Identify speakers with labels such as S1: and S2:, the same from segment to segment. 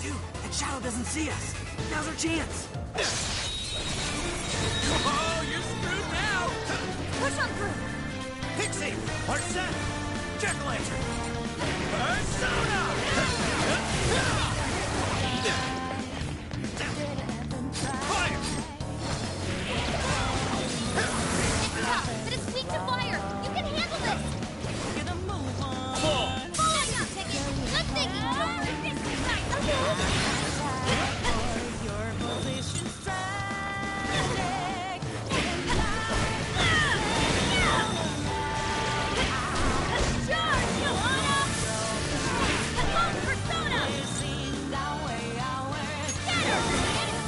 S1: Dude, that Shadow doesn't see us. Now's our chance.
S2: Oh, you're screwed now!
S3: Push on through.
S1: Pixie! Arsene! Jack-o'-lantern! Persona! Fire!
S3: It's tough, but it's weak to fire. You can handle this.
S2: Gonna move on.
S3: Falling out, Ticket. Good thinking, Joker. Okay.
S2: Your position static.
S3: Charge, Johanna! Come on, Persona! Get her!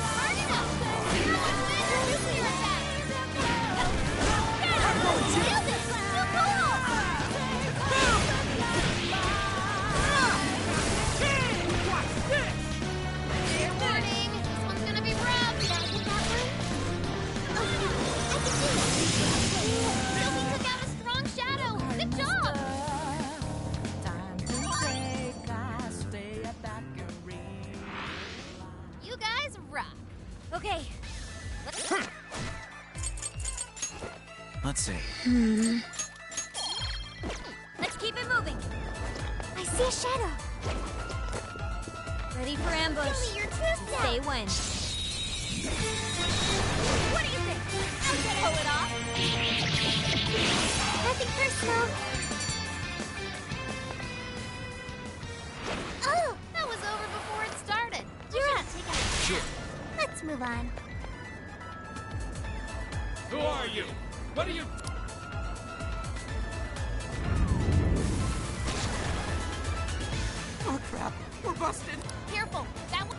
S3: Hard enough! You're the major nuclear attack! Get her! Nailed it! Too cool!
S1: Watch this!
S3: Warning! This one's gonna be rough! Did I get that one? Oh, I can do it! Silky took out a strong shadow! Good job! You guys rock! Okay.
S1: Let's see.
S3: Let's keep it moving. I see a shadow. Ready for ambush. Give me your two-step. Say when. What do you think? I can pull it off. Nothing personal. Oh, that was over before it started. You're up.
S1: Sure.
S3: Let's move on.
S2: Who are you? What are you...
S1: Oh, crap. We're busted.
S3: Careful. That one.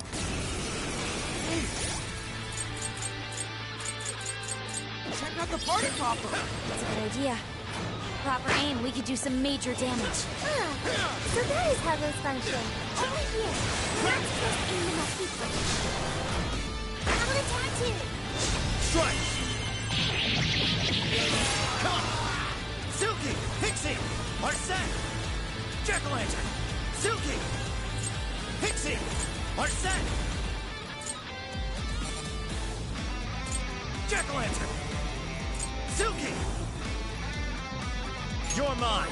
S1: Check out the party popper.
S3: That's a good idea. Proper aim, we could do some major damage. So that is how those function. Over here. Not just aim them at people. I'll attack you.
S1: Strike! Come! Silky! Pixie! Arsene! Jack-o'-lantern! Silky! Pixie! Arsene! Jack-o'-lantern! Silky! You're mine!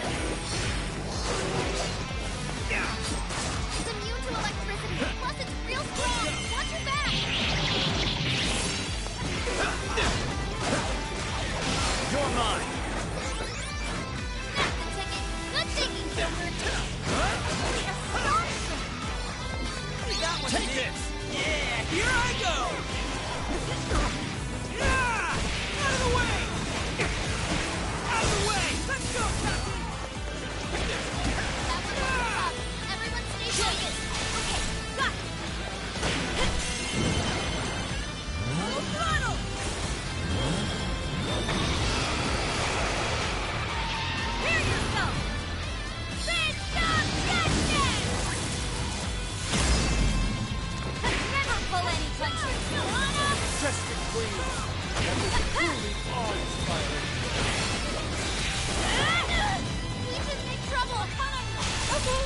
S3: It's immune to electricity, plus it's real strong. Watch your back.
S1: You're mine!
S3: That's the ticket. Good thinking, Joker. Astonishing.
S1: Take this!
S2: Yeah, here I go! Yeah! Out of the way! Out of the way! Let's go, Captain!
S3: That one was tough. Everyone stay focused. Okay, got it. Full throttle. Here you go. Big dog justice. Never pull any punches.
S1: Just a queen! That was truly awe-inspiring!
S3: Peaches make trouble. Okay.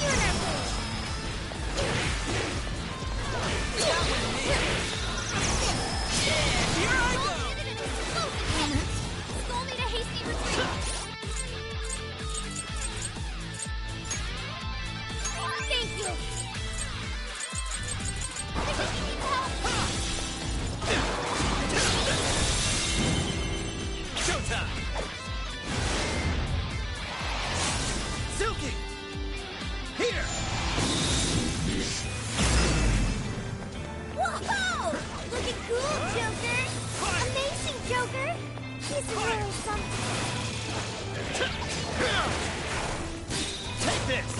S3: You're not good.
S2: Here I go!
S3: Skull need a hasty retreat. Thank you. I think he needs help.
S1: Showtime! Silky! Here!
S3: Whoa! Looking cool, Joker. Amazing, Joker. He's really something.
S1: Take this!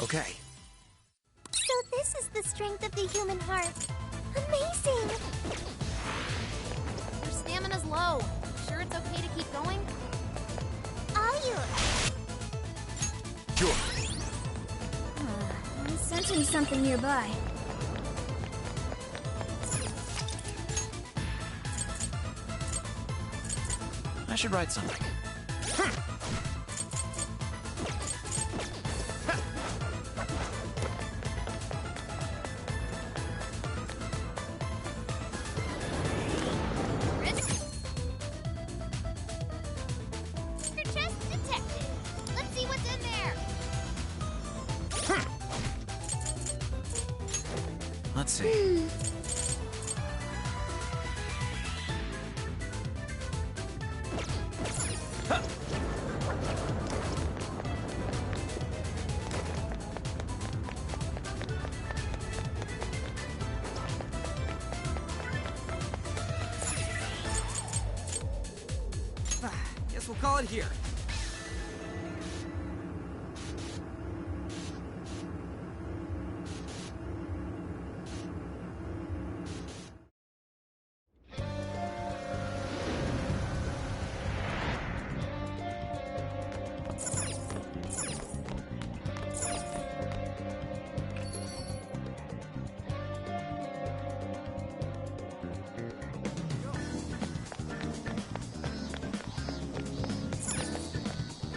S1: Okay.
S3: So this is the strength of the human heart. Amazing!
S4: Your stamina's low. Sure it's okay to keep going?
S3: Are you?
S1: Sure.
S3: I'm sensing something nearby.
S1: I should write something.
S4: Your chest detected. Let's see what's in there.
S1: Let's see.
S2: Guess we'll call it here.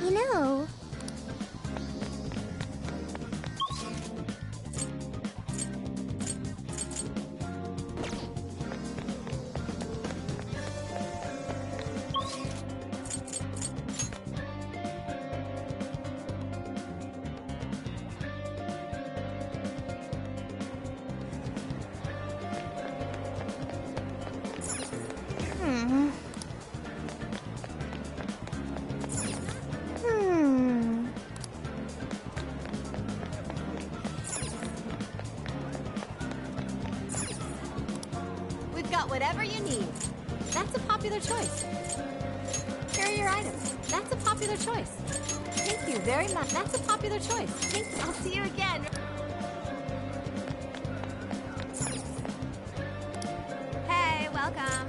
S3: You know,
S4: We've got whatever you need. That's a popular choice. Here are your items. That's a popular choice. Thank you very much. That's a popular choice. Thank you. I'll see you again. Hey, welcome.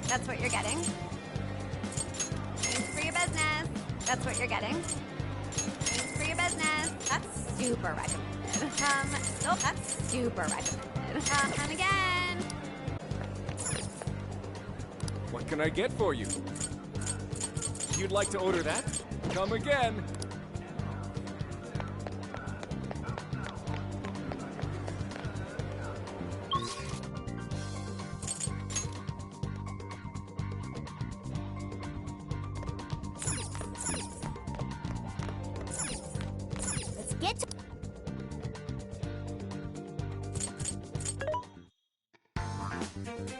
S4: That's what you're getting. Thanks for your business. That's what you're getting. Thanks for your business. That's super recommended. Nope, that's super recommended. Come again.
S5: What can I get for you? You'd like to order that? Come again.
S3: let's get to...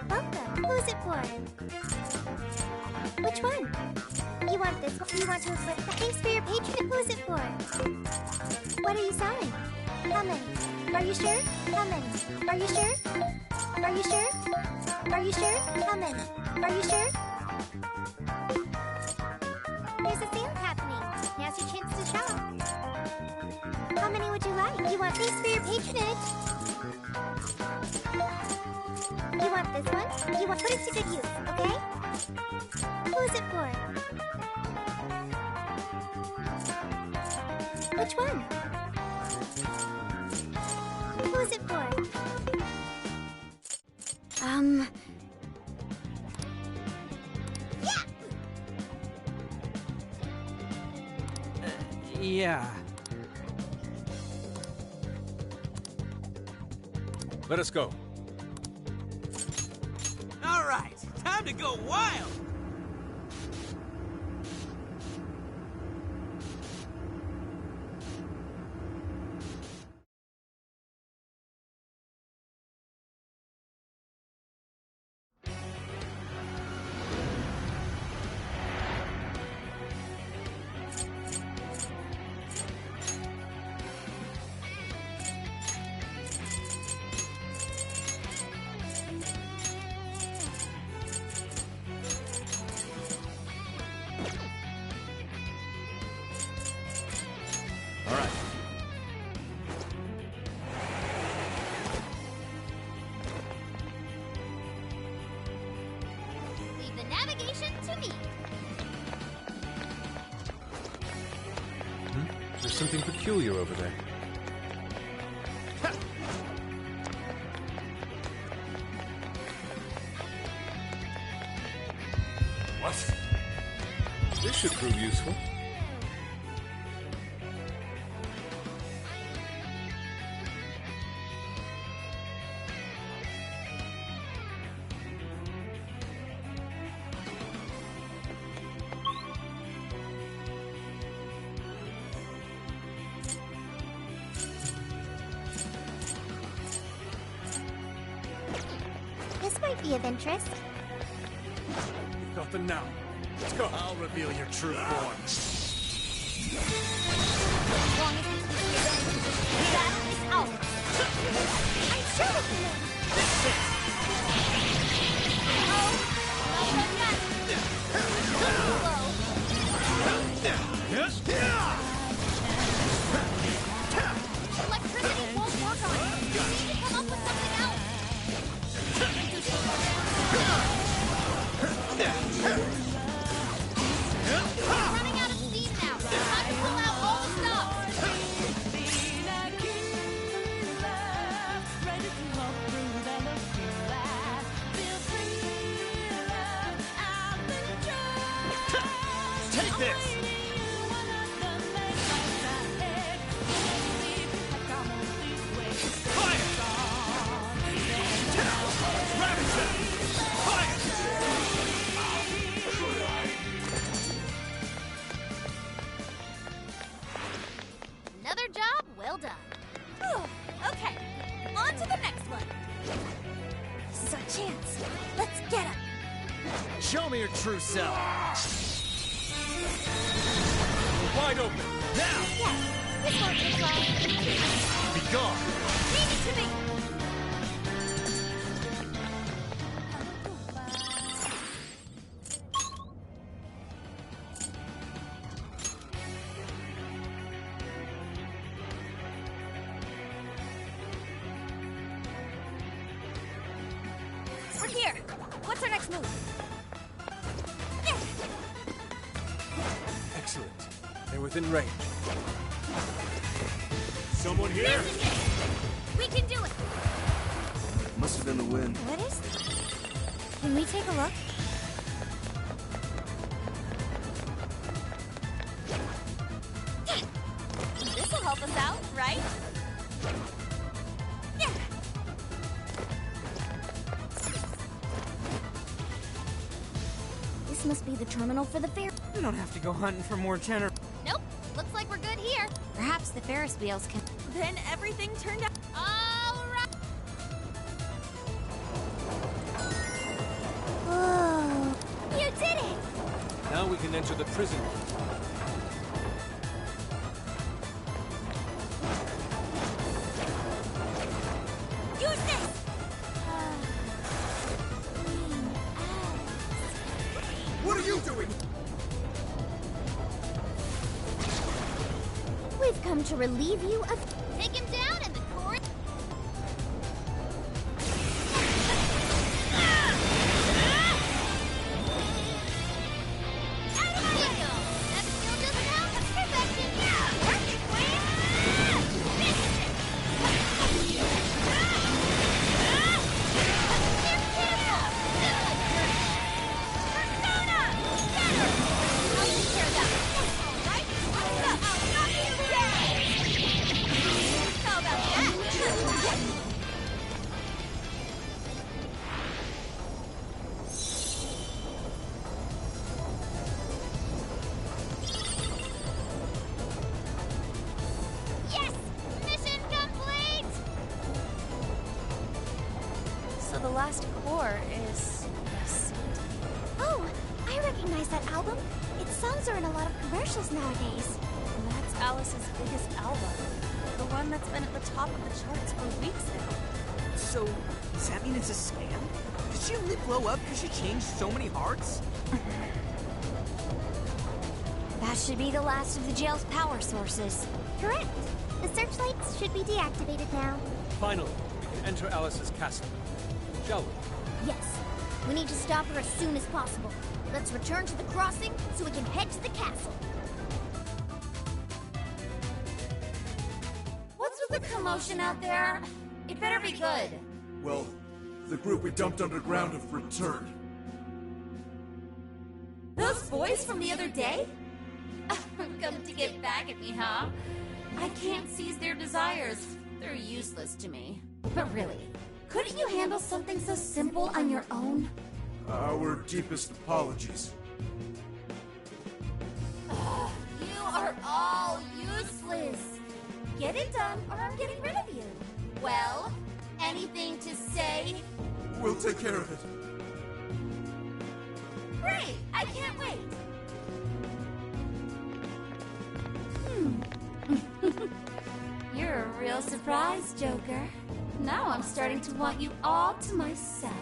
S3: Welcome. Who's it for? Which one? You want this one? You want to equip that? Thanks for your patronage. Who's it for? What are you selling? How many? Are you sure? How many? Are you sure? Are you sure? Are you sure? How many? Are you sure? There's a sale happening. Now's your chance to shop. How many would you like? You want thanks for your patronage. You want this one? You want put it to good use, okay? Who's it for? Which one? Who's it for?
S2: Yeah.
S5: Let us go.
S2: All right, time to go wild.
S5: something peculiar over there. What? This should prove useful.
S3: This might be of interest.
S5: Got them now. Let's go.
S2: I'll reveal your true form.
S3: As long as we keep the advantage position, the battle is ours. I'm sure we can win. Oh, not done yet. Whoa.
S2: Yes?
S3: Electricity won't work on it. We need to come up with something else. We're running out of steam now. Time to pull out all the stops.
S2: Take this! Fire! Ravage! Fire!
S3: Another job well done. Whew. Okay, on to the next one. This is our chance. Let's get him.
S2: Show me your true self.
S5: Wide open.
S2: Now!
S3: Yes, this won't take long.
S2: Be gone!
S3: Leave it to me. We're here. What's our next move?
S5: Excellent. They're within range. Someone here?
S3: This is it. We can do it.
S1: Must have been the wind.
S3: What is this? Can we take a look? This'll help us out, right? This must be the terminal for the fair.
S1: We don't have to go hunting for more Jenner.
S3: Nope. Looks like we're good here. Perhaps the Ferris wheels can. Then everything turned out. All right. Oh, you did it!
S5: Now we can enter the prison.
S3: Use this!
S1: What are you doing?
S3: We've come to relieve you of. Take him down and the core. Out of my way! That skill doesn't help. Perfection! Perfect plan! Finish it! Persona! Get her! I'll take care of that. All right? Let's go! I'll knock you down! How about that? Yes! Mission complete!
S4: So the last core is the seat.
S3: Oh, I recognize that album. Its songs are in a lot of commercials nowadays.
S4: And that's Alice's biggest album. The one that's been at the top of the charts for weeks now.
S1: So, does that mean it's a scam? Did she only blow up because she changed so many hearts?
S3: That should be the last of the jail's power sources. Correct. The searchlights should be deactivated now.
S5: Finally, we can enter Alice's castle. Shall we?
S3: Yes. We need to stop her as soon as possible. Let's return to the crossing so we can head to the castle. the commotion out there? It better be good.
S6: Well, the group we dumped underground have returned.
S3: Those boys from the other day? Come to get back at me, huh? I can't seize their desires. They're useless to me. But really, couldn't you handle something so simple on your own?
S6: Our deepest apologies.
S3: You are all useless. Get it done, or I'm getting rid of you. Well, anything to say?
S6: We'll take care of it.
S3: Great! I can't wait! You're a real surprise, Joker. Now I'm starting to want you all to myself.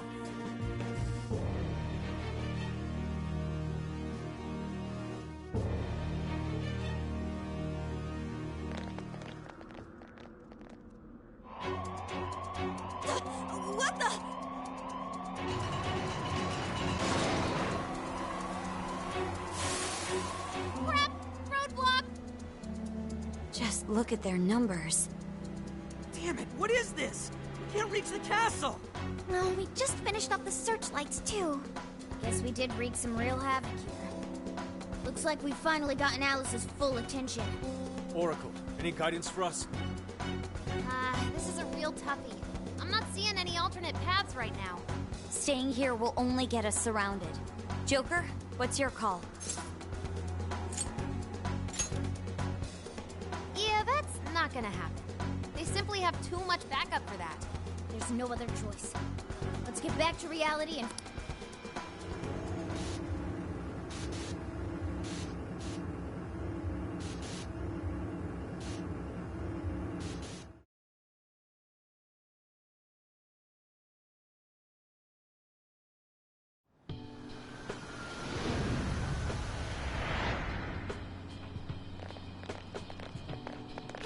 S3: What the? Crap! Roadblock! Just look at their numbers.
S1: Damn it, what is this? We can't reach the castle!
S4: Well, we just finished up the searchlights, too. Guess we did wreak some real havoc here. Looks like we've finally gotten Alice's full attention.
S5: Oracle, any guidance for us?
S4: This is a real toughie. I'm not seeing any alternate paths right now.
S3: Staying here will only get us surrounded. Joker, what's your call?
S4: Yeah, that's not gonna happen. They simply have too much backup for that. There's no other choice. Let's get back to reality and...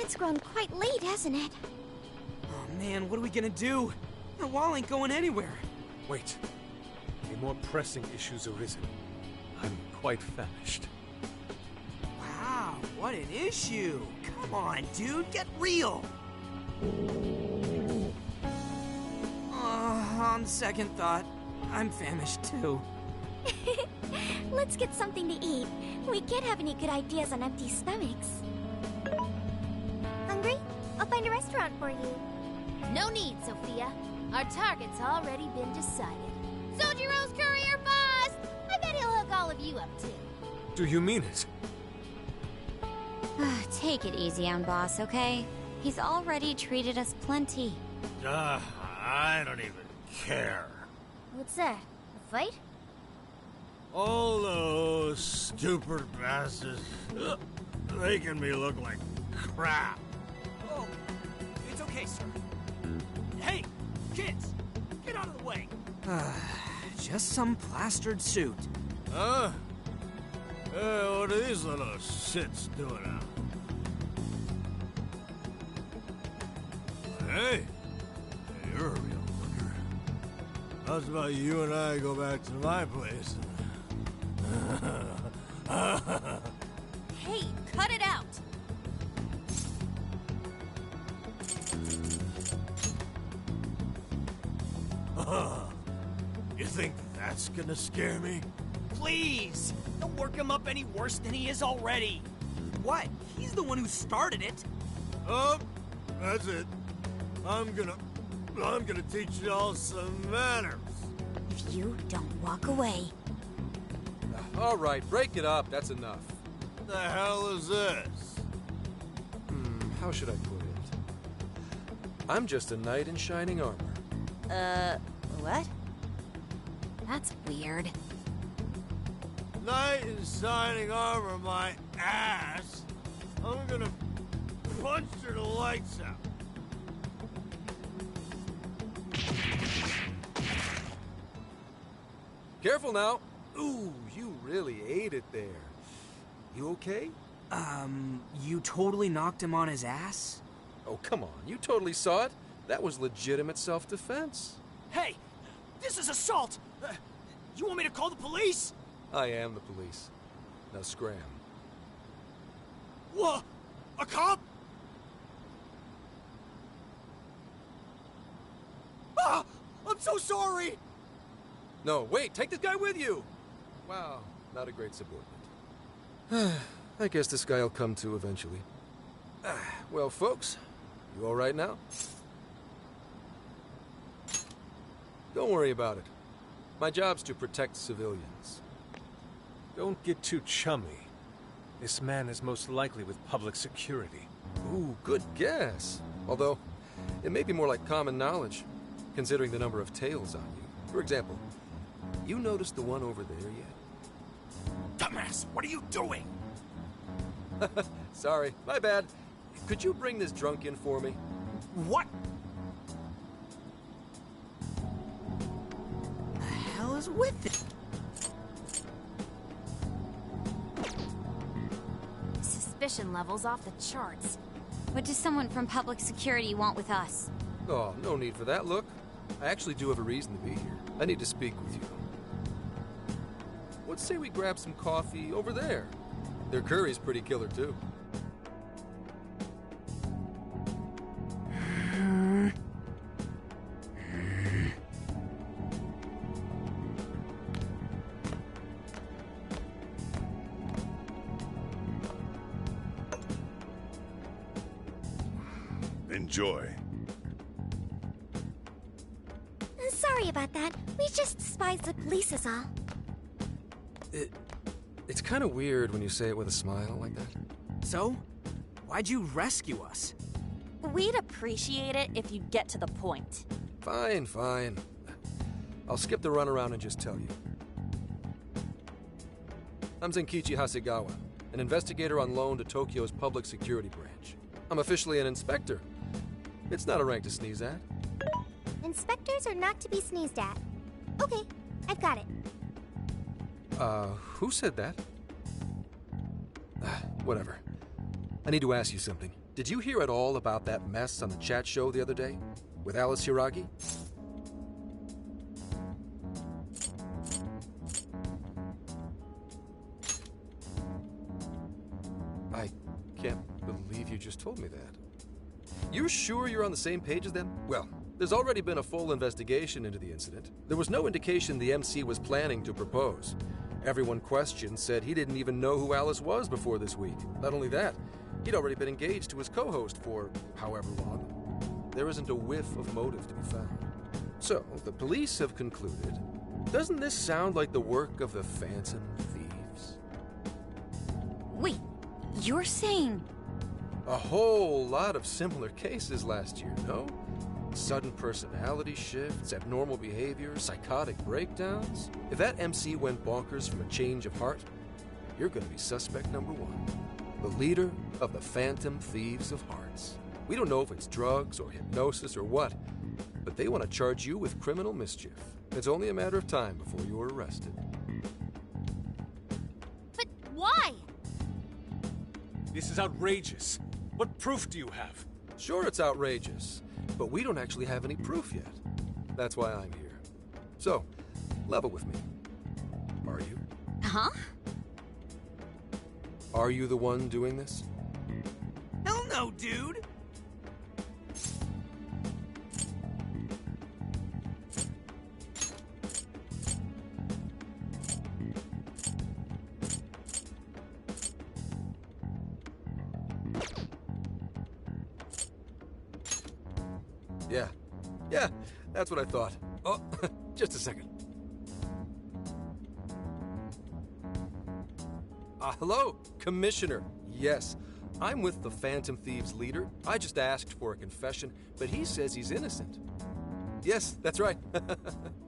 S4: It's grown quite late, hasn't it?
S1: Oh man, what are we gonna do? The wall ain't going anywhere.
S5: Wait. A more pressing issue's arisen. I'm quite famished.
S1: Wow, what an issue. Come on, dude, get real. On second thought, I'm famished too.
S4: Let's get something to eat. We can't have any good ideas on empty stomachs. Hungry? I'll find a restaurant for you. No need, Sophia. Our target's already been decided. Sojiro's courier boss! I bet he'll hook all of you up too.
S5: Do you mean it?
S3: Take it easy on Boss, okay? He's already treated us plenty.
S7: I don't even care.
S4: What's that? A fight?
S7: All those stupid bastards making me look like crap.
S2: Oh, it's okay, sir. Hey, kids, get out of the way.
S1: Just some plastered suit.
S7: Huh? What are these little shits doing out? Hey, you're a real hooker. How's about you and I go back to my place?
S3: Hey, cut it out!
S7: You think that's gonna scare me?
S2: Please, don't work him up any worse than he is already.
S1: What? He's the one who started it.
S7: Oh, that's it. I'm gonna teach you all some manners.
S3: If you don't walk away.
S5: All right, break it up. That's enough.
S7: What the hell is this?
S5: How should I put it? I'm just a knight in shining armor.
S3: What? That's weird.
S7: Knight in shining armor, my ass. I'm gonna punch your lights out.
S5: Careful now. Ooh, you really ate it there. You okay?
S1: You totally knocked him on his ass?
S5: Oh, come on. You totally saw it. That was legitimate self-defense.
S2: Hey, this is assault. You want me to call the police?
S5: I am the police. Now scram.
S2: What? A cop?
S7: so sorry!
S8: No, wait, take this guy with you! Wow, not a great subordinate. I guess this guy will come to eventually. Well, folks, you all right now? Don't worry about it. My job's to protect civilians.
S5: Don't get too chummy. This man is most likely with public security.
S8: Ooh, good guess. Although, it may be more like common knowledge, considering the number of tails on you. For example, you noticed the one over there yet?
S6: Dumbass, what are you doing?
S8: Sorry, my bad. Could you bring this drunk in for me?
S6: What?
S1: The hell is with it?
S3: Suspicion levels off the charts. What does someone from public security want with us?
S8: Oh, no need for that. Look, I actually do have a reason to be here. I need to speak with you. Let's say we grab some coffee over there. Their curry's pretty killer, too.
S6: Enjoy.
S3: Sorry about that. We just spies the police is all.
S8: It's kind of weird when you say it with a smile like that.
S1: So, why'd you rescue us?
S9: We'd appreciate it if you'd get to the point.
S8: Fine, fine. I'll skip the runaround and just tell you. I'm Zenkichi Hasegawa, an investigator on loan to Tokyo's public security branch. I'm officially an inspector. It's not a rank to sneeze at.
S3: Inspectors are not to be sneezed at. Okay, I've got it.
S8: Who said that? Whatever. I need to ask you something. Did you hear at all about that mess on the chat show the other day? With Alice Hiragi? I can't believe you just told me that. You're sure you're on the same page as them? Well, there's already been a full investigation into the incident. There was no indication the MC was planning to propose. Everyone questioned said he didn't even know who Alice was before this week. Not only that, he'd already been engaged to his co-host for however long. There isn't a whiff of motive to be found. So, the police have concluded. Doesn't this sound like the work of the Phantom Thieves?
S3: Wait, you're saying...
S8: A whole lot of similar cases last year, no? Sudden personality shifts, abnormal behavior, psychotic breakdowns. If that MC went bonkers from a change of heart, you're gonna be suspect number one. The leader of the Phantom Thieves of Hearts. We don't know if it's drugs or hypnosis or what, but they want to charge you with criminal mischief. It's only a matter of time before you're arrested.
S3: But why?
S5: This is outrageous. What proof do you have?
S8: Sure, it's outrageous, but we don't actually have any proof yet. That's why I'm here. So, level with me. Are you?
S3: Huh?
S8: Are you the one doing this?
S1: Hell no, dude!
S8: Yeah, that's what I thought. Oh, just a second. Hello, Commissioner. Yes, I'm with the Phantom Thieves leader. I just asked for a confession, but he says he's innocent. Yes, that's right.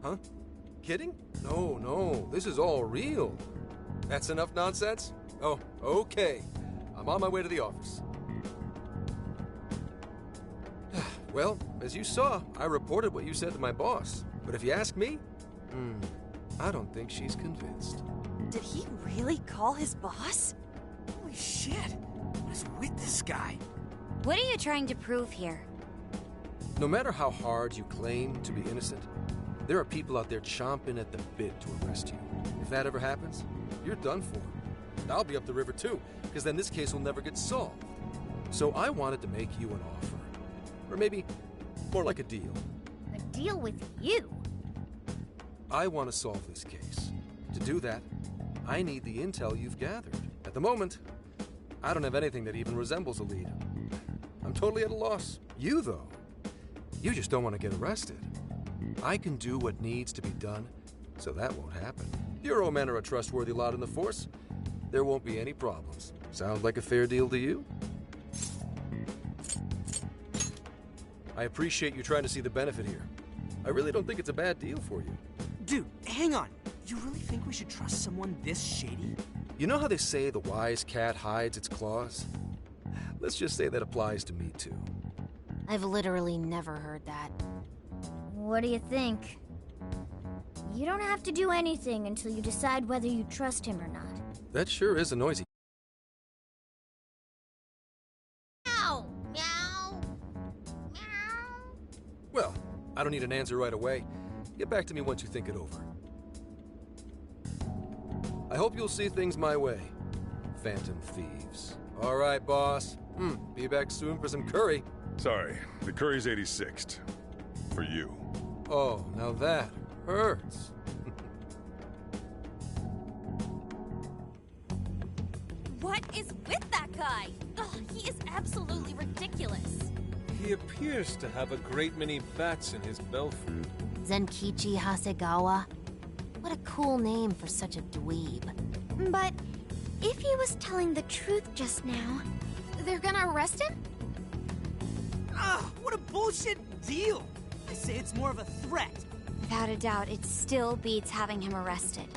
S8: Huh? Kidding? No, this is all real. That's enough nonsense? Oh, okay. I'm on my way to the office. Well, as you saw, I reported what you said to my boss. But if you ask me, I don't think she's convinced.
S9: Did he really call his boss?
S1: Holy shit! What is with this guy?
S3: What are you trying to prove here?
S8: No matter how hard you claim to be innocent, there are people out there chomping at the bit to arrest you. If that ever happens, you're done for. And I'll be up the river too, because then this case will never get solved. So I wanted to make you an offer. Or maybe more like a deal.
S3: A deal with you?
S8: I want to solve this case. To do that, I need the intel you've gathered. At the moment, I don't have anything that even resembles a lead. I'm totally at a loss. You, though, you just don't want to get arrested. I can do what needs to be done, so that won't happen. Your old men are a trustworthy lot in the force. There won't be any problems. Sound like a fair deal to you? I appreciate you trying to see the benefit here. I really don't think it's a bad deal for you.
S1: Dude, hang on. You really think we should trust someone this shady?
S8: You know how they say the wise cat hides its claws? Let's just say that applies to me, too.
S4: I've literally never heard that.
S3: What do you think? You don't have to do anything until you decide whether you trust him or not.
S8: That sure is a noisy...
S3: Meow! Meow! Meow!
S8: Well, I don't need an answer right away. Get back to me once you think it over. I hope you'll see things my way, Phantom Thieves. All right, boss. Be back soon for some curry.
S6: Sorry, the curry's 86th. For you.
S8: Oh, now that hurts.
S9: What is with that guy? Ugh, he is absolutely ridiculous.
S5: He appears to have a great many bats in his belfry.
S4: Zenkichi Hasegawa? What a cool name for such a dweeb.
S3: But if he was telling the truth just now, they're gonna arrest him?
S1: Ah, what a bullshit deal! I say it's more of a threat.
S3: Without a doubt, it still beats having him arrested.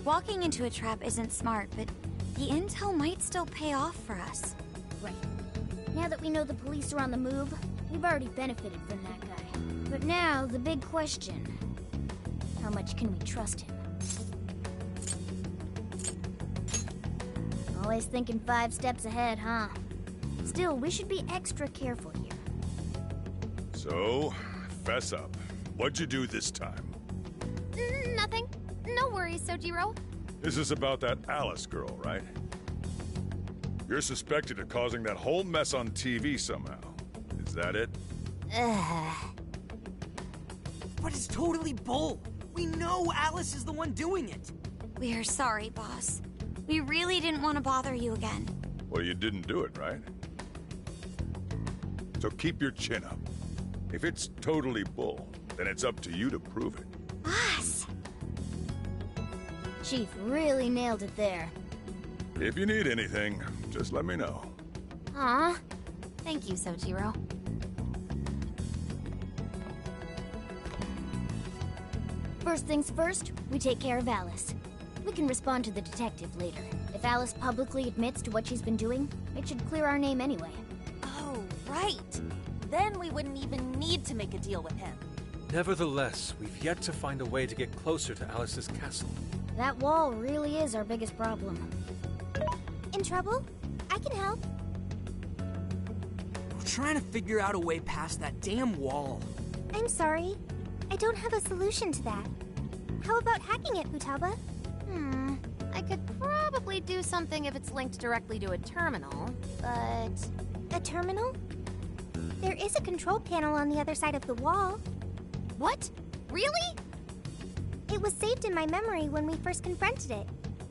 S3: Walking into a trap isn't smart, but the intel might still pay off for us. Right. Now that we know the police are on the move, we've already benefited from that guy. But now, the big question. How much can we trust him? Always thinking 5 steps ahead, huh? Still, we should be extra careful here.
S6: So, fess up. What'd you do this time?
S3: Nothing. No worries, Sojiro.
S6: This is about that Alice girl, right? You're suspected of causing that whole mess on TV somehow. Is that it?
S1: But it's totally bull. We know Alice is the one doing it.
S3: We're sorry, boss. We really didn't want to bother you again.
S6: Well, you didn't do it, right? So keep your chin up. If it's totally bull, then it's up to you to prove it.
S3: Boss! Chief really nailed it there.
S6: If you need anything, just let me know.
S4: Aw. Thank you, Sojiro.
S3: First things first, we take care of Alice. We can respond to the detective later. If Alice publicly admits to what she's been doing, it should clear our name anyway.
S9: Oh, right. Then we wouldn't even need to make a deal with him.
S5: Nevertheless, we've yet to find a way to get closer to Alice's castle.
S3: That wall really is our biggest problem. In trouble? I can help.
S1: We're trying to figure out a way past that damn wall.
S3: I'm sorry. I don't have a solution to that. How about hacking it, Futaba?
S4: I could probably do something if it's linked directly to a terminal, but...
S3: A terminal? There is a control panel on the other side of the wall.
S4: What? Really?
S3: It was saved in my memory when we first confronted it.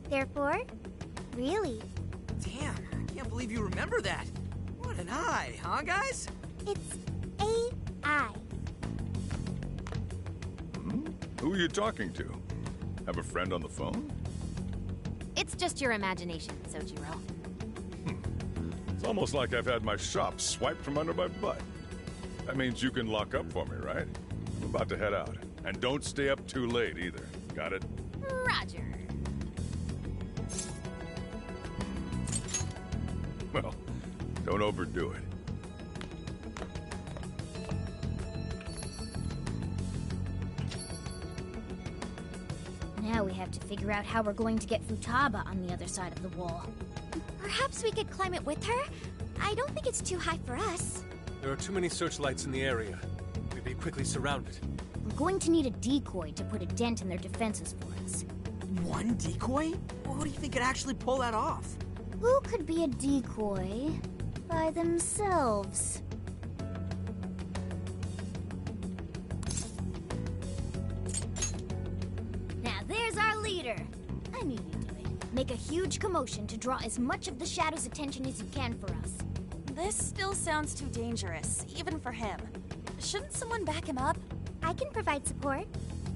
S3: Therefore, really.
S1: Damn, I can't believe you remember that. What an eye, huh, guys?
S3: It's AI.
S6: Who are you talking to? Have a friend on the phone?
S4: It's just your imagination, Sojiro.
S6: It's almost like I've had my shop swiped from under my butt. That means you can lock up for me, right? I'm about to head out. And don't stay up too late, either. Got it?
S4: Roger.
S6: Well, don't overdo it.
S3: Now we have to figure out how we're going to get Futaba on the other side of the wall. Perhaps we could climb it with her? I don't think it's too high for us.
S5: There are too many searchlights in the area. We'd be quickly surrounded.
S3: We're going to need a decoy to put a dent in their defenses for us.
S1: One decoy? Well, who do you think could actually pull that off?
S3: Who could be a decoy by themselves? I knew you'd do it. Make a huge commotion to draw as much of the Shadow's attention as you can for us.
S9: This still sounds too dangerous, even for him. Shouldn't someone back him up?
S10: I can provide support.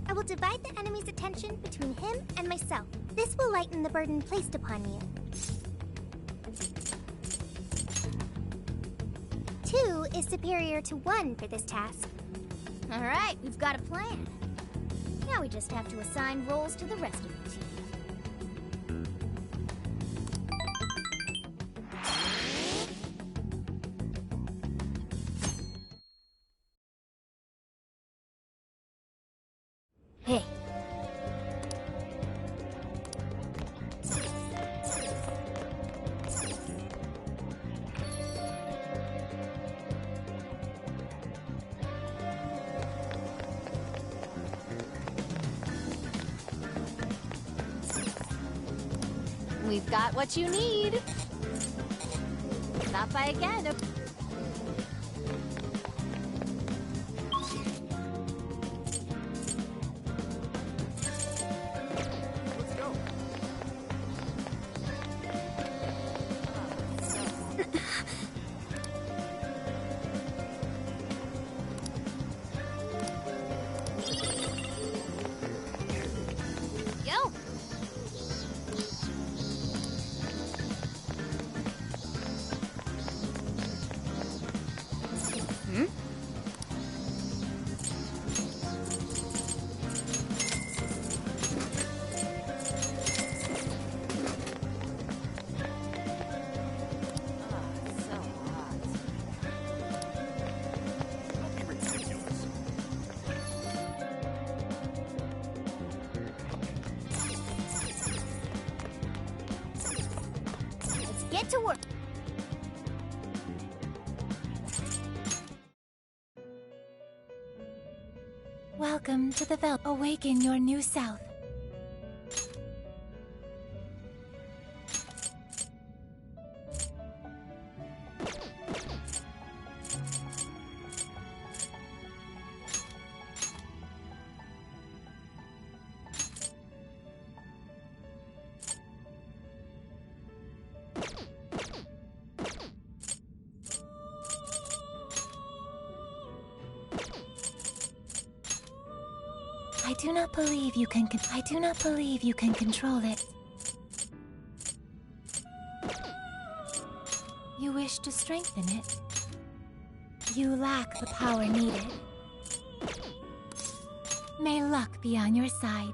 S10: I will divide the enemy's attention between him and myself. This will lighten the burden placed upon you. 2 is superior to 1 for this task.
S3: All right, we've got a plan. Now we just have to assign roles to the rest of the team. Hey. We've got what you need. Stop by again.
S1: Let's go.
S3: Yo! Let's get to work.
S11: Welcome to the Vel. Awaken your new self. I do not believe you can control it. You wish to strengthen it. You lack the power needed. May luck be on your side.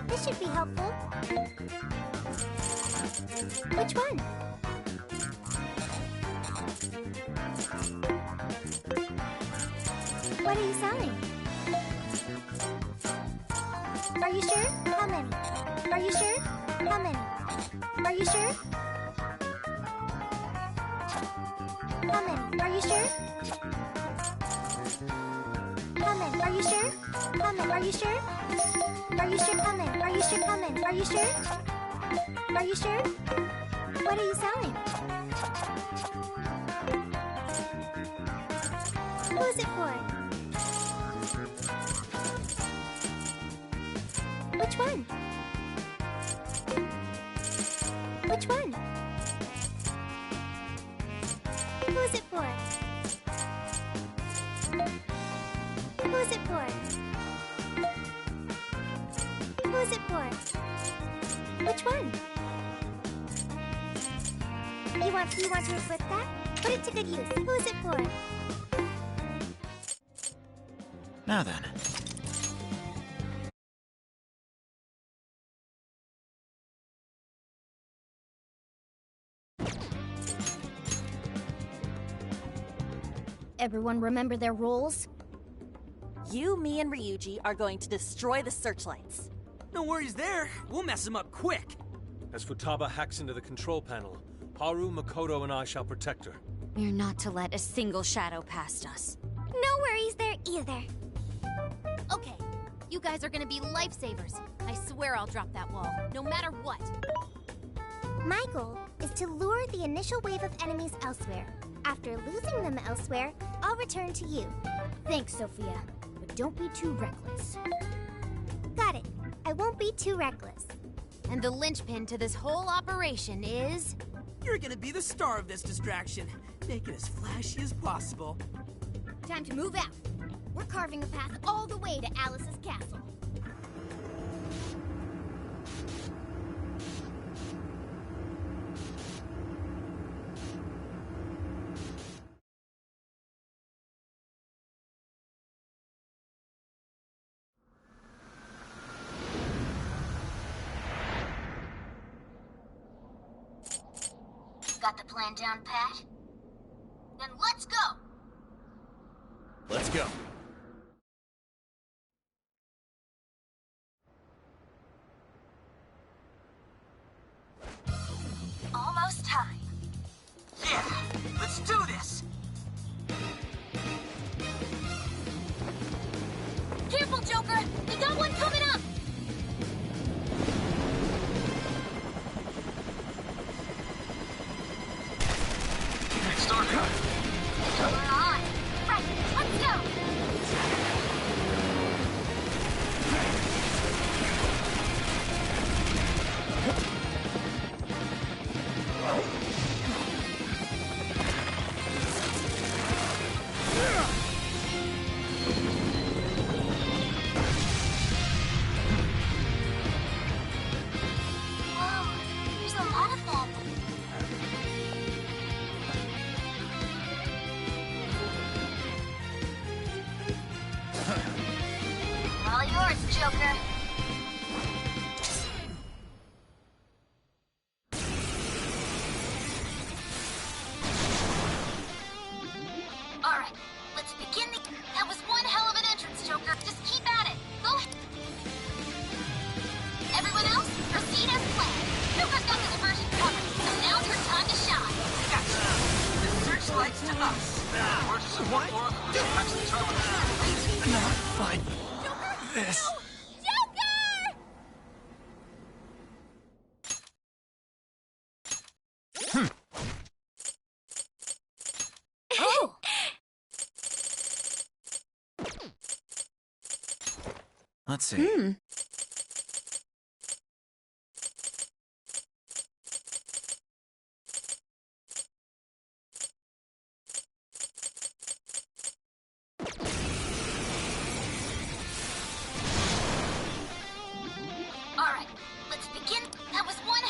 S10: This should be helpful. Which one? What are you selling? Are you sure? How many? Are you sure? How many? Are you sure? How many? Are you sure? How many? Are you sure? How many? Are you sure? Are you sure? How many? Are you sure? How many? Are you sure? Are you sure? What are you selling? Who is it for? Which one? Which one? Who is it for? Who is it for? Who is it for? Which one? You want to equip that? Put it to good use. Who is it for?
S12: Now then.
S3: Everyone remember their roles?
S9: You, me, and Ryuji are going to destroy the searchlights.
S1: No worries there. We'll mess him up quick.
S13: As Futaba hacks into the control panel, Haru, Makoto, and I shall protect her.
S3: We're not to let a single shadow past us.
S10: No worries there either.
S3: Okay, you guys are gonna be lifesavers. I swear I'll drop that wall, no matter what.
S10: My goal is to lure the initial wave of enemies elsewhere. After losing them elsewhere, I'll return to you.
S3: Thanks, Sophia. But
S10: don't be too reckless. Got it. I won't be too reckless.
S4: And the linchpin to this whole operation is...
S1: You're gonna be the star of this distraction. Make it as flashy as possible.
S10: Time to move out. We're carving a path all the way to Alice's castle. Got the plan down, Pat? Then let's go!
S12: Let's go.
S2: Almost time. Yeah, let's do this!
S3: Careful, Joker! We got one coming up!
S2: It's starting.
S10: We're on! Right, let's go! Whoa, there's a lot of them. All yours, Joker. Alright, let's begin the... That was one hell of an entrance, Joker. Just keep at it. Go ahead. Everyone else, proceed as planned. Joker's got the diversion covered, so now's your time to shine.
S2: Gotcha. The searchlight's to us. Where's the support for? That's the terminal.
S12: Not like this.
S3: Joker!
S10: Oh!
S12: Let's see.
S10: Alright, let's begin. That was one...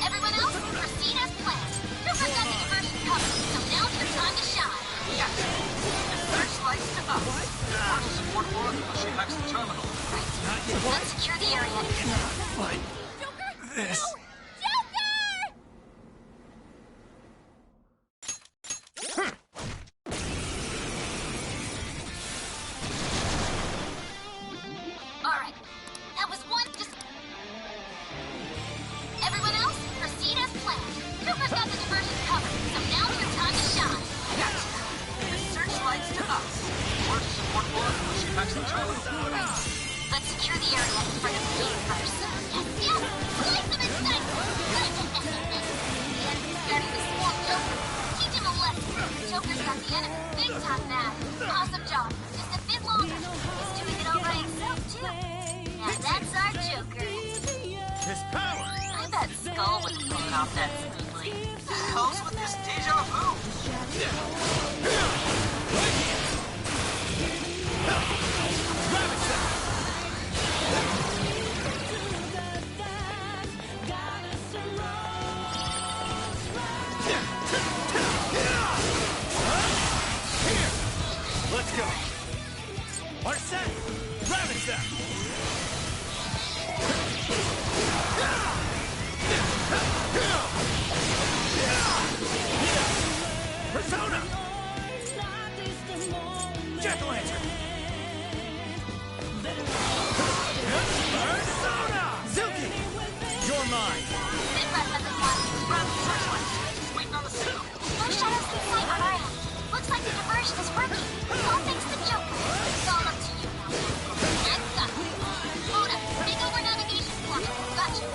S10: Everyone else, proceed as planned. Joker's got the diversion covered, so now's your time to shine.
S2: Gotcha. The searchlight's to us. Where's the support for? She hacks the terminal.
S10: Let's secure the area.
S12: Like this.
S10: Alright, that was one... Everyone else, proceed as planned. Joker's got the diversion covered, so now's your time to shine.
S2: Gotcha. The searchlight's to us. Where's the support for? She hacks the terminal.
S10: Let's secure the area in front of the gate first. Yes, yes! Like them inside! And starting to swarm Joker. Teach him a lesson. Joker's got the enemy big time mad. Awesome job. Just a bit longer. He's doing it all by himself, too. Now that's our Joker.
S2: His power!
S9: I bet Skull would pull it off that smoothly.
S2: The hell's with this deja vu?
S12: Let's go. Our set. Ravage them. Persona. Jack-o'-lantern. Persona. Zuki. You're mine.
S10: Sit rep, everyone.
S2: Grab the searchlight. Just waiting on the signal.
S10: No shadows in sight on our end. Looks like the diversion is working. All thanks to Joker. It's all up to you now. Next up. Mona, take over navigation portal. Gotcha.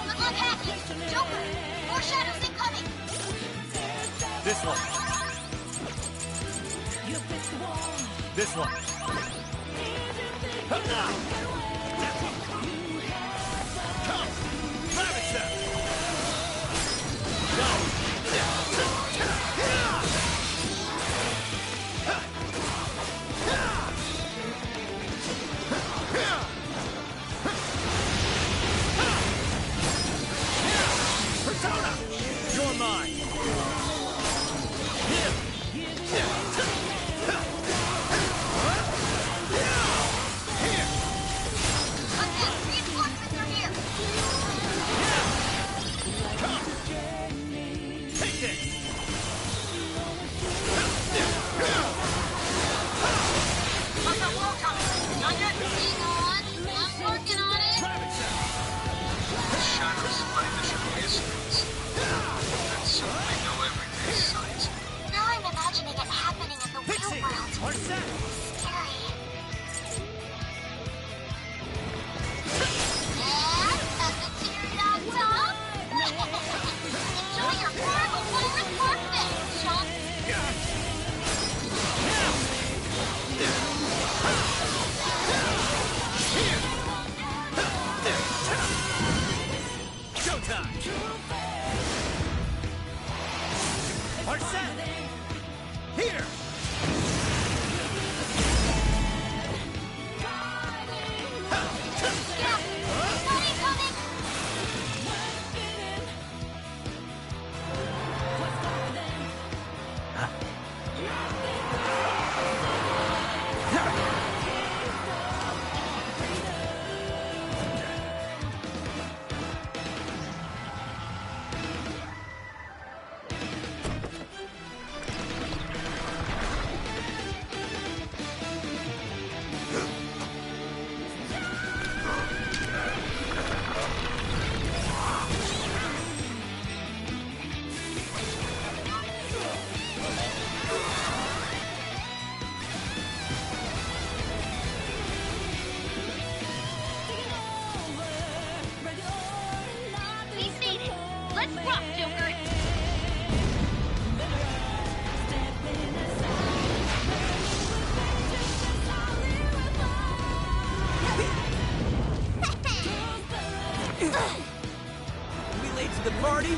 S10: Good luck hacking. Joker, more shadows incoming.
S12: This one.
S14: You pick one.
S12: this one. Come, ravage them. Persona, you're mine.
S10: Reinforcements are here.
S12: Take this.
S10: How's that wall coming? Not yet. Hang on. I'm working on it.
S2: The shadows by Bishop Instruments. That's certainly no everyday sight.
S10: Now I'm imagining it happening in the real
S12: Pixie,
S10: world.
S12: Arsene.
S10: Scary. And as the cherry on top, enjoy your horrible virus birthday, chump.
S12: Showtime. Arsene. Here.
S10: Yeah, buddy coming. We've made it. Let's rock, Joker.
S1: We late to the party?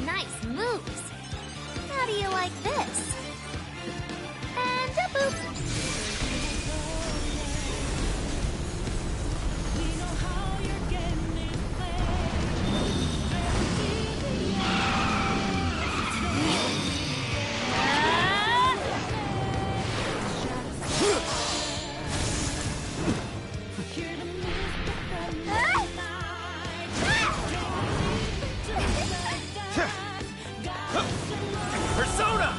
S3: Nice moves. How do you like this? And a boop.
S12: Persona.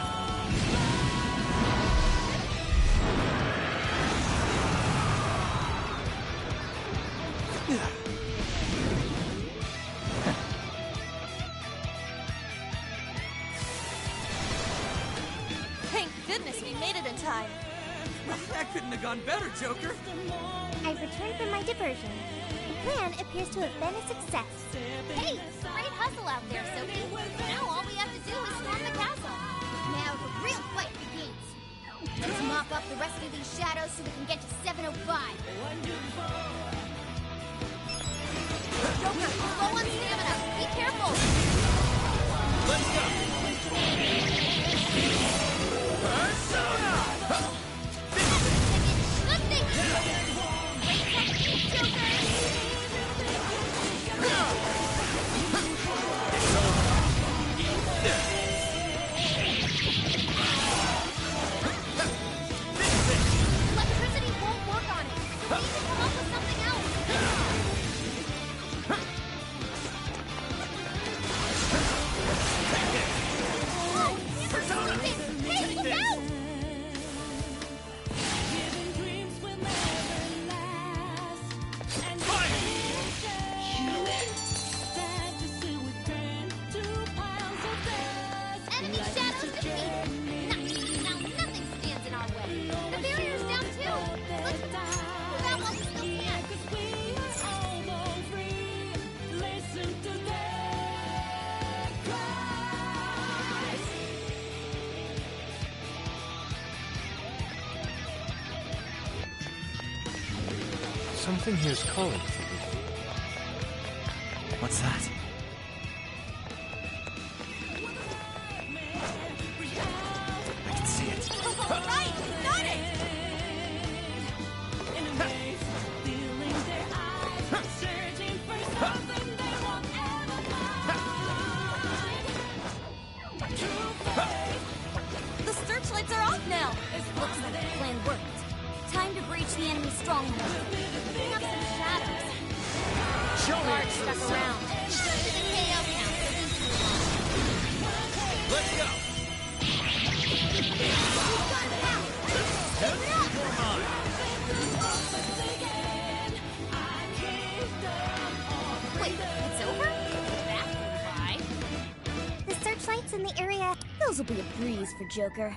S9: Thank goodness we made it in time.
S1: That couldn't have gone better, Joker.
S3: I've returned from my diversion. The plan appears to have been a success.
S4: Hey, great hustle out there, Sophie. Now all we have to do is storm the castle. Now the real fight begins. Let's mop up the rest of these shadows so we can get to 705. Joker, low on stamina. Be careful.
S12: Let's go. Persona.
S4: Good thing. Great technique, Joker. Electricity won't work on it. We need to come up with something else. Whoa,
S12: Persona.
S4: Hey, look out!
S13: Something here's calling for me.
S1: What's that? I can see it.
S9: Right, got it! The searchlights are off now. Looks like the plan worked. Time to breach the enemy stronghold. Bring up some shadows.
S12: Show me.
S9: Guards stuck around.
S12: Let's go.
S9: Wait, it's over? That flew by.
S3: The searchlights in the area, those will be a breeze for Joker.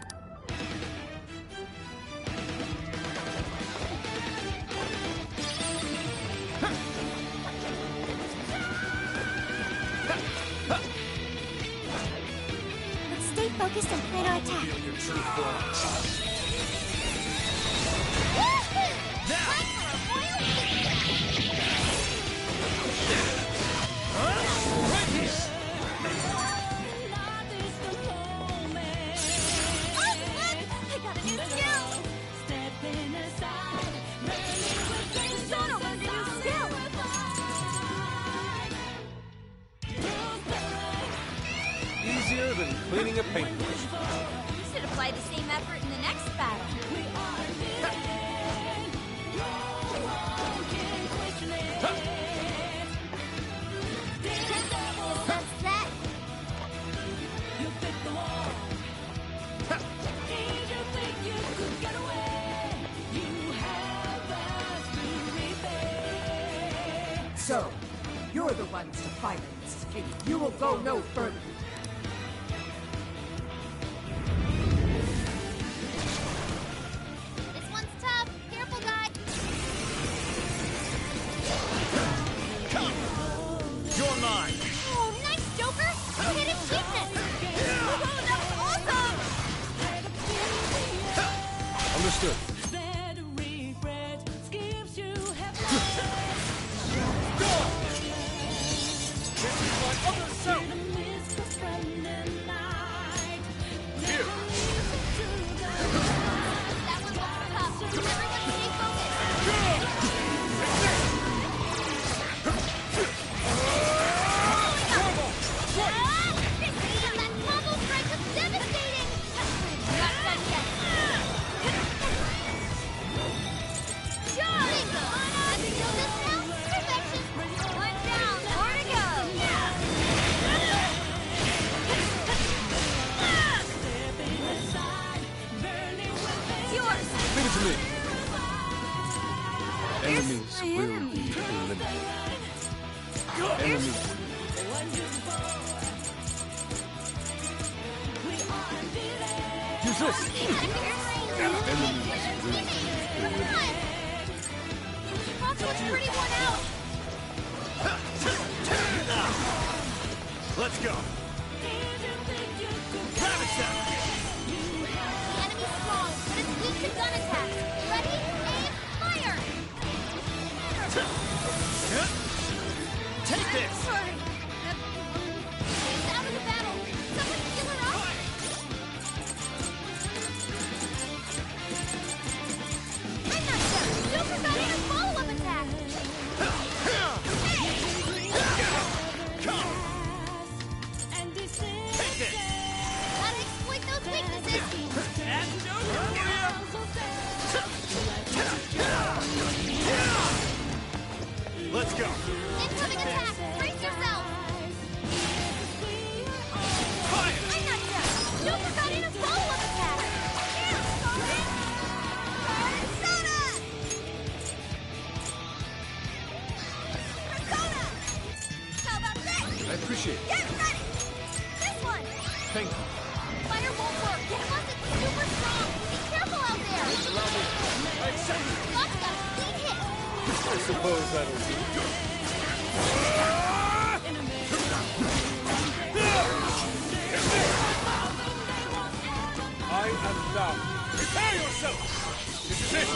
S3: Let's stay focused and plan our attack.
S13: Your true form. Easier than cleaning a paintbrush.
S9: You should apply the same effort in the next battle.
S3: That's that.
S14: So, you're the ones to fight this king. You will go no further.
S3: This one's tough. Careful, guys.
S12: You're mine.
S3: Oh, nice, Joker. You hit achievement. Oh, that was awesome.
S13: Understood. Leave it to me. Enemies will be eliminated. Enemies. Use this. Enemies will be eliminated.
S3: Rocco's pretty worn out.
S12: Let's go. Grab it, Sam.
S3: The enemy's strong, but it's weak to gun attacks. Ready, aim, fire!
S12: Take this.
S3: Sorry. It's out of the battle. Someone heal her up. I'm not done. Joker got in a follow-up attack.
S12: Take this.
S3: Gotta exploit those weaknesses.
S12: Let's go.
S3: Incoming attack. Brace yourself. I'm not done. Joker got in a follow-up attack. Persona! Persona! How about this?
S13: I appreciate it.
S3: Get ready! This one!
S13: Thank you.
S3: Fire won't work. Plus, it's super strong. Be careful out there.
S13: Allow me.
S3: Lots of clean hit.
S13: I suppose that'll do. I am thou. Prepare yourself! This is it!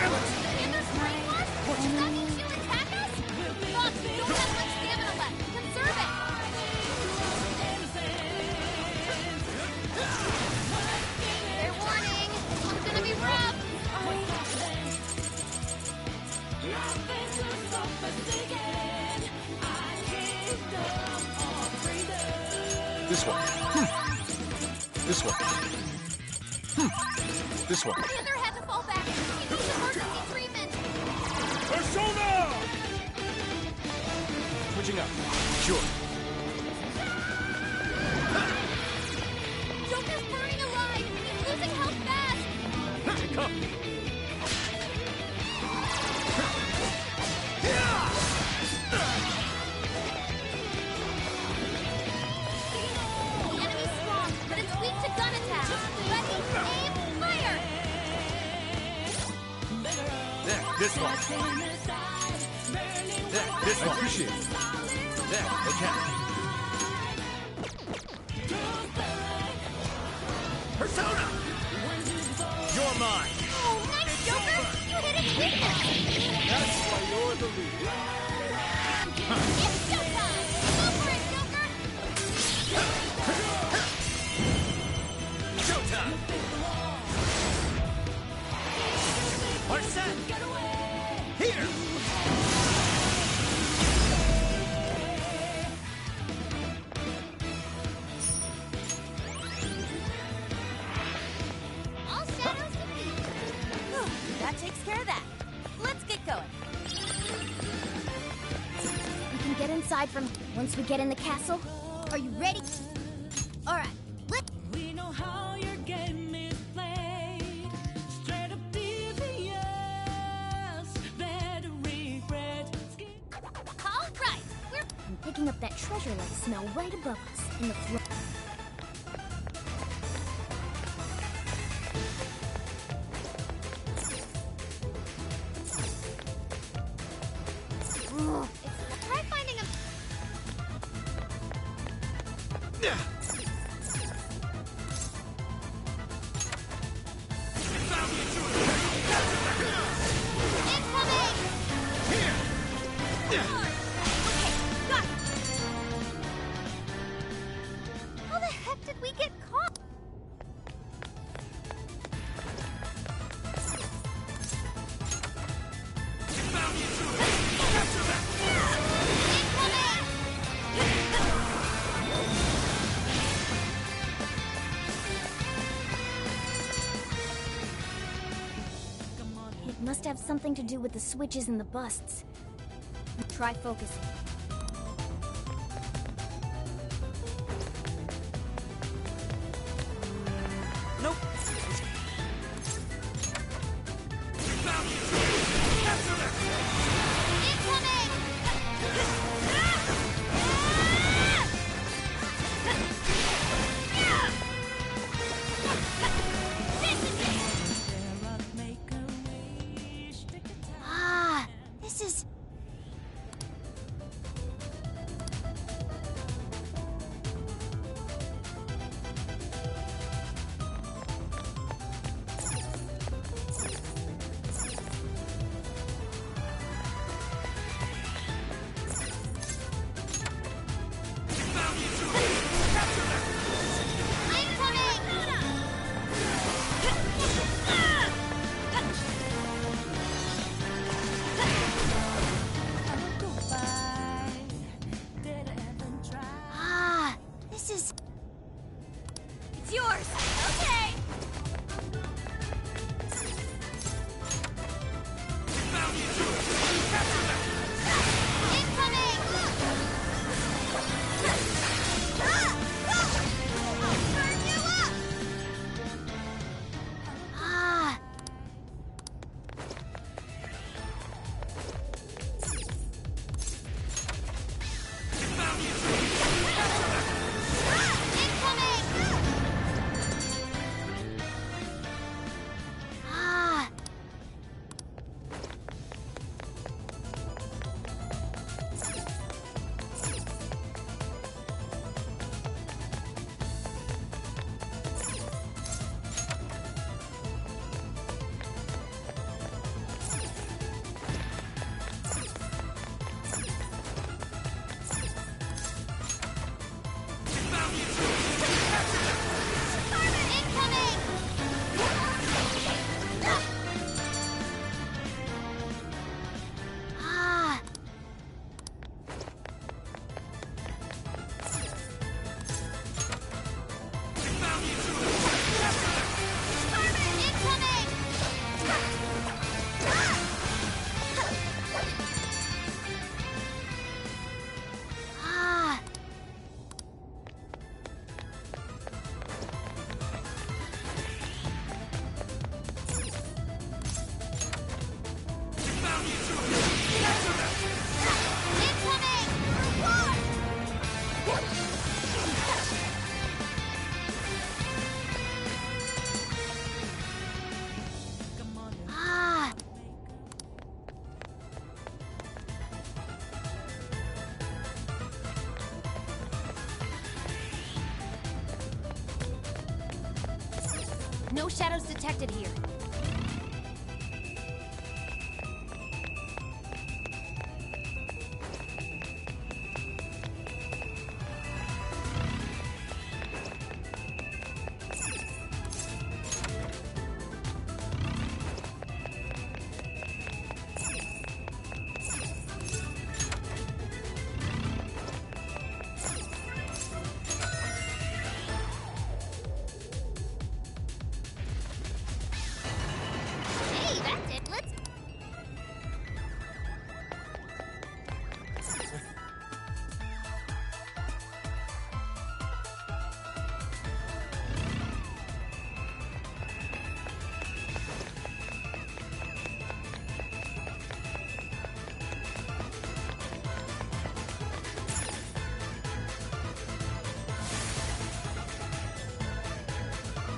S3: And there's great ones? Does that mean she'll attack us? Fox, we don't have much stamina left. Conserve it! Fair warning. This one's gonna be rough.
S5: This one. This one. This one.
S3: The other had to fall back. He needs emergency treatment.
S5: Persona! Switching up. Sure.
S3: Joker's burning alive. He's losing health fast.
S5: Come.
S3: The enemy's strong, but it's weak to gun attacks. Ready, aim, fire!
S12: There, this one. There, this one.
S5: I appreciate it.
S12: There, okay. Persona! You're mine.
S3: Oh, nice, Joker! You hit its weakness!
S5: That's why you're the leader.
S3: It's showtime! Go for it, Joker!
S12: Showtime! We're set! Here!
S3: All shadows defeated.
S9: That takes care of that. Let's get going.
S3: We can get inside from once we get in the castle. Are you ready? All right. Let's.
S15: We know how your game is played. Straight up devious. Better regret.
S3: All right. I'm picking up that treasure-like smell right above us in the floor. Try finding a. How the heck did we get caught? It must have something to do with the switches and the busts. Try focusing.
S12: Nope.
S3: Ah, this is. Ah, this is.
S9: It's yours. Okay.
S3: Ah. Ah.
S9: No shadows detected here.
S3: Hey, that's it. Let's...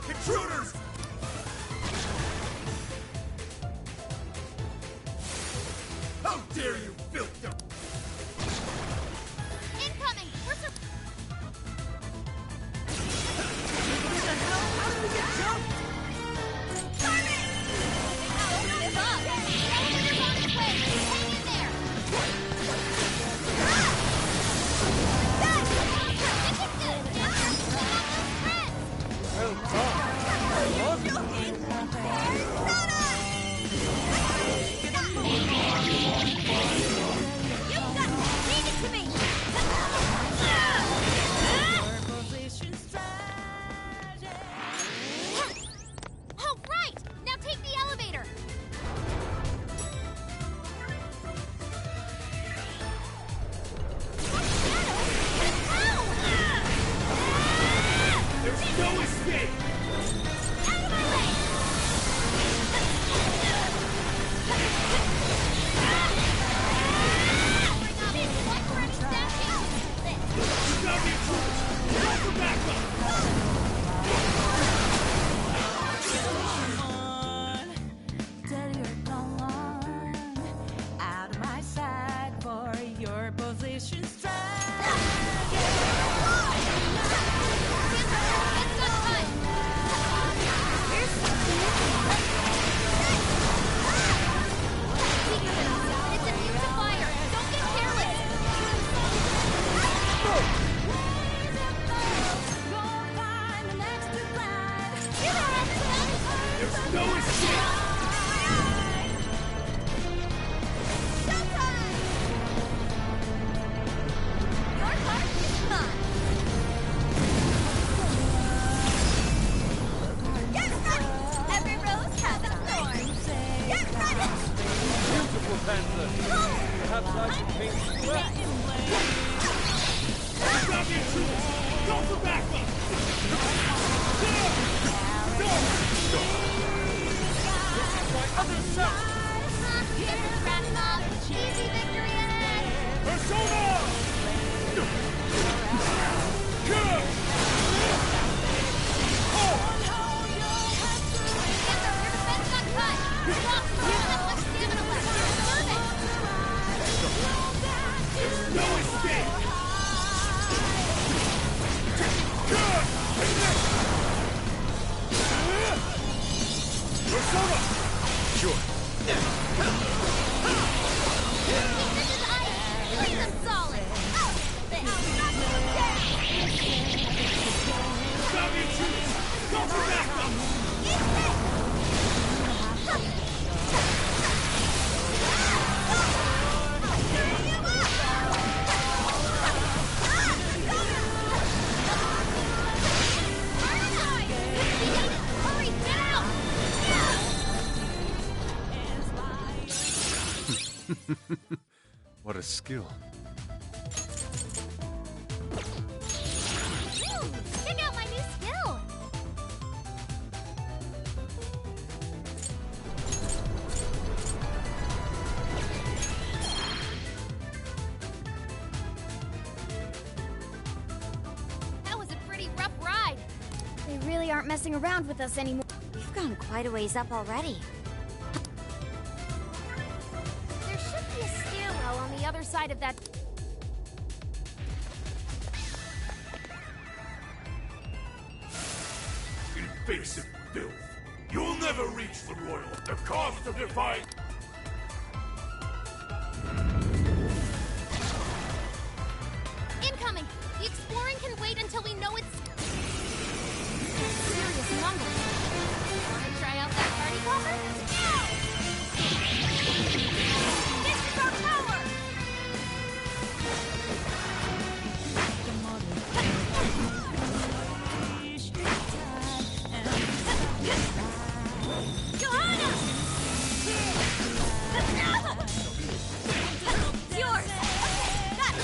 S12: Intruders! How dare you, filthy!
S3: Incoming! We're sur-
S14: What the hell? How did we get jumped?
S3: Don't give up! Elevator's on its way! Hang in there! Done! This is good! Now we're pulling out those threads!
S5: Well done. I love you.
S3: Leave it to me! Oh, right! Now take the elevator!
S12: There's no escape!
S3: Out of my way!
S12: You got me, intruders! Go for backup!
S15: Tell you come on out of my sight for your position
S3: It's immune to fire! Don't get careless!
S12: There's no escape!
S3: Your part is mine! Get ready! Every rose has a thorn! Get ready!
S5: Beautiful Panther. Perhaps I should paint you well.
S12: You got me, intruders! Go for backup!
S5: My other self.
S3: Get the rats off! Easy victory ahead!
S12: Persona! Good!
S3: Your defense got cut! Stop! You don't have much stamina left! Move it!
S12: There's no escape! Persona!
S8: Sure.
S3: This is ice! Like them solid! Out!
S12: Stop me, intruders! Go for backup!
S3: Hurry, get out!
S5: What a skill.
S3: Check out my new skill! That was a pretty rough ride.
S9: They really aren't messing around with us anymore. We've gone quite a ways up already.
S3: There should be a stairwell on the other side of that.
S12: Invasive filth!
S7: The cost of defying...
S3: Incoming! The exploring can wait until we know it's... serious number. Wanna try out that party popper? This is our power! Johanna! It's yours! Got it!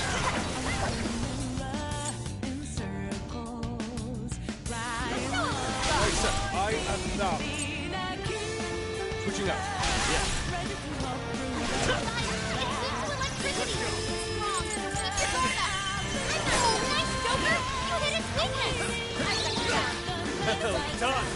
S13: I am now. Switching out. Yeah. Well done.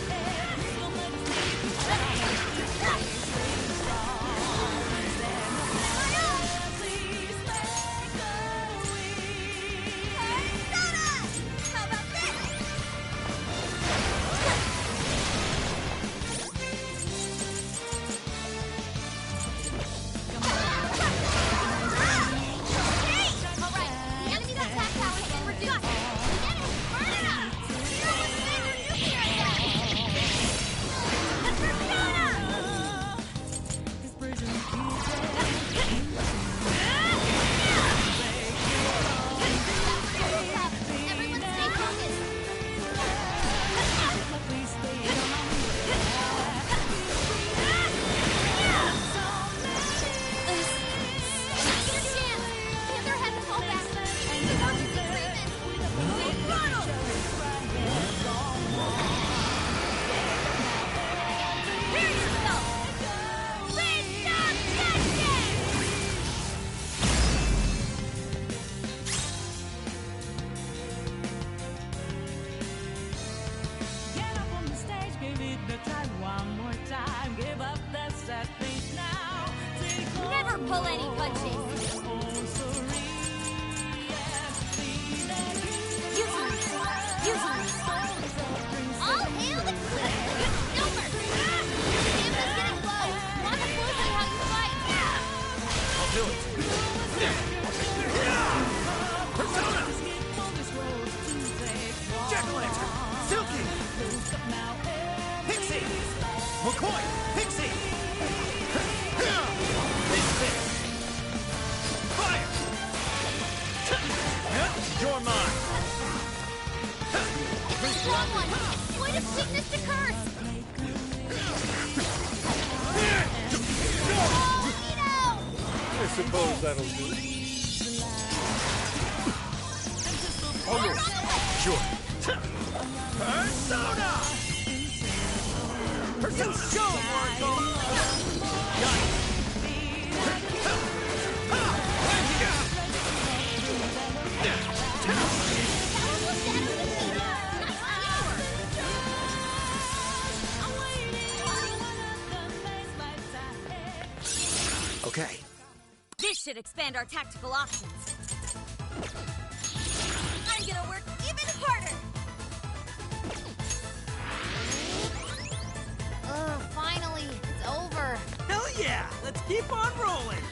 S3: How about this? Never pull any punches. All hail the cliff. Silver. Stamina's getting low. Want to force it how you fight.
S13: I'll do it.
S12: Persona! Jack-o'-lantern! Silky! Pixie! McCoy! Pixie! Fire! You're mine!
S3: It's a strong one. Point of weakness to curse.
S13: I suppose that'll do. Oh, no. Sure.
S12: Persona! Persona! Show, Marco! Got it!
S1: Okay.
S3: This should expand our tactical options. I'm gonna work even harder. Finally, it's over.
S1: Hell yeah! Let's keep on rolling!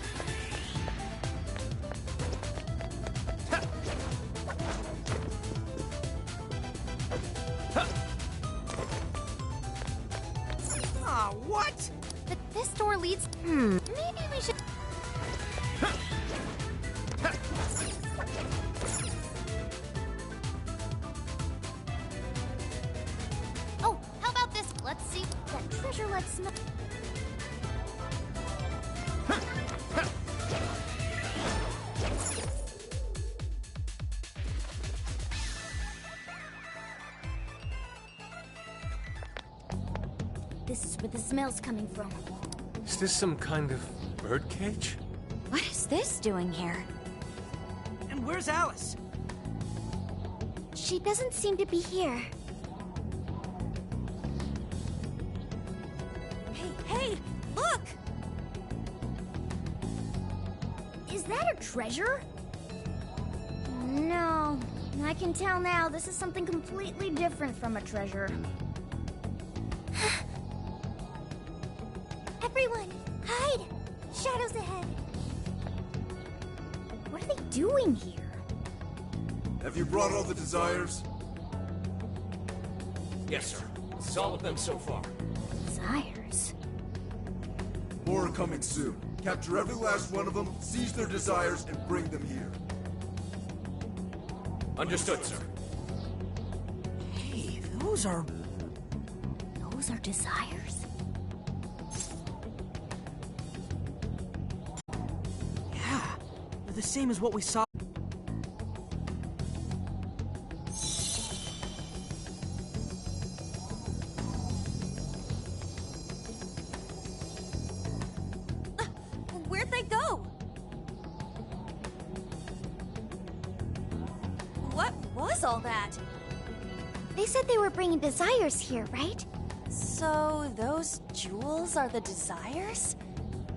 S1: Aw, what?
S3: But this door leads... Maybe we should... Oh, how about this? Let's see that treasure let's smell... This is where the smell's coming from.
S13: Is this some kind of birdcage?
S3: What is this doing here?
S1: And where's Alice?
S3: She doesn't seem to be here. Hey, look! Is that a treasure? No, I can tell now this is something completely different from a treasure. Everyone, hide! Shadows ahead. What are they doing here?
S16: Have you brought all the desires?
S17: Yes, sir. This is all of them so far.
S3: Desires?
S16: More are coming soon. Capture every last one of them, seize their desires, and bring them here.
S17: Understood, sir.
S1: Hey, those are
S3: desires?
S1: Yeah, they're the same as what we saw.
S9: Where'd they go? What was all that?
S3: They said they were bringing desires here, right?
S9: So those jewels are the desires?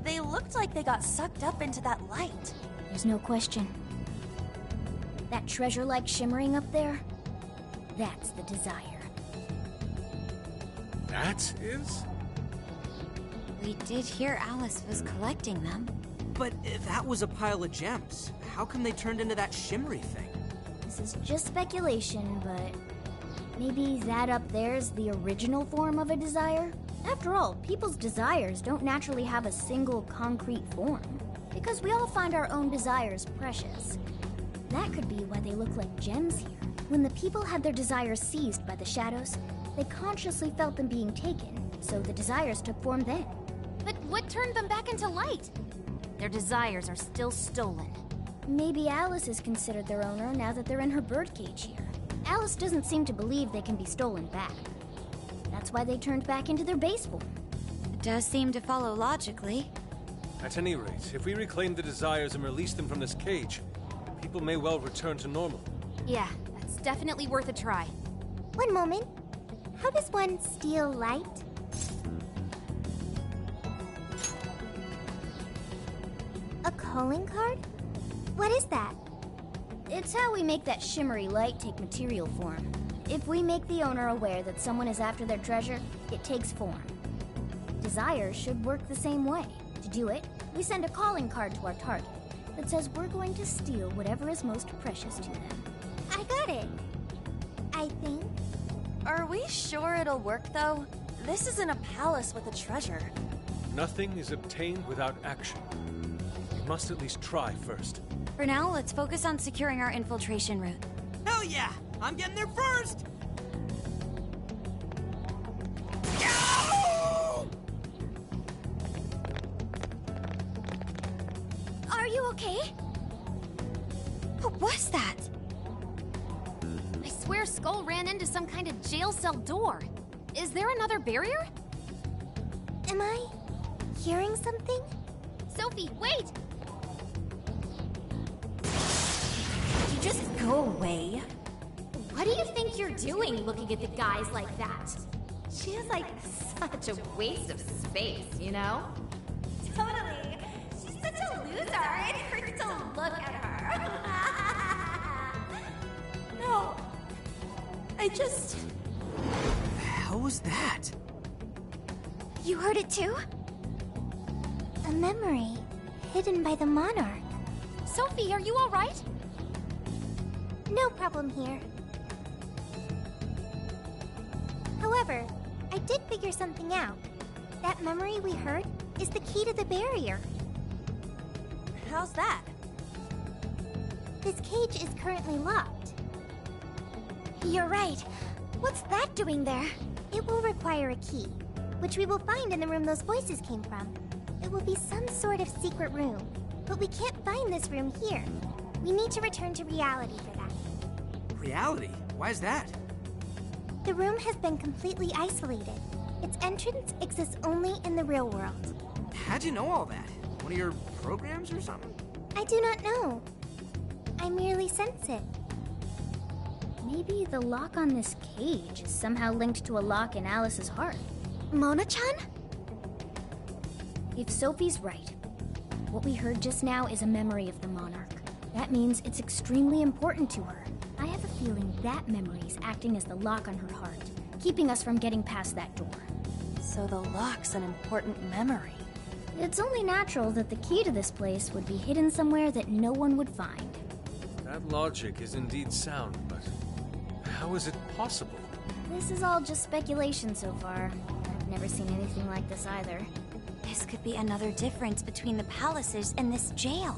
S9: They looked like they got sucked up into that light.
S3: There's no question. That treasure-like shimmering up there? That's the desire.
S5: That is?
S4: We did hear Alice was collecting them.
S1: But if that was a pile of gems, how come they turned into that shimmery thing?
S3: This is just speculation, but maybe that up there's the original form of a desire? After all, people's desires don't naturally have a single concrete form, because we all find our own desires precious. That could be why they look like gems here. When the people had their desires seized by the shadows, they consciously felt them being taken, so the desires took form then.
S4: But what turned them back into light? Their desires are still stolen.
S3: Maybe Alice is considered their owner now that they're in her birdcage here. Alice doesn't seem to believe they can be stolen back. That's why they turned back into their base form.
S4: It does seem to follow logically.
S13: At any rate, if we reclaim the desires and release them from this cage, people may well return to normal.
S4: Yeah, that's definitely worth a try.
S3: One moment. How does one steal light? A calling card? What is that? It's how we make that shimmery light take material form. If we make the owner aware that someone is after their treasure, it takes form. Desires should work the same way. To do it, we send a calling card to our target that says we're going to steal whatever is most precious to them. I got it. I think.
S9: Are we sure it'll work, though? This isn't a palace with a treasure.
S13: Nothing is obtained without action. We must at least try first.
S4: For now, let's focus on securing our infiltration route.
S1: Hell yeah! I'm getting there first!
S3: Are you okay?
S4: What was that? I swear Skull ran into some kind of jail cell door. Is there another barrier?
S3: Am I hearing something?
S4: Sophie, wait! Did you just go away?
S18: What do you think you're doing looking at the guys like that? She is like such a waste of space, you know?
S3: Totally. She's such a loser. It hurts to look at her.
S1: No. I just... What the hell was that?
S3: You heard it too? A memory hidden by the monarch.
S4: Sophie, are you all right?
S3: No problem here. However, I did figure something out. That memory we heard is the key to the barrier.
S9: How's that?
S3: This cage is currently locked. You're right. What's that doing there? It will require a key, which we will find in the room those voices came from. It will be some sort of secret room, but we can't find this room here. We need to return to reality for that.
S1: Reality? Why is that?
S3: The room has been completely isolated. Its entrance exists only in the real world.
S1: How'd you know all that? One of your programs or something?
S3: I do not know. I merely sense it.
S4: Maybe the lock on this cage is somehow linked to a lock in Alice's heart.
S3: Mona-chan?
S4: If Sophie's right, what we heard just now is a memory of the monarch. That means it's extremely important to her. I have a feeling that memory is acting as the lock on her heart, keeping us from getting past that door.
S9: So the lock's an important memory.
S3: It's only natural that the key to this place would be hidden somewhere that no one would find.
S13: That logic is indeed sound, but how is it possible?
S3: This is all just speculation so far. I've never seen anything like this either.
S9: This could be another difference between the palaces and this jail.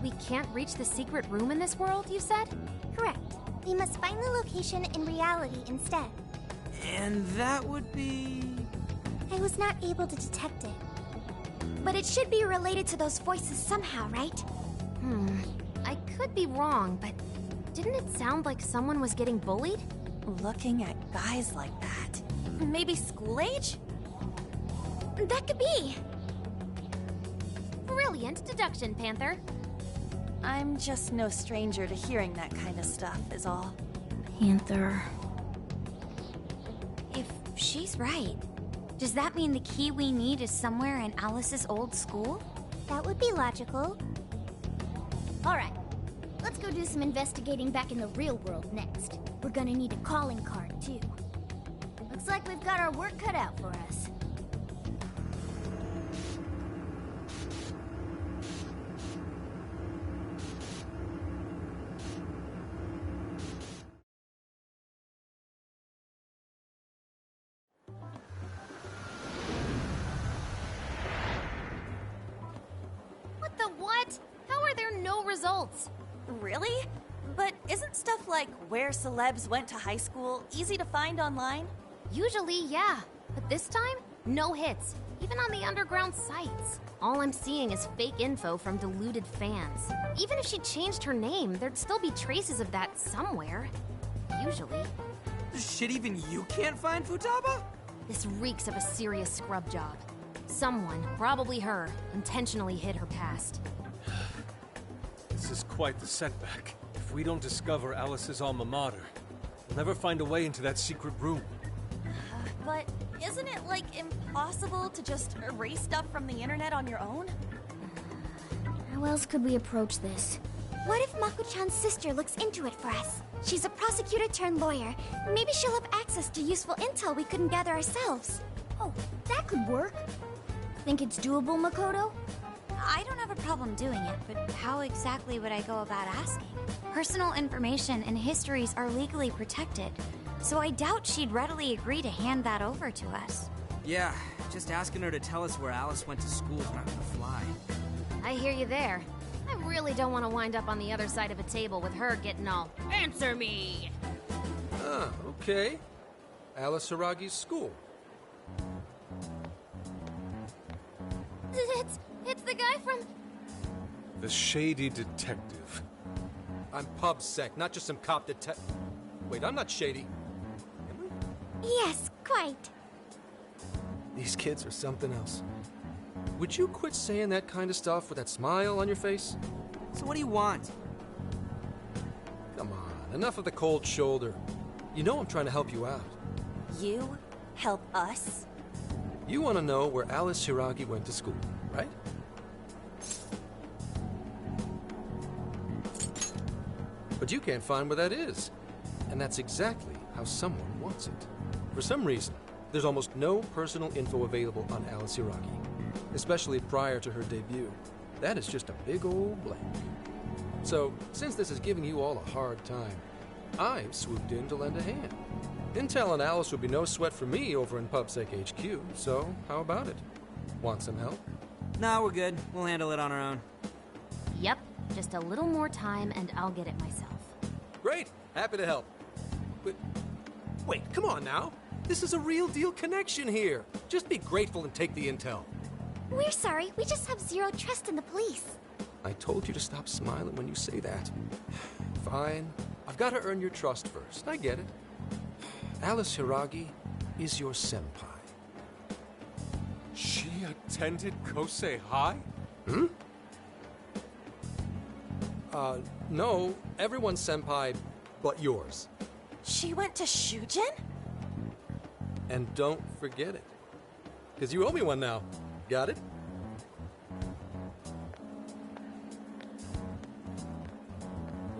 S4: We can't reach the secret room in this world, you said?
S10: Correct. We must find the location in reality instead.
S1: And that would be...
S10: I was not able to detect it. But it should be related to those voices somehow, right?
S4: I could be wrong, but didn't it sound like someone was getting bullied?
S9: Looking at guys like that. Maybe school age?
S4: That could be. Brilliant deduction, Panther.
S9: I'm just no stranger to hearing that kind of stuff, is all.
S3: Panther.
S9: If she's right, does that mean the key we need is somewhere in Alice's old school?
S10: That would be logical. Alright, let's go do some investigating back in the real world next. We're gonna need a calling card, too. Looks like we've got our work cut out for us.
S4: What the what? How are there no results?
S9: Really? But isn't stuff like where celebs went to high school easy to find online?
S4: Usually, yeah. But this time, no hits. Even on the underground sites. All I'm seeing is fake info from deluded fans. Even if she changed her name, there'd still be traces of that somewhere. Usually.
S1: Shit, even you can't find Futaba?
S4: This reeks of a serious scrub job. Someone, probably her, intentionally hid her past.
S13: This is quite the setback. If we don't discover Alice's alma mater, we'll never find a way into that secret room.
S9: But isn't it, like, impossible to just erase stuff from the internet on your own?
S3: How else could we approach this?
S10: What if Mako-chan's sister looks into it for us? She's a prosecutor turned lawyer. Maybe she'll have access to useful intel we couldn't gather ourselves.
S3: Oh, that could work. Think it's doable, Makoto?
S9: I don't have a problem doing it, but how exactly would I go about asking? Personal information and histories are legally protected, so I doubt she'd readily agree to hand that over to us.
S1: Yeah, just asking her to tell us where Alice went to school is not gonna fly.
S4: I hear you there. I really don't want to wind up on the other side of a table with her getting all, "Answer me!"
S8: Ah, okay. Alice Hiragi's school.
S4: It's the guy from...
S13: The shady detective.
S8: I'm PubSec, not just some cop detective. Wait, I'm not shady.
S10: Yes, quite.
S8: These kids are something else. Would you quit saying that kind of stuff with that smile on your face?
S1: So what do you want?
S8: Come on, enough of the cold shoulder. You know I'm trying to help you out.
S9: You help us?
S8: You want to know where Alice Hiragi went to school, right? But you can't find where that is. And that's exactly how someone wants it. For some reason, there's almost no personal info available on Alice Hiragi, especially prior to her debut. That is just a big old blank. So, since this is giving you all a hard time, I've swooped in to lend a hand. Intel on Alice would be no sweat for me over in PubSec HQ, so how about it? Want some help?
S1: Nah, we're good. We'll handle it on our own.
S4: Yep, just a little more time and I'll get it myself.
S8: Great! Happy to help. But, wait, come on now. This is a real deal connection here. Just be grateful and take the intel.
S10: We're sorry, we just have zero trust in the police.
S8: I told you to stop smiling when you say that. Fine. I've got to earn your trust first. I get it. Alice Hiragi is your senpai.
S13: She attended Kosei High?
S8: Hmm? No. Everyone's senpai but yours.
S9: She went to Shujin?
S8: And don't forget it. Because you owe me one now. Got it?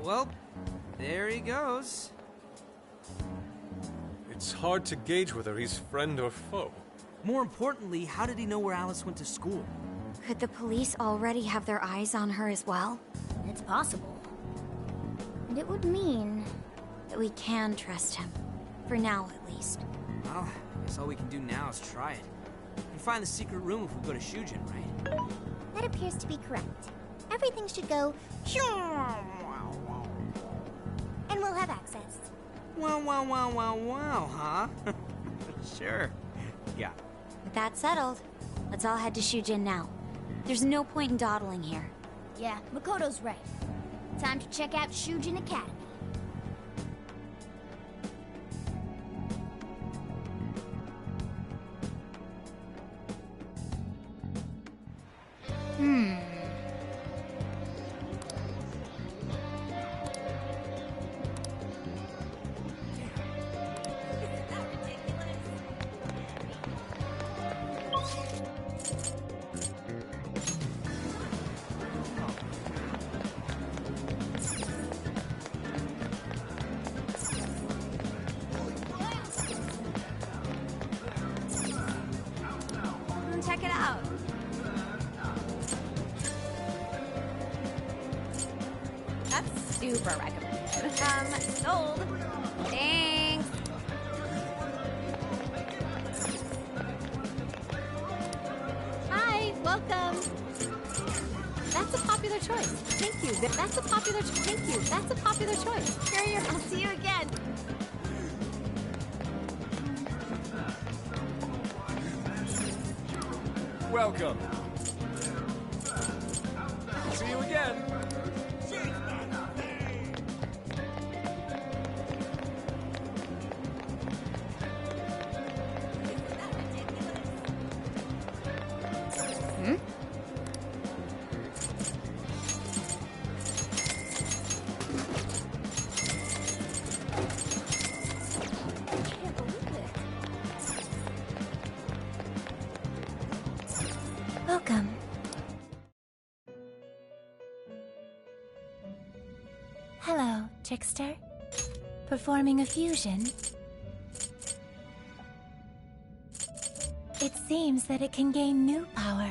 S1: Well, there he goes.
S13: It's hard to gauge whether he's friend or foe.
S1: More importantly, how did he know where Alice went to school?
S9: Could the police already have their eyes on her as well?
S3: It's possible.
S9: And it would mean that we can trust him. For now, at least.
S1: Well, I guess all we can do now is try it. We can find the secret room if we go to Shujin, right?
S3: That appears to be correct. Everything should go... and we'll have access.
S1: Wow, huh? Sure. Yeah.
S9: With that settled, let's all head to Shujin now. There's no point in dawdling here.
S3: Yeah, Makoto's right. Time to check out Shujin Academy.
S9: Check it out.
S4: That's super recommended. Sold. Thanks. Hi, welcome. That's a popular choice. Thank you. That's a popular choice. Thank you. That's a popular choice. Here, I'll see you again.
S5: Welcome. See you again.
S11: Welcome. Hello, trickster. Performing a fusion? It seems that it can gain new power.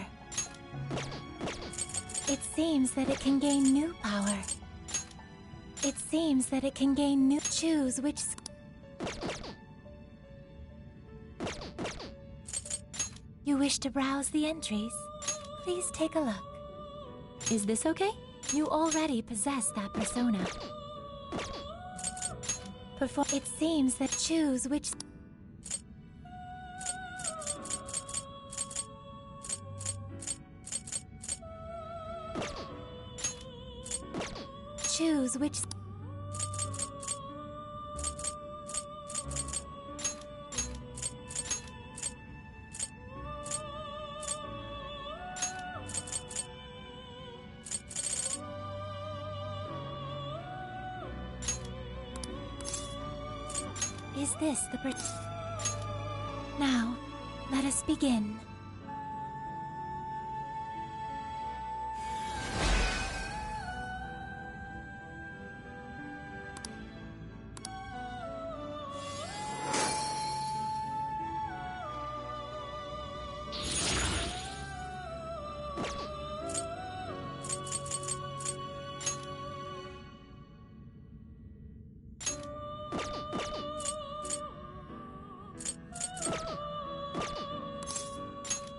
S11: It seems that it can gain new power. It seems that it can gain new... Choose which... You wish to browse the entries? Please take a look. Is this okay? You already possess that persona. It seems that choose which... Choose which... Is this the Now, let us begin.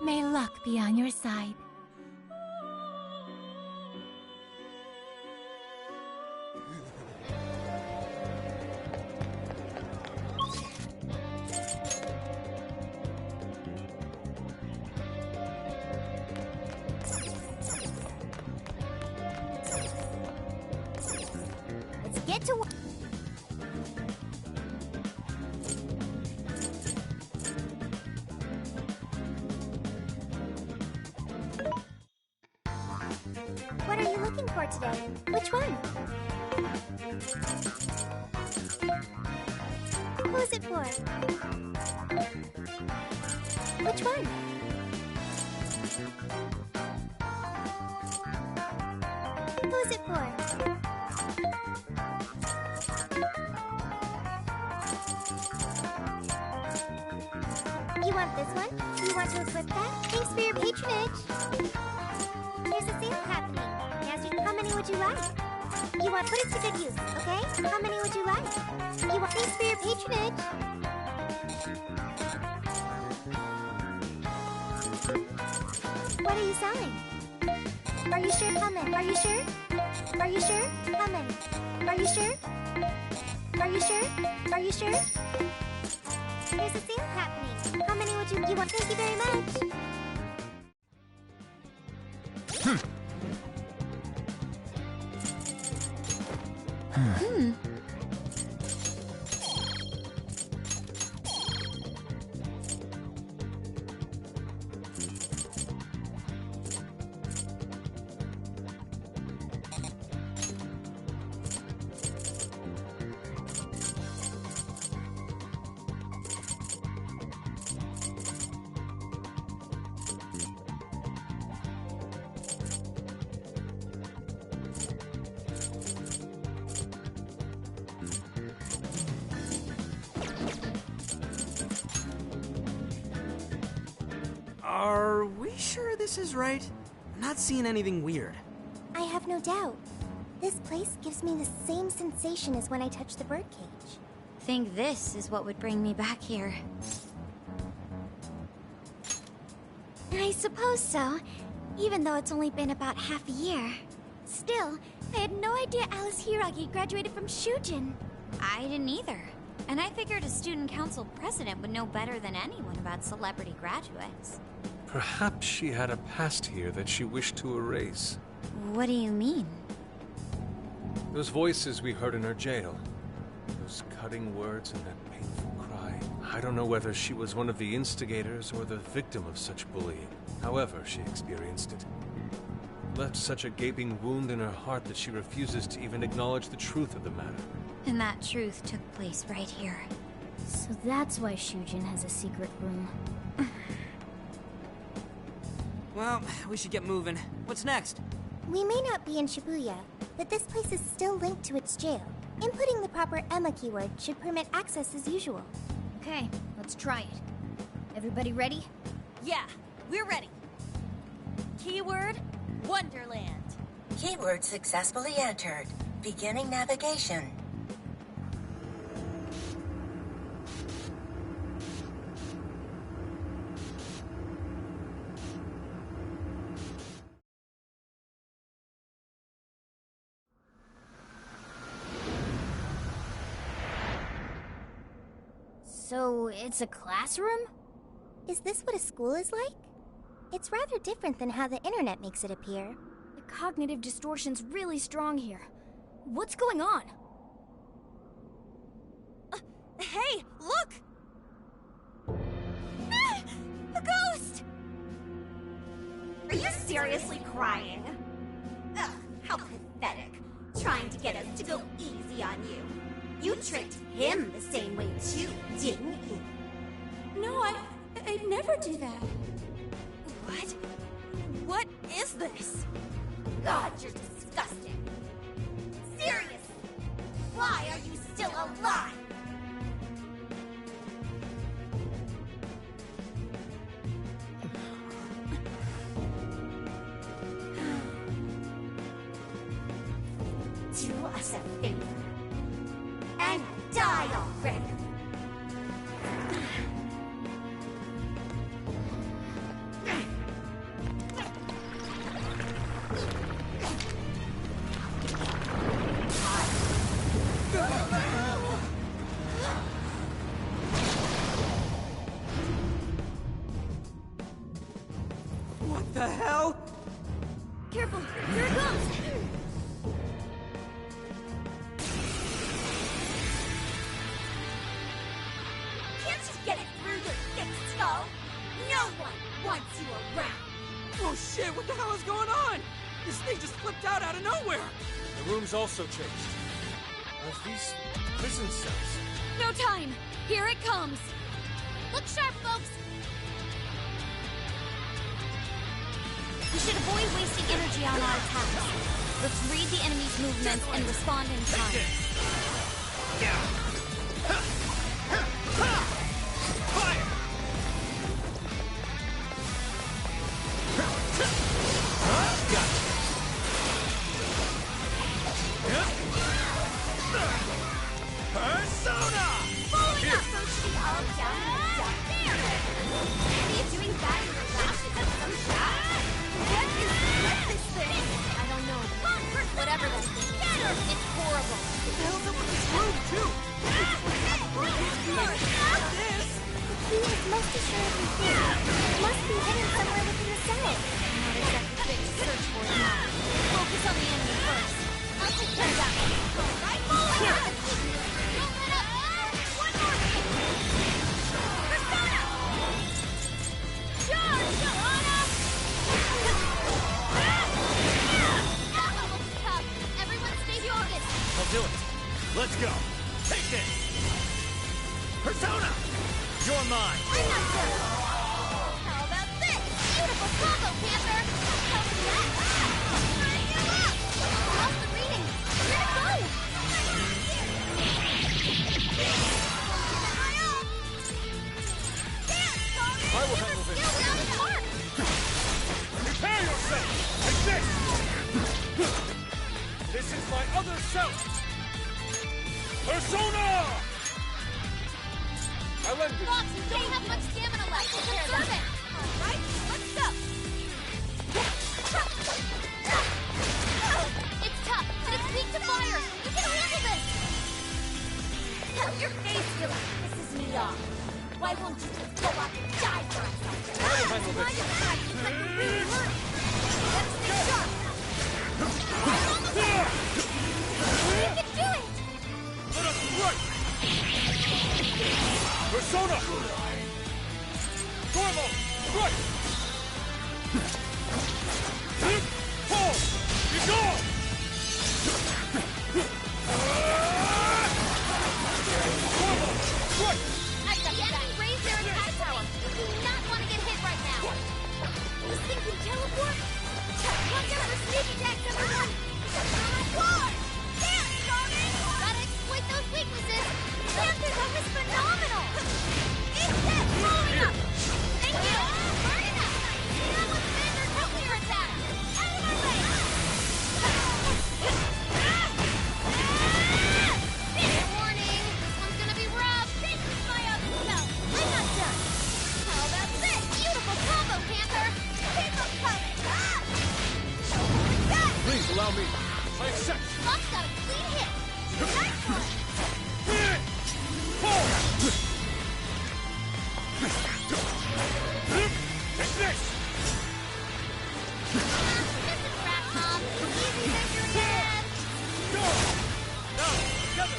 S11: May luck be on your side.
S3: Let's get to work. What are you looking for today? Which one? Who's it for? Which one? Who's it for? You want this one? You want to equip that? Thanks for your patronage. like. You want put it to good use, okay? How many would you like? You want thanks for your patronage. What are you selling? Are you sure? How many? Are you sure? Are you sure? How many? Are you sure? Are you sure? Are you sure? There's a sale happening. How many would you want? Thank you very much.
S1: Are we sure this is right? I'm not seeing anything weird.
S3: I have no doubt. This place gives me the same sensation as when I touched the birdcage.
S9: Think this is what would bring me back here.
S3: I suppose so, even though it's only been about half a year. Still, I had no idea Alice Hiragi graduated from Shujin.
S9: I didn't either. And I figured a student council president would know better than anyone about celebrity graduates.
S13: Perhaps she had a past here that she wished to erase.
S9: What do you mean?
S13: Those voices we heard in her jail. Those cutting words and that painful cry. I don't know whether she was one of the instigators or the victim of such bullying. However she experienced it. Left such a gaping wound in her heart that she refuses to even acknowledge the truth of the matter.
S9: And that truth took place right here.
S4: So that's why Shujin has a secret room.
S1: Well, we should get moving. What's next?
S3: We may not be in Shibuya, but this place is still linked to its jail. Inputting the proper Emma keyword should permit access as usual.
S4: Okay, let's try it. Everybody ready?
S18: Yeah, we're ready. Keyword, Wonderland.
S19: Keyword successfully entered. Beginning navigation.
S4: So, it's a classroom?
S3: Is this what a school is like? It's rather different than how the internet makes it appear.
S4: The cognitive distortion's really strong here. What's going on?
S18: Hey, look! A ghost!
S20: Are you seriously crying? Ugh, how pathetic. Trying to get us to go easy on you. You tricked him the same way too, didn't you?
S15: No, I'd never do that.
S18: What? What is this?
S20: God, you're disgusting. Seriously, why are you still alive? Do us a favor and die already.
S1: What the hell?
S4: Careful, here it comes!
S20: Can't you get it through your thick skull? No one wants you around.
S1: Oh shit, what the hell is going on? This thing just flipped out of nowhere!
S13: The room's also changed. Are these prison cells?
S4: No time! Here it comes! Look sharp, folks!
S9: We should avoid wasting energy on our attacks. Let's read the enemy's movements and respond in time.
S12: Fire!
S1: Gotcha.
S7: do it. Let's go. Take this. Persona! You're mine.
S3: I'm not sure. How about this? Beautiful combo, Panther. How was that? Turn you up! How's the reading? Where'd it go?
S5: I will handle this.
S3: Still down the park.
S5: Prepare yourself! Take this! This is my other self! Persona! I lend it.
S3: Fox, you don't have much stamina left. Conserve it. All right, let's go. It's tough, but it's weak to fire. You can handle this. Your face feels pisses me off. Why won't you just go out and die for us?
S5: I will handle this.
S3: Seems like you're really hurt. Let's stay sharp. We're almost there. You can do it.
S5: Let us strike! Persona! Dormo! Strike! Fall! Be gone! Dormo! Strike!
S3: The enemy raised their attack power. You do not want to get hit right now. This thing can teleport? Watch out for sneak attacks, everyone! War! Damn, Sonic! Gotta exploit those weaknesses! Panther, that was phenomenal! It's that! Blowing up! Thank you! Burn it up! That was Panther's nuclear attack! Out of my way! Fair warning! This one's gonna be rough! This is my other self! I'm not done! How about this? Beautiful combo, Panther! Keep them coming!
S5: Please allow me. I accept.
S3: Fox got a clean hit! Nice one!
S5: Fall! Take this!
S3: Missing Rat Mom! Easy victory ahead!
S5: Go! Now, together!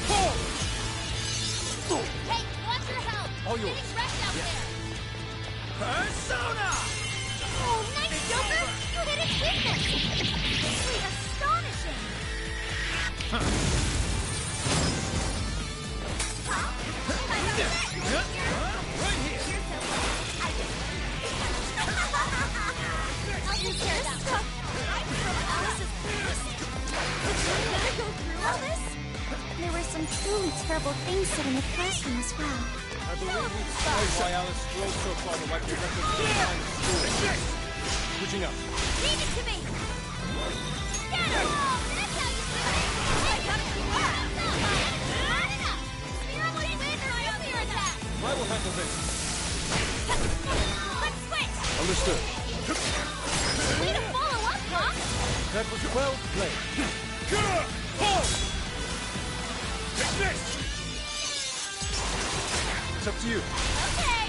S5: Fall!
S3: Hey, watch your health!
S5: All yours.
S3: Getting wrecked out there!
S7: Persona!
S3: Oh, nice, Joker! You hit its weakness! Really astonishing!
S7: Right here!
S3: I'll take care of that one. Did I go through all this?
S9: There were some truly terrible things said in the classroom as well.
S5: I believe we've solved why Alice drove so far to wipe the record behind the school. Switching up.
S3: Leave it to me! Get him! That's how you do it! Hey, come to work! Burn it up! Spear him with laser nuclear attack!
S5: I will handle this.
S3: Let's switch!
S5: Understood.
S3: Way to follow up, Fox!
S5: That was well played. Fall! Take this! It's up to you.
S3: Okay!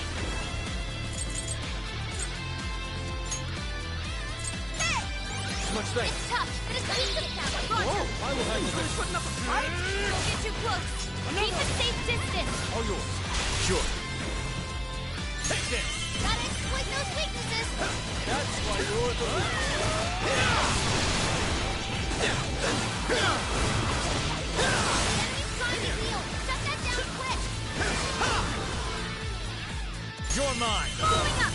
S5: Too much thanks.
S3: It's tough, but it's weak to attack.
S5: Whoa, I will handle this.
S3: Putting up a fight? Don't get too close. Keep a safe distance.
S5: All yours. Sure.
S7: Take this!
S3: Gotta exploit those weaknesses.
S5: That's why you're the
S3: Enemy's trying to heal. Shut that down quick.
S7: You're mine!
S3: Following up.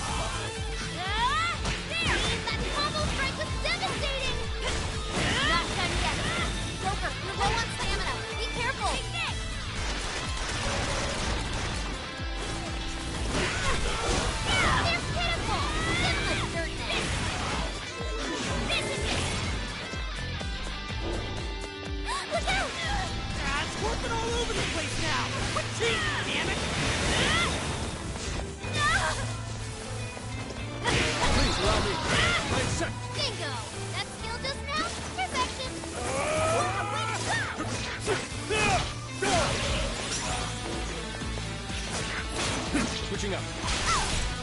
S3: There! That combo strike was devastating. Not done yet. Joker, you're low on stamina. Be careful. They're pitiful. Give them a dirt nest. This is it. Look out!
S1: It's working all over the place now. Quit cheating, damn it!
S5: Please allow me. I accept.
S3: Bingo! That skill just now? Perfection!
S5: Switching up.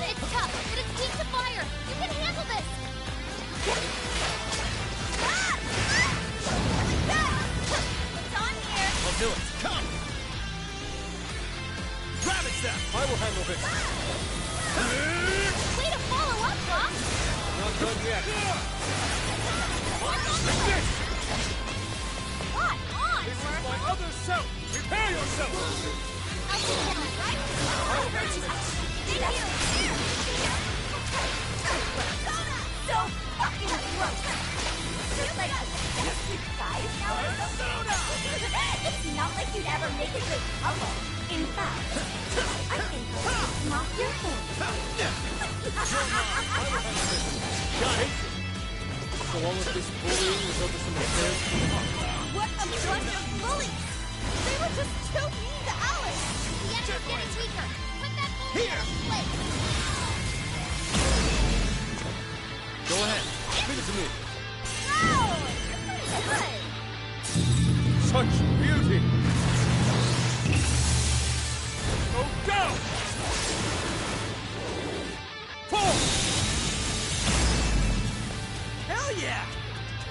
S3: It's tough, but it's weak to fire! You can handle this! It's on here!
S7: I'll do it. Come! Ravage them!
S5: I will handle this.
S3: Way to follow
S5: Not done yet.
S3: What? On!
S5: This is my other self! Prepare yourself!
S3: I'll take that, right? Stay here! So fucking gross! Just like you guys now are so it's not like you'd ever make a good couple. In fact, I think I'll knock your head.
S5: Got it! So all of this bullying was over some affairs?
S20: What a bunch of bullies! They were just too mean to Alice!
S4: The engine's getting weaker. Put that bully out of place.
S5: Go ahead. Give it to me.
S20: No! You're pretty good!
S5: Such beauty! Go down! Fall!
S1: Hell yeah!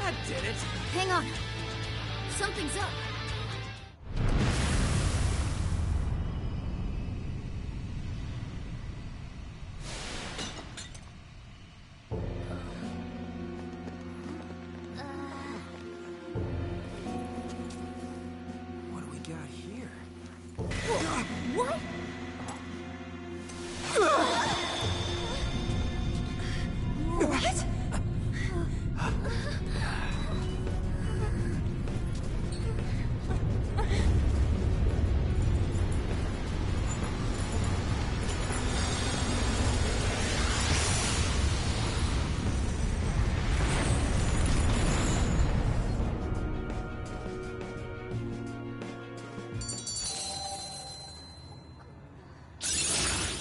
S1: That did it.
S4: Hang on. Something's up.
S1: What do we got here?
S3: What? What?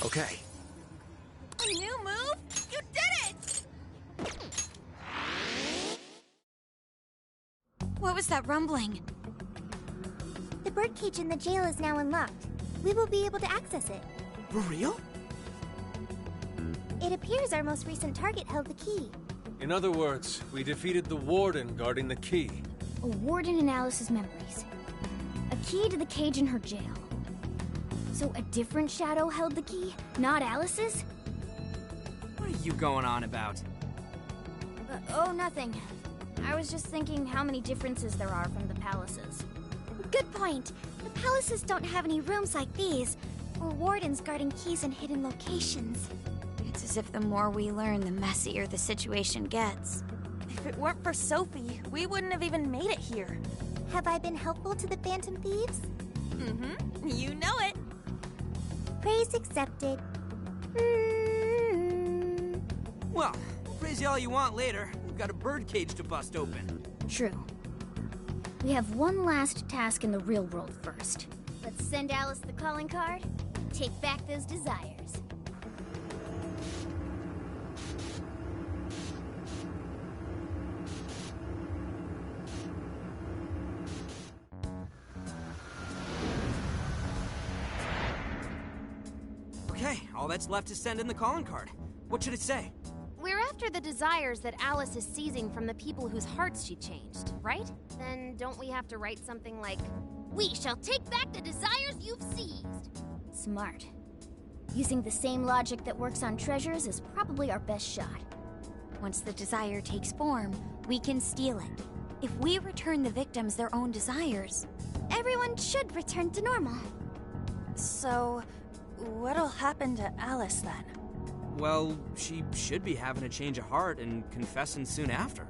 S1: Okay.
S20: A new move? You did it!
S9: What was that rumbling?
S3: The birdcage in the jail is now unlocked. We will be able to access it.
S1: For real?
S3: It appears our most recent target held the key.
S13: In other words, we defeated the warden guarding the key.
S4: A warden in Alice's memories. A key to the cage in her jail. So a different shadow held the key, not Alice's?
S1: What are you going on about?
S4: Oh, nothing. I was just thinking how many differences there are from the palaces.
S3: Good point. The palaces don't have any rooms like these, or wardens guarding keys in hidden locations.
S9: It's as if the more we learn, the messier the situation gets.
S20: If it weren't for Sophie, we wouldn't have even made it here.
S3: Have I been helpful to the Phantom Thieves?
S20: Mm-hmm. You know it.
S3: Praise accepted.
S1: Well, praise you all you want later. We've got a birdcage to bust open.
S4: True. We have one last task in the real world first.
S3: Let's send Alice the calling card. Take back those desires.
S1: Okay, all that's left is send in the calling card. What should it say?
S4: We're after the desires that Alice is seizing from the people whose hearts she changed, right? Then don't we have to write something like, "We shall take back the desires you've seized"? Smart. Using the same logic that works on treasures is probably our best shot.
S9: Once the desire takes form, we can steal it. If we return the victims their own desires,
S3: everyone should return to normal.
S20: So, what'll happen to Alice then?
S1: Well, she should be having a change of heart and confessing soon after.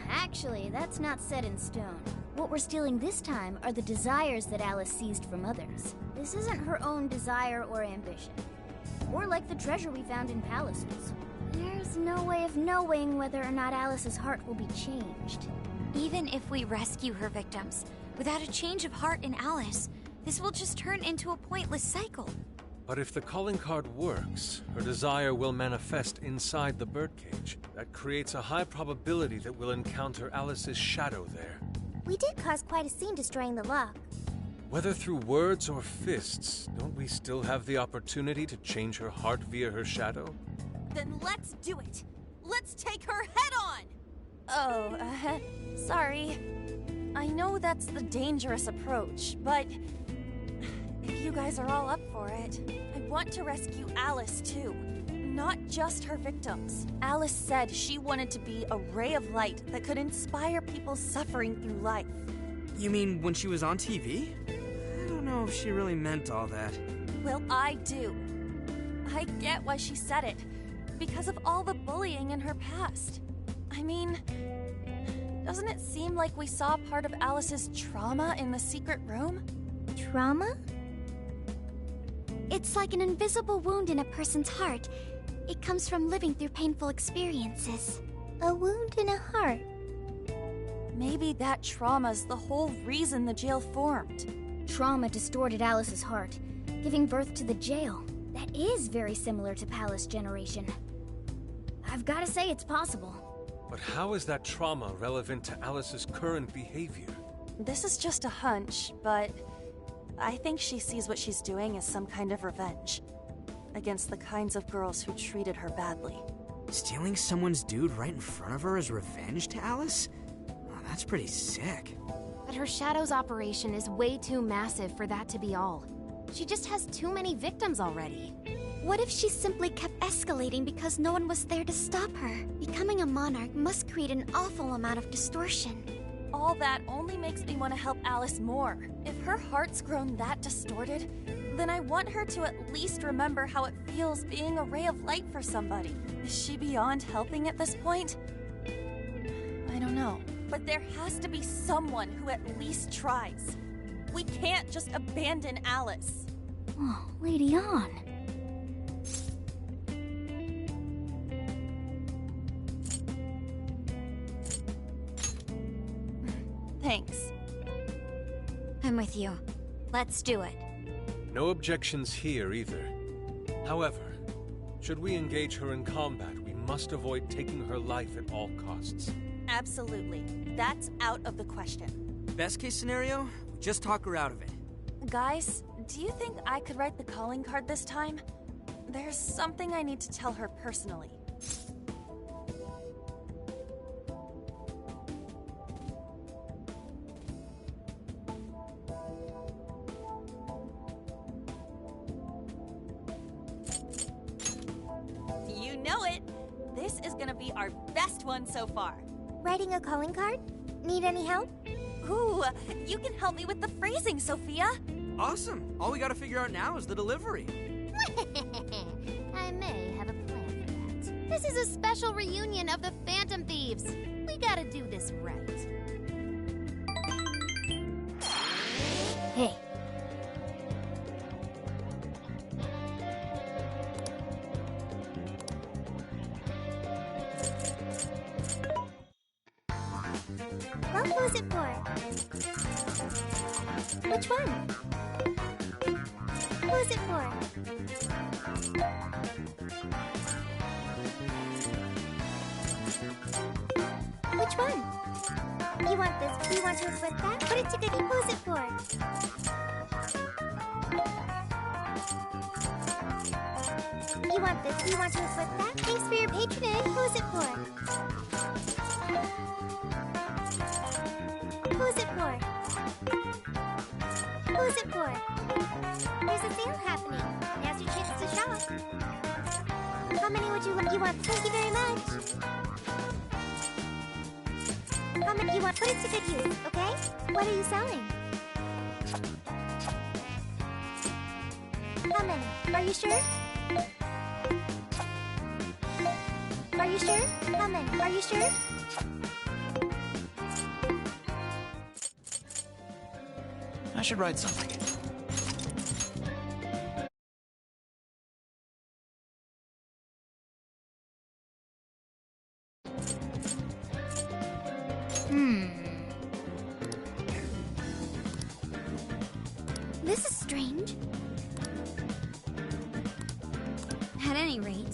S4: Actually, that's not set in stone. What we're stealing this time are the desires that Alice seized from others. This isn't her own desire or ambition. Or like the treasure we found in palaces. There's no way of knowing whether or not Alice's heart will be changed.
S9: even if we rescue her victims, without a change of heart in Alice, this will just turn into a pointless cycle.
S13: But if the calling card works, her desire will manifest inside the birdcage. That creates a high probability that we'll encounter Alice's shadow there.
S3: We did cause quite a scene destroying the lock.
S13: Whether through words or fists, don't we still have the opportunity to change her heart via her shadow?
S20: Then let's do it! Let's take her head on! Oh, sorry. I know that's the dangerous approach, but if you guys are all up for it, I want to rescue Alice too.
S21: not just her victims. Alice said she wanted to be a ray of light that could inspire people suffering through life.
S1: You mean when she was on TV? I don't know if she really meant all that.
S21: Well, I do. I get why she said it. Because of all the bullying in her past. I mean, doesn't it seem like we saw part of Alice's trauma in the secret room?
S9: Trauma? It's like an invisible wound in a person's heart. It comes from living through painful experiences. A wound in a heart.
S21: Maybe that trauma's the whole reason the jail formed.
S4: Trauma distorted Alice's heart, giving birth to the jail. That is very similar to Palace Generation. I've gotta say it's possible.
S13: But how is that trauma relevant to Alice's current behavior?
S21: This is just a hunch, but I think she sees what she's doing as some kind of revenge against the kinds of girls who treated her badly.
S1: Stealing someone's dude right in front of her as revenge to Alice? Oh, that's pretty sick.
S4: But her Shadow's operation is way too massive for that to be all. She just has too many victims already.
S9: What if she simply kept escalating because no one was there to stop her? Becoming a monarch must create an awful amount of distortion.
S21: All that only makes me want to help Alice more. If her heart's grown that distorted, then I want her to at least remember how it feels being a ray of light for somebody. Is she beyond helping at this point? I don't know. But there has to be someone who at least tries. We can't just abandon Alice.
S9: Oh, Lady Ann.
S21: Thanks.
S9: I'm with you. Let's do it.
S13: No objections here either. However, should we engage her in combat, we must avoid taking her life at all costs.
S21: Absolutely. That's out of the question.
S1: Best case scenario, we just talk her out of it.
S21: Guys, do you think I could write the calling card this time? There's something I need to tell her personally. You know it! This is gonna be our best one so far.
S9: Writing a calling card? Need any help?
S21: Ooh, you can help me with the phrasing, Sophia.
S1: Awesome. All we gotta figure out now is the delivery.
S4: I may have a plan for that. This is a special reunion of the Phantom Thieves. We gotta do this right. Hey.
S9: What was it for? Which one? Who is it for? Which one? You want this? Do you want to equip that? Put it to good. Who is it for? You want this? Do you want to equip that? Thanks for your patronage. Who is it for? Who is it for? Who is it for? There's a sale happening. Now's your chance to shop. How many would you want? You want? Thank you very much. How many you want? Put it to good use, okay? What are you selling? How many? Are you sure? Are you sure? How many? Are you sure?
S1: I should write something.
S9: This is strange. At any rate.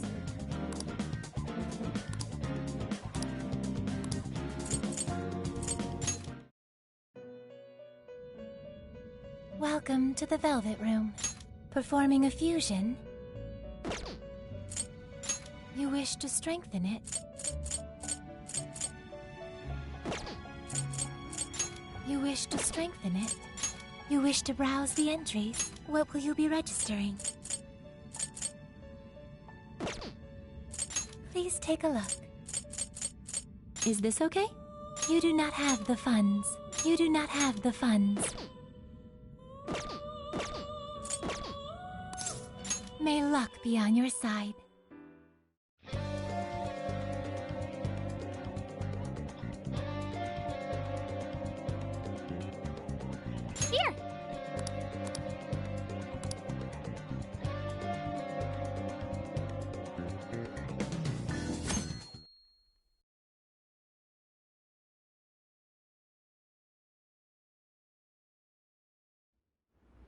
S11: Welcome to the Velvet Room. Performing a fusion? You wish to strengthen it? You wish to strengthen it? You wish to browse the entries? What will you be registering? Please take a look. Is this okay? You do not have the funds. You do not have the funds. May luck be on your side.
S3: Here!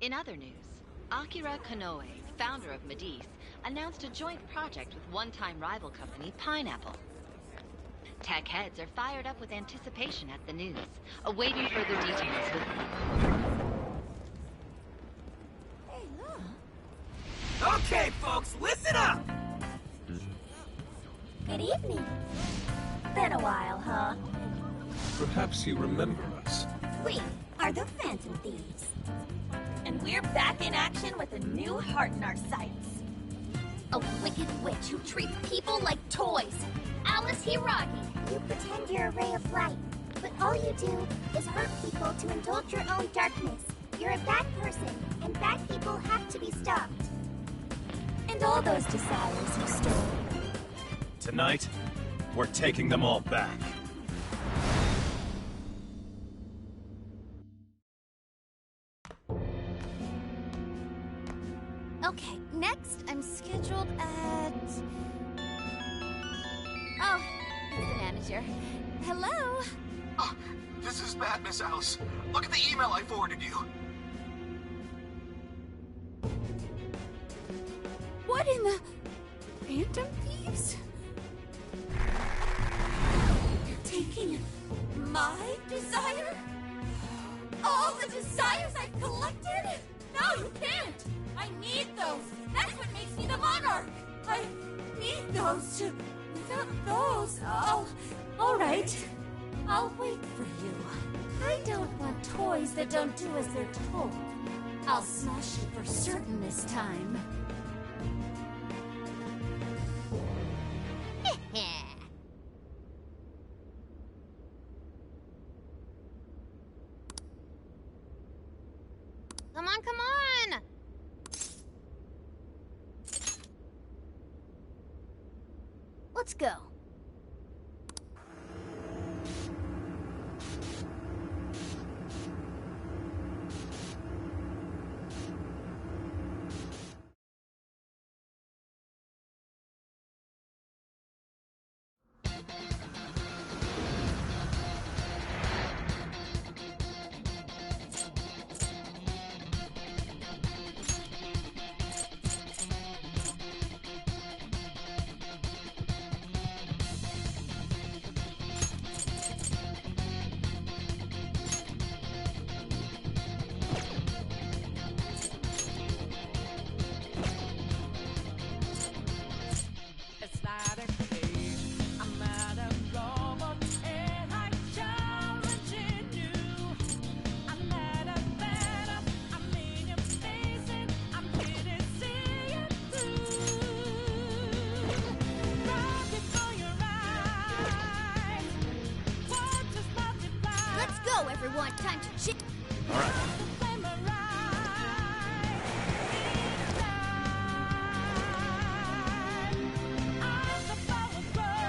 S6: In other news, Akira Konoe, founder of Medice, announced a joint project with one-time rival company Pineapple. Tech heads are fired up with anticipation at the news, awaiting further details with
S12: Hey, look.
S1: Okay, folks, listen up!
S12: Good evening. Been a while, huh?
S13: Perhaps you remember us.
S12: We are the Phantom Thieves. And we're back in action with a new heart in our sights.
S3: A wicked witch who treats people like toys. Alice Hiragi.
S20: You pretend you're a ray of light, but all you do is hurt people to indulge your own darkness. You're a bad person, and bad people have to be stopped.
S12: And all those desires you stole.
S17: Tonight, we're taking them all back.
S3: Okay, next I'm scheduled at... Oh, it's the manager. Hello?
S22: Oh, this is bad, Miss Alice. Look at the email I forwarded you.
S12: What in the... Phantom Thieves? You're taking my desire? All the desires I've collected? No, you can't! I need those! That's what makes me the monarch! I need those! Without those, all right. I'll wait for you. I don't want toys that don't do as they're told. I'll smash it for certain this time.
S4: Come on, come on!
S3: Let's go. Everyone, time to shit.
S17: All right.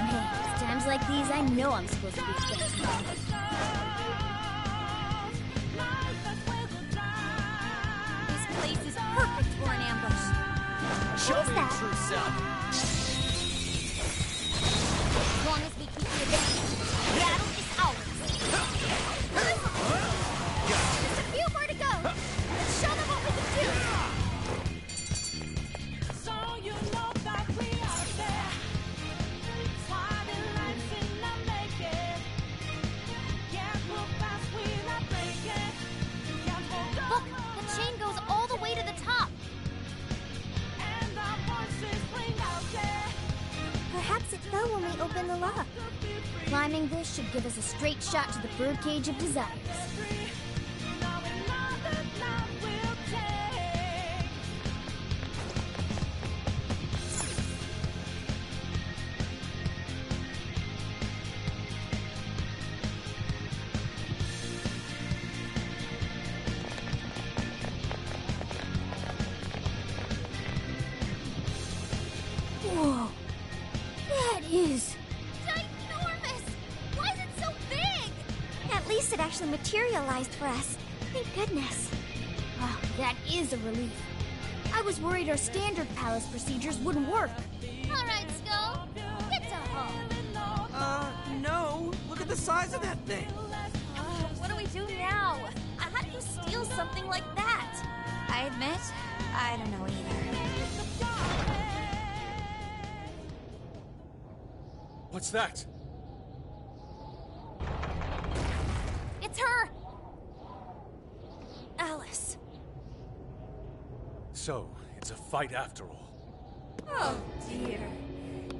S3: Man, it's times like these I know I'm supposed to be stressed out. This place is perfect for an ambush.
S1: Show
S3: What is
S1: me
S3: that?
S1: your true self.
S3: As long as we keep the advantage, the battle is ours. Just a few more to go. Let's show them what we can do.
S12: So you know that we are there. Sliding lights in the making. Yeah, we'll pass, we're not breaking.
S3: Look, the chain goes all the way to the top.
S12: And our voices ring out there.
S20: Perhaps it fell when we opened the lock.
S3: Climbing this should give us a straight shot to the birdcage of desires.
S9: actually materialized for us. Thank goodness.
S3: Oh, that is a relief. I was worried our standard palace procedures wouldn't work.
S4: All right, Skull. Get to home.
S1: No. Look at the size of that thing.
S21: What do we do now? How do you steal something like that?
S9: I admit, I don't know either.
S13: What's that?
S21: It's her! Alice.
S13: So, it's a fight after all.
S12: Oh, dear.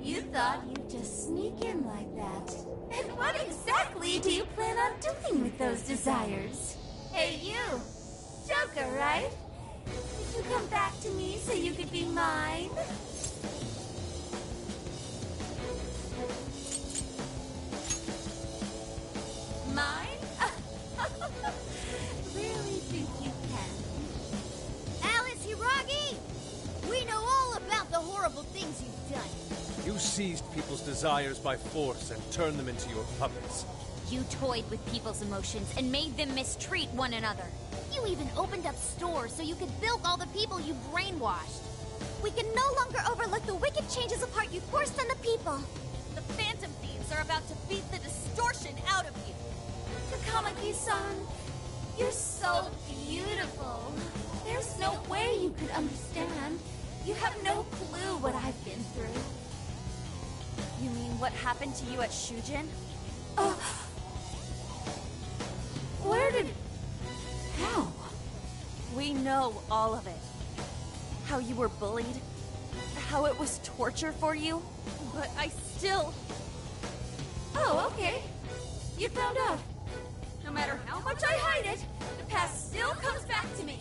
S12: You thought you'd just sneak in like that. And what exactly do you plan on doing with those desires? Hey, you! Joker, right? Did you come back to me so you could be mine? Mine? Really think you can?
S3: Alice Hiragi! We know all about the horrible things you've done.
S13: You seized people's desires by force and turned them into your puppets.
S18: You toyed with people's emotions and made them mistreat one another.
S4: You even opened up stores so you could bilk all the people you brainwashed.
S3: We can no longer overlook the wicked changes apart you forced on the people.
S21: The Phantom Thieves are about to beat the distortion out of you.
S12: Takamaki-san, you're so beautiful. There's no way you could understand. You have no clue what I've been through.
S21: You mean what happened to you at Shujin?
S12: Where did... How?
S21: We know all of it. How you were bullied, how it was torture for you, but I still...
S12: Oh, okay. You found out. No matter how much I hide it, the past still comes back to me.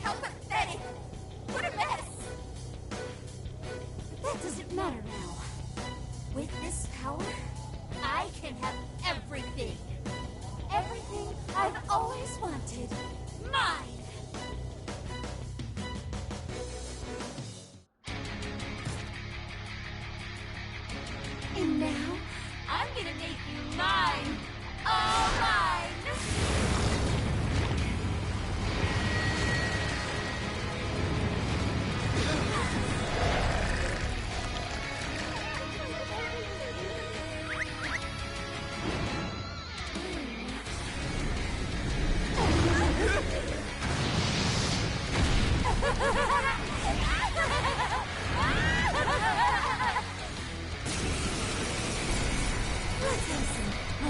S12: How pathetic. What a mess. But that doesn't matter now. With this power, I can have everything. Everything I've always wanted. Mine! And now, I'm gonna make you mine! All mine!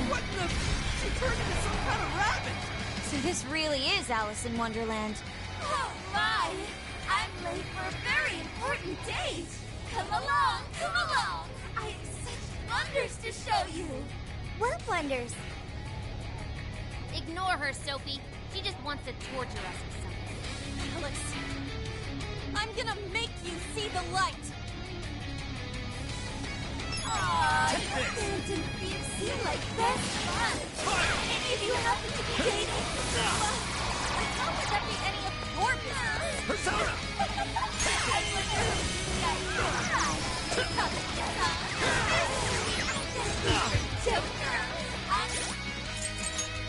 S1: What the? She turned into some kind of rabbit!
S9: So this really is Alice in Wonderland.
S12: Oh my! I'm late for a very important date! Come along, come along! I have such wonders to show you!
S3: What wonders?
S4: Ignore her, Sophie. She just wants to torture us with something.
S21: Alice, I'm gonna make you see the light!
S12: Aww, Phantom Thieves seem like best fun! Any of you happen to be dating?
S21: How would that be any of your business?
S1: Persona!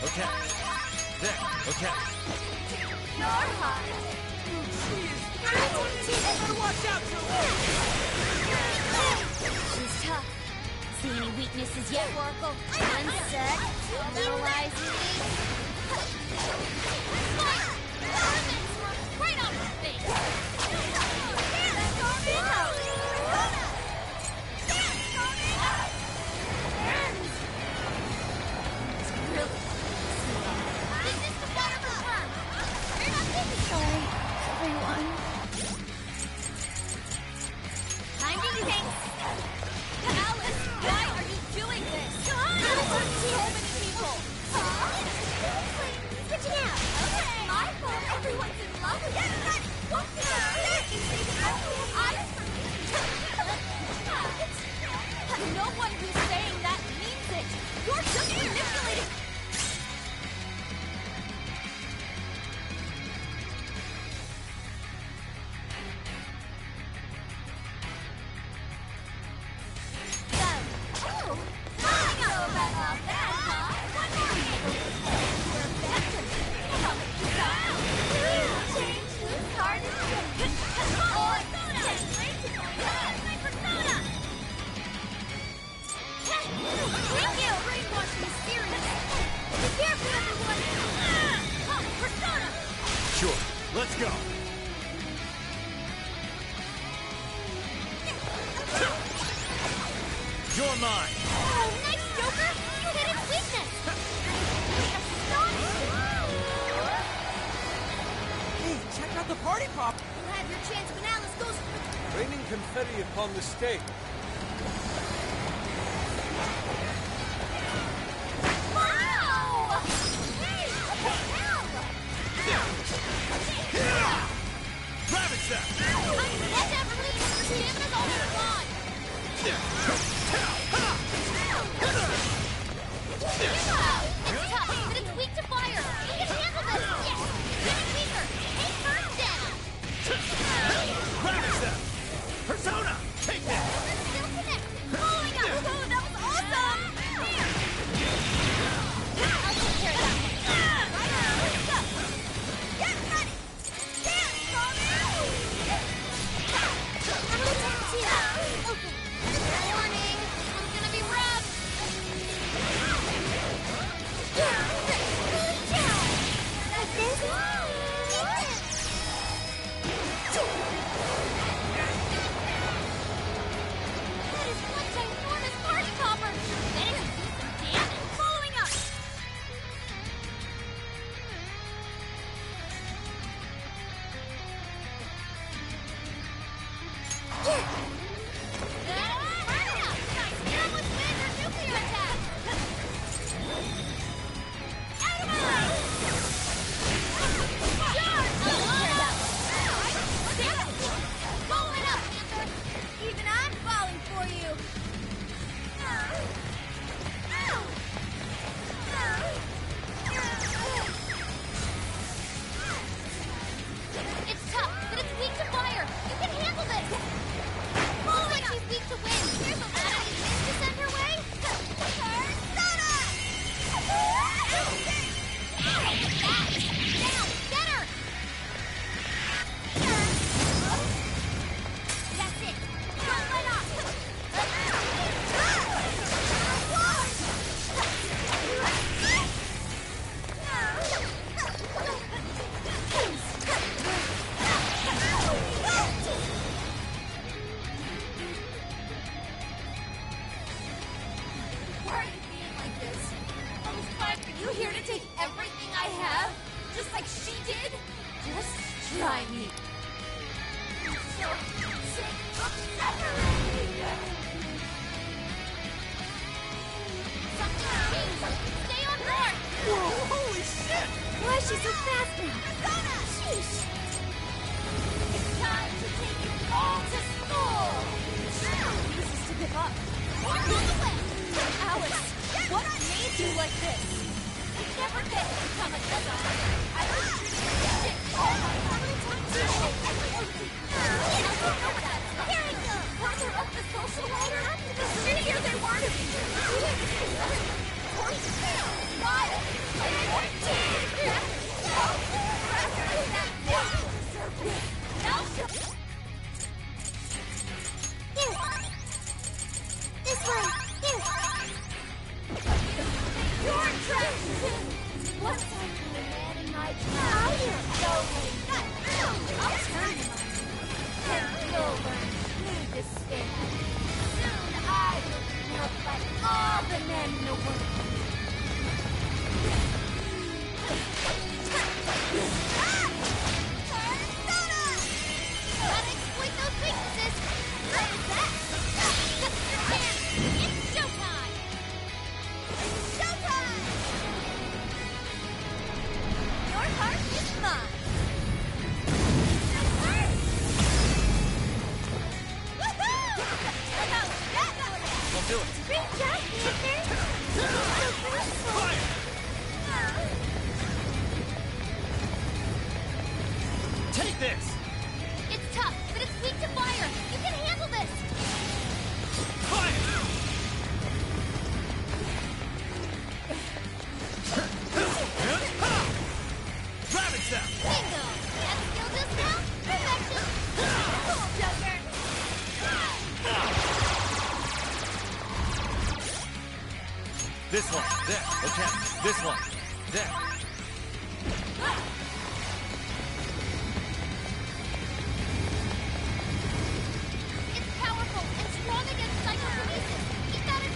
S17: Okay. There. Okay.
S12: You're hot!
S1: Better watch out,
S18: She's tough. See any weaknesses yet, Oracle? One sec. Analyzing.
S4: Right on her face!
S9: Sorry, everyone.
S21: Time to thanks. Alice, why are you doing this? Come on! So many people!
S3: Switching out!
S12: Okay! My fault everyone's in love with you! What's
S7: are mine!
S3: Oh, nice, Joker! You hit its weakness!
S1: Hey, check out the party pop!
S20: You'll have your chance when Alice goes for...
S13: Raining confetti upon the stage.
S20: Wow! Hey, what the hell?
S7: Grab it, Seth!
S3: Watch out for me! Your stamina's almost gone! It's tough, but it's weak to fire! You can handle this! Yes! Getting weaker! Take first down!
S7: Grab it, Seth! Persona! Take that!
S3: Still connect! Following up! Oh, that was awesome! Here! I'll take care of that one.
S20: Get ready! Dance, Tommy!
S3: Warning! This one's gonna be rough! That is one ginormous party popper! Bet it can do some damage! Following up!
S20: Even I'm falling for you!
S3: It's tough, but it's weak to fire! You can handle this! Looks like she's weak to wind! Here's a lot of wind to send her way! Down! Get her! That's it! Don't let up!
S20: Why are you being like this? Are you here to take everything I have? Just like she did? Just try me. So sick of separating.
S3: Something's changed! Stay on guard!
S1: Whoa, holy shit!
S3: Why is she so fast now?
S20: Persona! Sheesh! It's time to take you all to school!
S21: This is to give up. Alice, what made you like this?
S20: I never get to become a Jedi. I was treating this shit all my life. Here I go! Further up the social ladder, the shittier they were to me. 14.
S3: This way! Here!
S20: Your trash! Once I put a man in my trial, I'll turn him on you. And you'll learn who to stand. Soon I will be loved by all the men in the world.
S3: Gotta exploit those weaknesses! What is that? It's showtime!
S20: Showtime! Your heart is mine. Woohoo! How that
S7: Don't do it.
S20: Great job, Panther!
S7: Fire! Take this!
S3: It's tough, but it's weak to fire! You can handle this!
S7: Fire! Grab it, Seth!
S3: Bingo! That skill just now? Perfection!
S20: Cool, Joker!
S7: This one. There. Okay. This one. There.
S3: It's powerful and strong against psychokinesis! Keep that in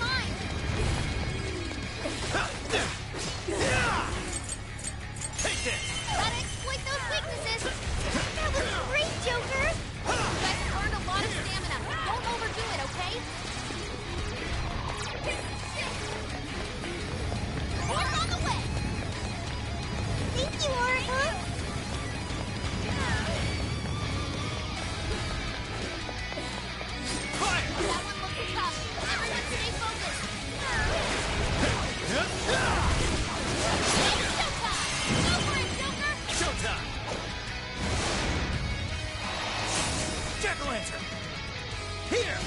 S7: Jack-o'-lantern! Here!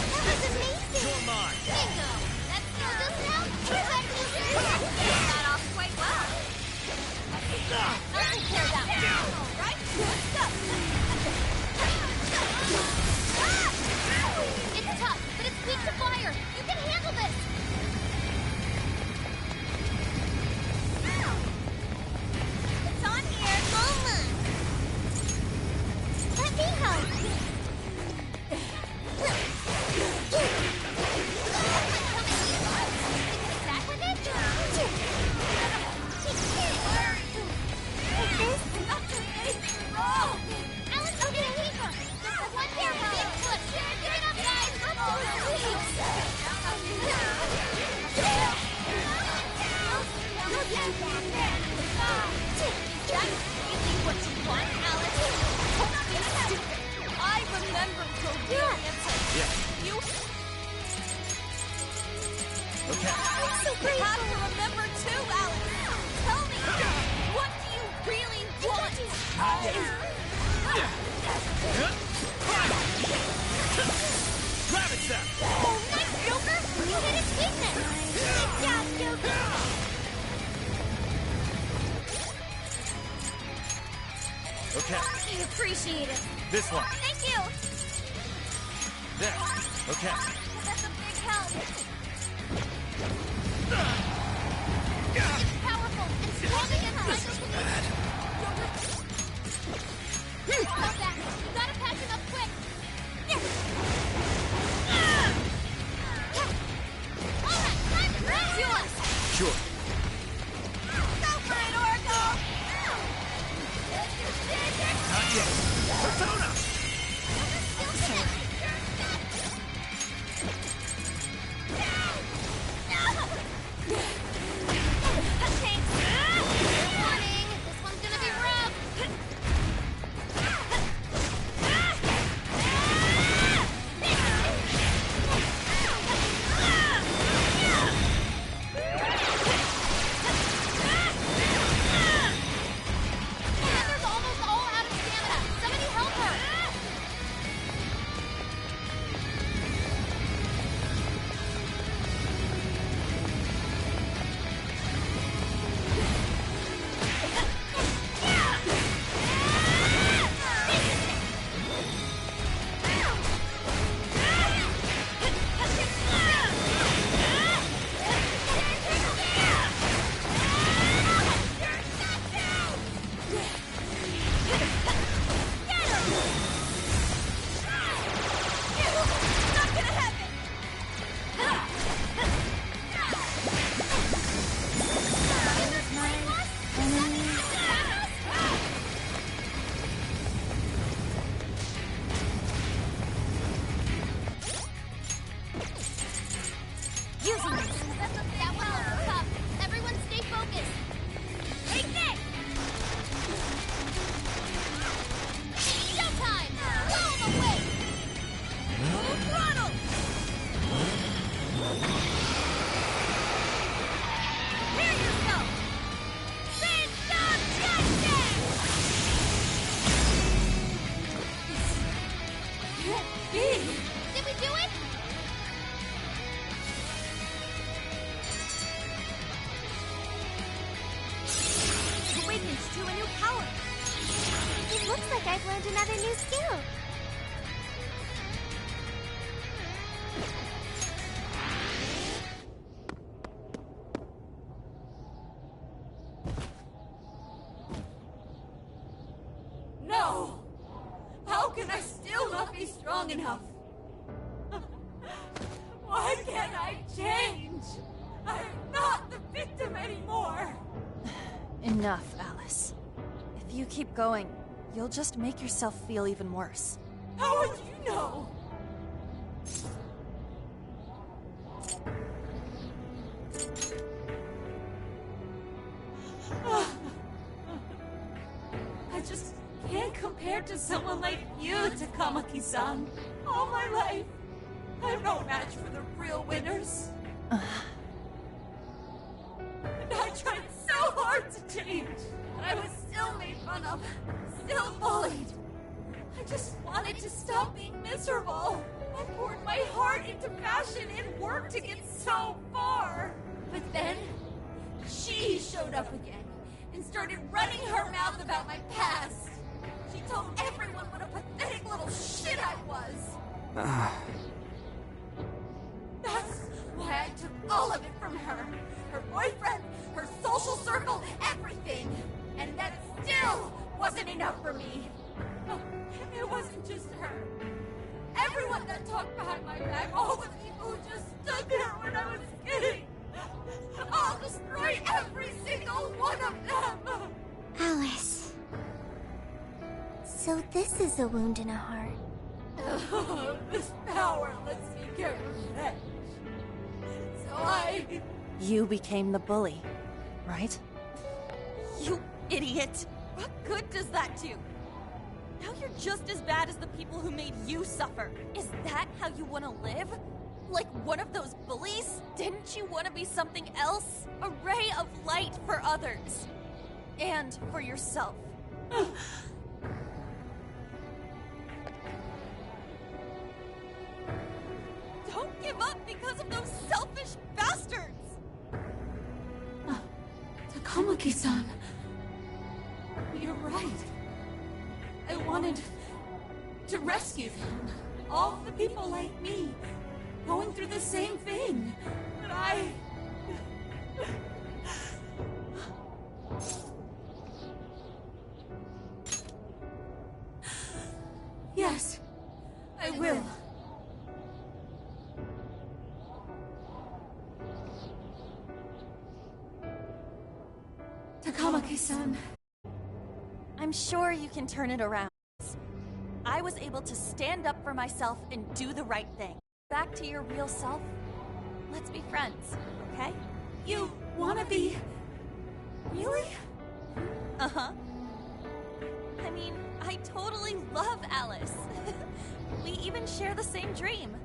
S3: That was amazing!
S7: You're mine!
S3: Bingo! That still doesn't help? That off quite well. I'll take care of that one. All right, let's go!
S4: It's tough, but it's weak to fire. You can handle this.
S3: It's on here. Mama! Let me help.
S4: Attack with it?
S3: Is this?
S12: Not doing anything wrong!
S4: Alice, I'll get a paper. Just one pair of big foot. Give it up, guys.
S21: That's really what you want, Alice. I remember your real answer.
S7: Yeah.
S21: You
S7: Okay.
S21: have to remember too, Alice. Tell me, what do you really want?
S7: Grab it, Seth!
S4: Oh, nice, Joker. You hit its weakness. Good job, Joker.
S7: Okay,
S3: I appreciate it.
S7: this one.
S21: Thank you.
S7: There. Okay.
S21: That's a big help.
S4: Powerful and strong against psychokinesis. Hold that. You gotta patch him up quick. All right, time to rescue us.
S7: Sure.
S21: Go for it, Oracle.
S7: Not yet. Persona!
S4: Warning, this one's gonna be rough. Heather's almost all out of stamina. Somebody help her.
S21: Not gonna happen.
S4: Using this. That one looks tough. Everyone stay focused. Take this! Showtime! Blow them away!
S21: Full throttle.
S4: Hear yourself! Fist of justice!
S21: Can't be.
S4: Did we do it?
S3: Awakens to a new power. It looks like I've learned another new skill.
S12: No! How can I still not be strong enough? Why can't I change? I'm not the victim anymore!
S21: Enough, Alice. If you keep going, you'll just make yourself feel even worse.
S12: How would you know? I just can't compare to someone like you, Takamaki-san. All my life, I'm no match for the real winners. And I tried so hard up. Still bullied. I just wanted to stop being miserable. I poured my heart into fashion and worked to get so far. But then, she showed up again and started running her mouth about my past. She told everyone what a pathetic little shit I was. That's why I took all of it from her. Her boyfriend, her social circle, everything. And that still wasn't enough for me. It wasn't just her. Everyone that talked behind my back, all the people who just stood there when I was kidding. I'll destroy every single one of them!
S3: Alice. So this is a wound in a heart.
S12: This power lets me get revenge. So
S21: You became the bully, right? You idiot! What good does that do? Now you're just as bad as the people who made you suffer. Is that how you want to live? Like one of those bullies? Didn't you want to be something else? A ray of light for others. And for yourself. Don't give up because of those selfish bastards!
S12: Takamaki-san. You're right. I wanted to rescue them. All the people like me, going through the same thing. But Yes, I will. Takamaki-san.
S21: I'm sure you can turn it around. I was able to stand up for myself and do the right thing. Back to your real self. Let's be friends, okay?
S12: You wanna be... Really?
S21: Uh-huh. I mean, I totally love Alice. We even share the same dream.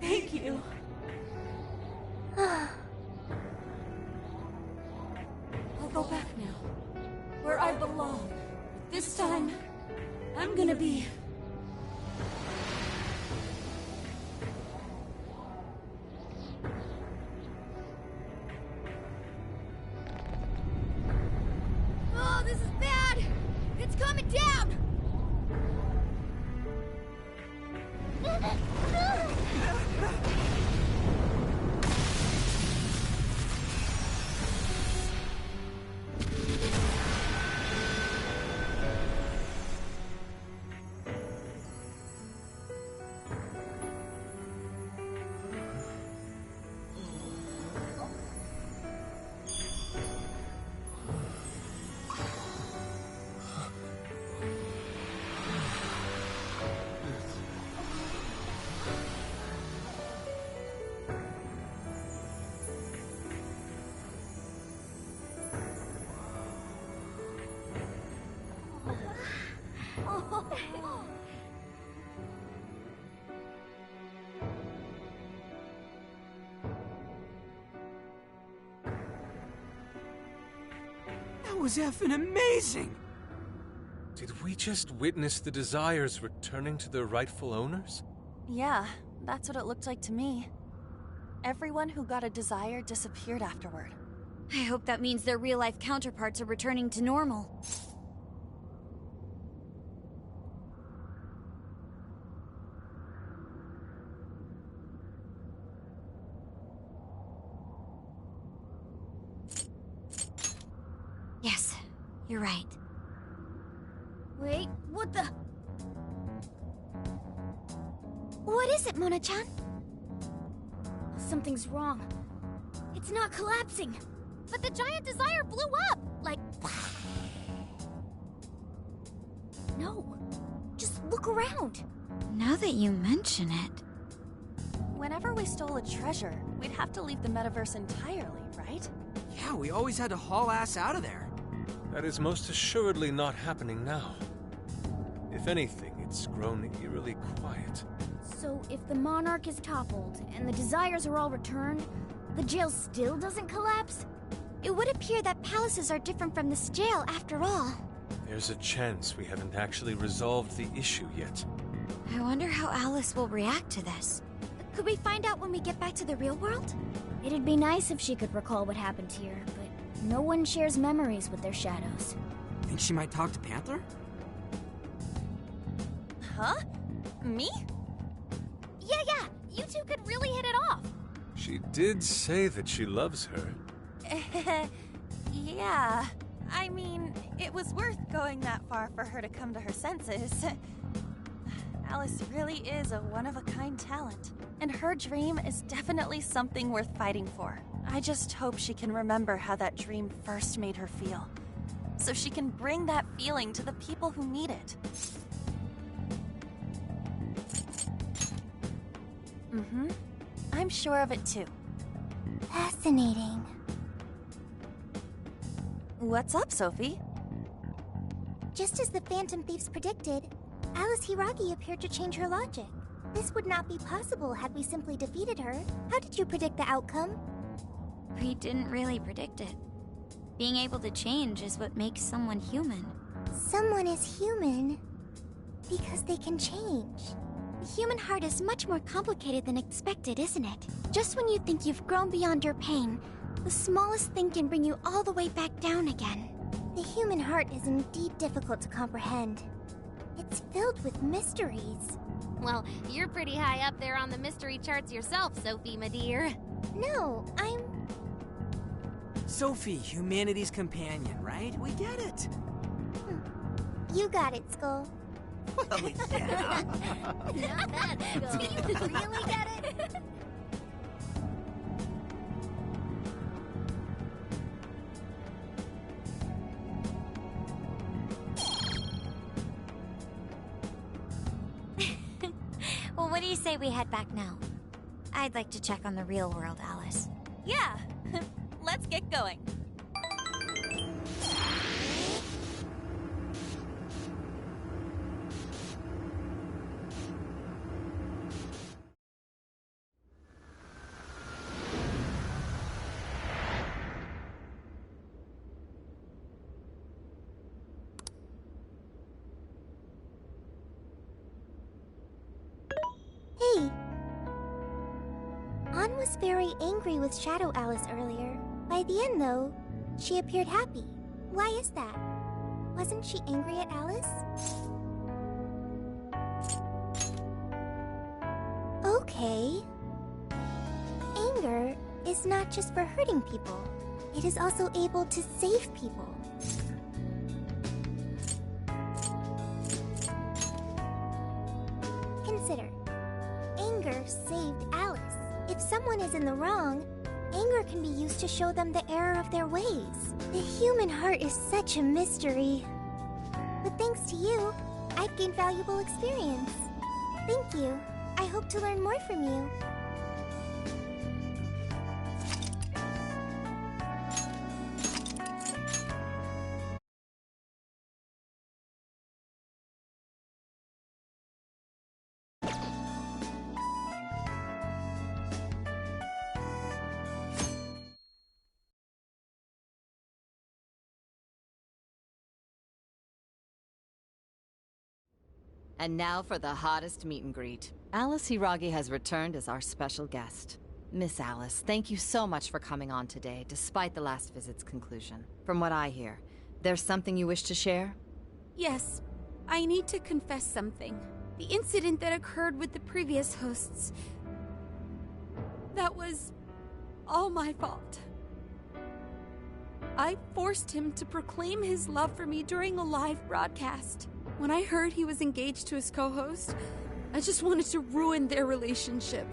S12: Thank you. I'll go back now, where I belong. This time, I'm gonna be...
S3: Oh, this is bad! It's coming down!
S1: That was effing amazing!
S13: Did we just witness the Desires returning to their rightful owners?
S21: Yeah, that's what it looked like to me. Everyone who got a Desire disappeared afterward.
S9: I hope that means their real-life counterparts are returning to normal. Yes, you're right.
S3: Wait, what the... What is it, Mona-chan? Something's wrong. It's not collapsing.
S4: But the giant Desire blew up! Like...
S3: No. Just look around.
S9: Now that you mention it...
S21: Whenever we stole a treasure, we'd have to leave the metaverse entirely, right?
S1: Yeah, we always had to haul ass out of there.
S13: That is most assuredly not happening now. If anything, it's grown eerily quiet.
S3: So if the Monarch is toppled and the Desires are all returned, the jail still doesn't collapse?
S9: It would appear that palaces are different from this jail after all.
S13: There's a chance we haven't actually resolved the issue yet.
S9: I wonder how Alice will react to this. Could we find out when we get back to the real world?
S3: It'd be nice if she could recall what happened here, but no one shares memories with their shadows.
S1: Think she might talk to Panther?
S21: Huh? Me?
S4: Yeah, you two could really hit it off.
S13: She did say that she loves her.
S21: Yeah. I mean, it was worth going that far for her to come to her senses. Alice really is a one-of-a-kind talent, and her dream is definitely something worth fighting for. I just hope she can remember how that dream first made her feel, so she can bring that feeling to the people who need it. I'm sure of it too.
S9: Fascinating.
S21: What's up, Sophie?
S3: Just as the Phantom Thieves predicted, Alice Hiiragi appeared to change her logic. This would not be possible had we simply defeated her. How did you predict the outcome?
S9: We didn't really predict it. Being able to change is what makes someone human.
S3: Someone is human because they can change. The human heart is much more complicated than expected, isn't it? Just when you think you've grown beyond your pain, the smallest thing can bring you all the way back down again. The human heart is indeed difficult to comprehend. It's filled with mysteries.
S4: Well, you're pretty high up there on the mystery charts yourself, Sophie, my dear.
S3: No, I'm...
S1: Sophie, humanity's companion, right? We get it.
S3: You got it, Skull.
S1: Well, yeah.
S4: Not bad, Skull. Do you really get it?
S9: Well, what do you say we head back now? I'd like to check on the real world, Alice.
S21: Yeah, let's get going.
S3: Hey! Ann was very angry with Shadow Alice earlier. By the end, though, she appeared happy. Why is that? Wasn't she angry at Alice? Okay. Anger is not just for hurting people. It is also able to save people. Consider. Anger saved Alice. If someone is in the wrong, anger can be used to show them the error of their ways. The human heart is such a mystery. But thanks to you, I've gained valuable experience. Thank you. I hope to learn more from you.
S6: And now for the hottest meet and greet. Alice Hiiragi has returned as our special guest. Miss Alice, thank you so much for coming on today, despite the last visit's conclusion. From what I hear, there's something you wish to share?
S2: Yes. I need to confess something. The incident that occurred with the previous hosts... that was... all my fault. I forced him to proclaim his love for me during a live broadcast. When I heard he was engaged to his co-host, I just wanted to ruin their relationship.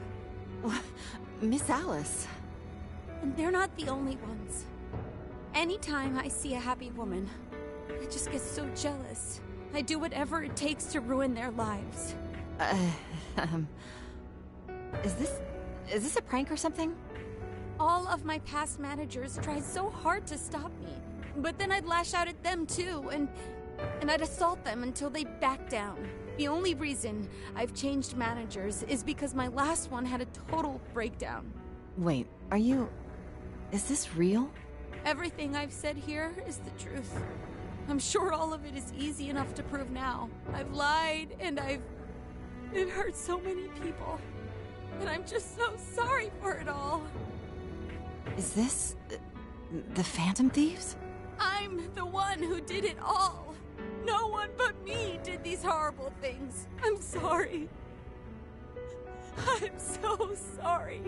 S6: Miss Alice.
S2: And they're not the only ones. Anytime I see a happy woman, I just get so jealous. I do whatever it takes to ruin their lives.
S6: Is this a prank or something?
S2: All of my past managers tried so hard to stop me. But then I'd lash out at them too, and I'd assault them until they backed down. The only reason I've changed managers is because my last one had a total breakdown.
S6: Wait, is this real?
S2: Everything I've said here is the truth. I'm sure all of it is easy enough to prove now. I've lied, and it hurt so many people. And I'm just so sorry for it all.
S14: Is this the Phantom Thieves?
S2: I'm the one who did it all. No one but me did these horrible things. I'm sorry. I'm so sorry.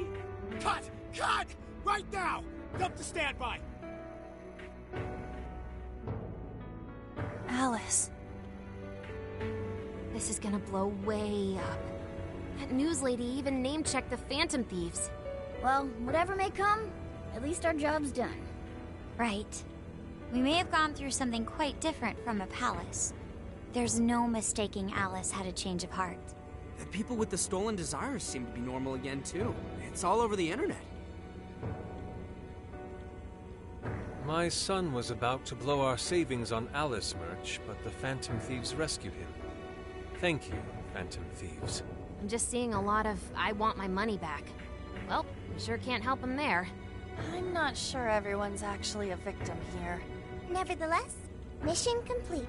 S7: Cut! Cut! Right now! Dump to standby!
S21: Alice.
S4: This is gonna blow way up. That news lady even name-checked the Phantom Thieves.
S3: Well, whatever may come, at least our job's done.
S9: Right. We may have gone through something quite different from a palace. There's no mistaking Alice had a change of heart.
S1: The people with the stolen desires seem to be normal again, too. It's all over the internet.
S13: My son was about to blow our savings on Alice merch, but the Phantom Thieves rescued him. Thank you, Phantom Thieves.
S4: I'm just seeing a lot of I want my money back. Well, we sure can't help him there.
S21: I'm not sure everyone's actually a victim here.
S3: Nevertheless, mission complete.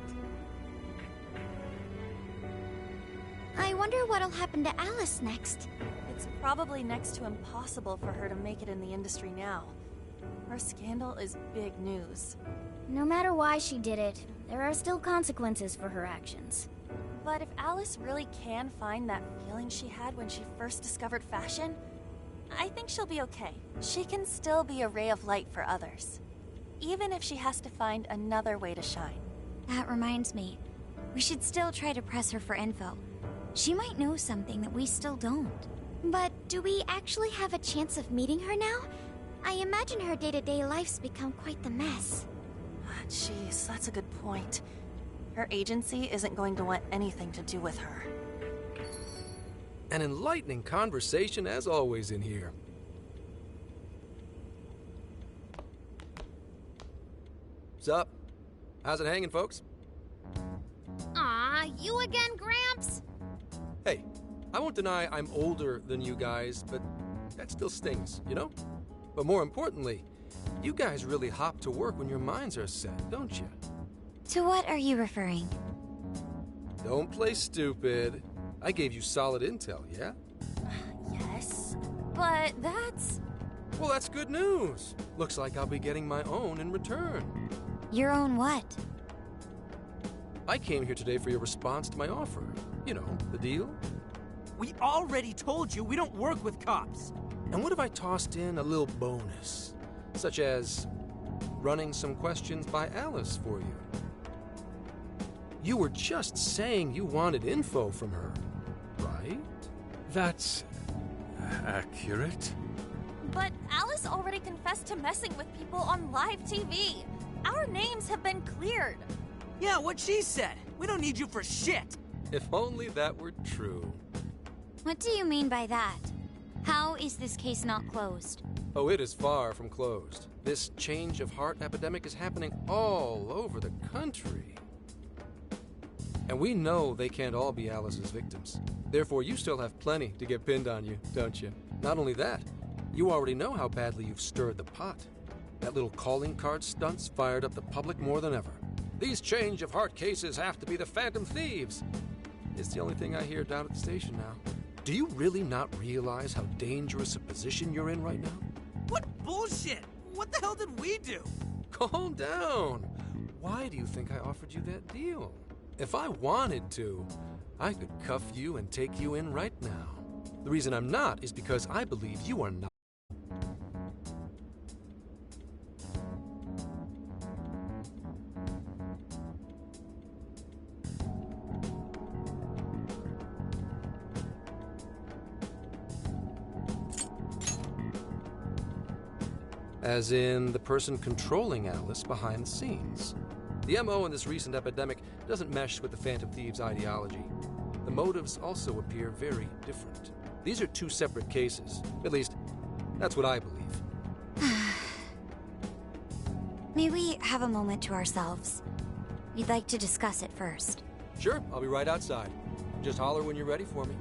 S9: I wonder what'll happen to Alice next.
S21: It's probably next to impossible for her to make it in the industry now. Her scandal is big news.
S3: No matter why she did it, there are still consequences for her actions.
S21: But if Alice really can find that feeling she had when she first discovered fashion, I think she'll be okay. She can still be a ray of light for others, even if she has to find another way to shine.
S9: That reminds me, we should still try to press her for info. She might know something that we still don't. But do we actually have a chance of meeting her now? I imagine her day-to-day life's become quite the mess.
S21: Jeez, that's a good point. Her agency isn't going to want anything to do with her.
S8: An enlightening conversation as always in here. Sup? How's it hanging, folks?
S4: Aw, you again, Gramps?
S8: Hey, I won't deny I'm older than you guys, but that still stings, you know? But more importantly, you guys really hop to work when your minds are set, don't you?
S9: To what are you referring?
S8: Don't play stupid. I gave you solid intel, yeah?
S21: Yes, but that's...
S8: Well, that's good news. Looks like I'll be getting my own in return.
S9: Your own what?
S8: I came here today for your response to my offer. You know, the deal.
S1: We already told you we don't work with cops.
S8: And what if I tossed in a little bonus? Such as running some questions by Alice for you. You were just saying you wanted info from her, right?
S13: That's accurate.
S21: But Alice already confessed to messing with people on live TV. Our names have been cleared.
S1: Yeah, what she said. We don't need you for shit.
S8: If only that were true.
S9: What do you mean by that? How is this case not closed?
S8: Oh, it is far from closed. This change of heart epidemic is happening all over the country. And we know they can't all be Alice's victims. Therefore, you still have plenty to get pinned on you, don't you? Not only that, you already know how badly you've stirred the pot. That little calling card stunt's fired up the public more than ever. These change of heart cases have to be the Phantom Thieves. It's the only thing I hear down at the station now. Do you really not realize how dangerous a position you're in right now?
S1: What bullshit? What the hell did we do?
S8: Calm down. Why do you think I offered you that deal? If I wanted to, I could cuff you and take you in right now. The reason I'm not is because I believe you are not. As in the person controlling Alice behind the scenes. The MO in this recent epidemic doesn't mesh with the Phantom Thieves' ideology. The motives also appear very different. These are two separate cases. At least, that's what I believe.
S9: May we have a moment to ourselves? We'd like to discuss it first.
S8: Sure, I'll be right outside. Just holler when you're ready for me.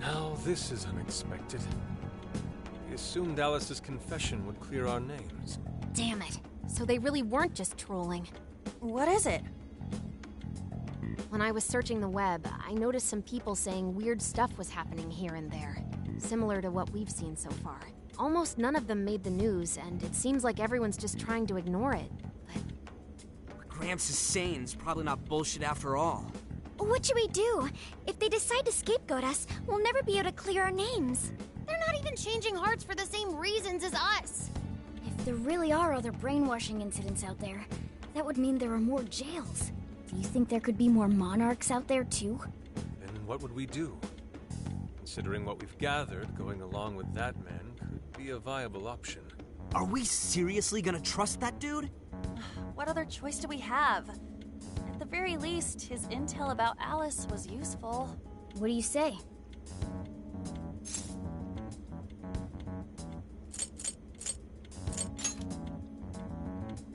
S13: Now, this is unexpected. We assumed Alice's confession would clear our names.
S4: Damn it. So they really weren't just trolling.
S21: What is it?
S4: When I was searching the web, I noticed some people saying weird stuff was happening here and there, similar to what we've seen so far. Almost none of them made the news, and it seems like everyone's just trying to ignore it.
S1: What Gramps is saying is probably not bullshit after all.
S3: What should we do? If they decide to scapegoat us, we'll never be able to clear our names.
S4: They're not even changing hearts for the same reasons as us.
S3: If there really are other brainwashing incidents out there, that would mean there are more jails. Do you think there could be more monarchs out there too?
S13: Then what would we do? Considering what we've gathered, going along with that man could be a viable option.
S1: Are we seriously gonna trust that dude?
S21: What other choice do we have? At the very least, his intel about Alice was useful.
S3: What do you say?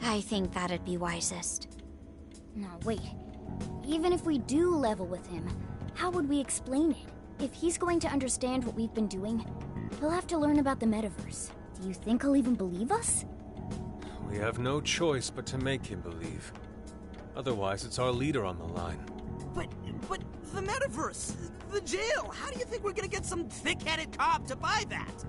S3: I think that'd be wisest. No, wait. Even if we do level with him, how would we explain it? If he's going to understand what we've been doing, he'll have to learn about the metaverse. Do you think he'll even believe us?
S13: We have no choice but to make him believe. Otherwise, it's our leader on the line.
S1: But the metaverse, the jail, how do you think we're gonna get some thick-headed cop to buy that?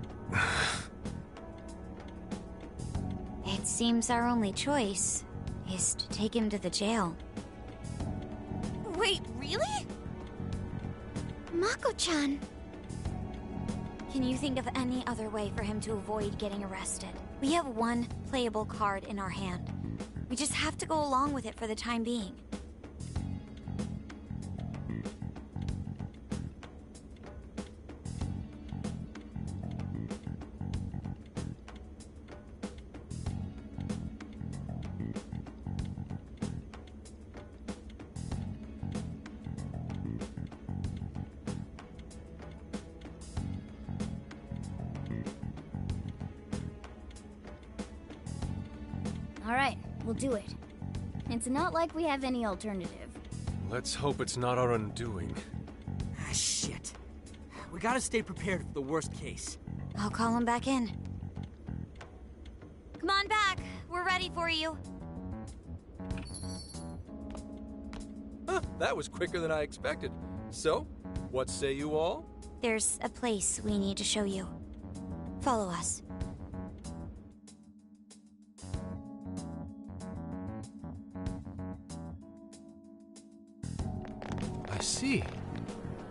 S9: It seems our only choice is to take him to the jail.
S21: Wait, really?
S3: Mako-chan!
S9: Can you think of any other way for him to avoid getting arrested? We have one playable card in our hand. We just have to go along with it for the time being.
S3: Alright, we'll do it. It's not like we have any alternative.
S13: Let's hope it's not our undoing.
S1: Ah, shit. We gotta stay prepared for the worst case.
S9: I'll call him back in. Come on back. We're ready for you.
S8: Huh, that was quicker than I expected. So, what say you all?
S9: There's a place we need to show you. Follow us.
S8: I see.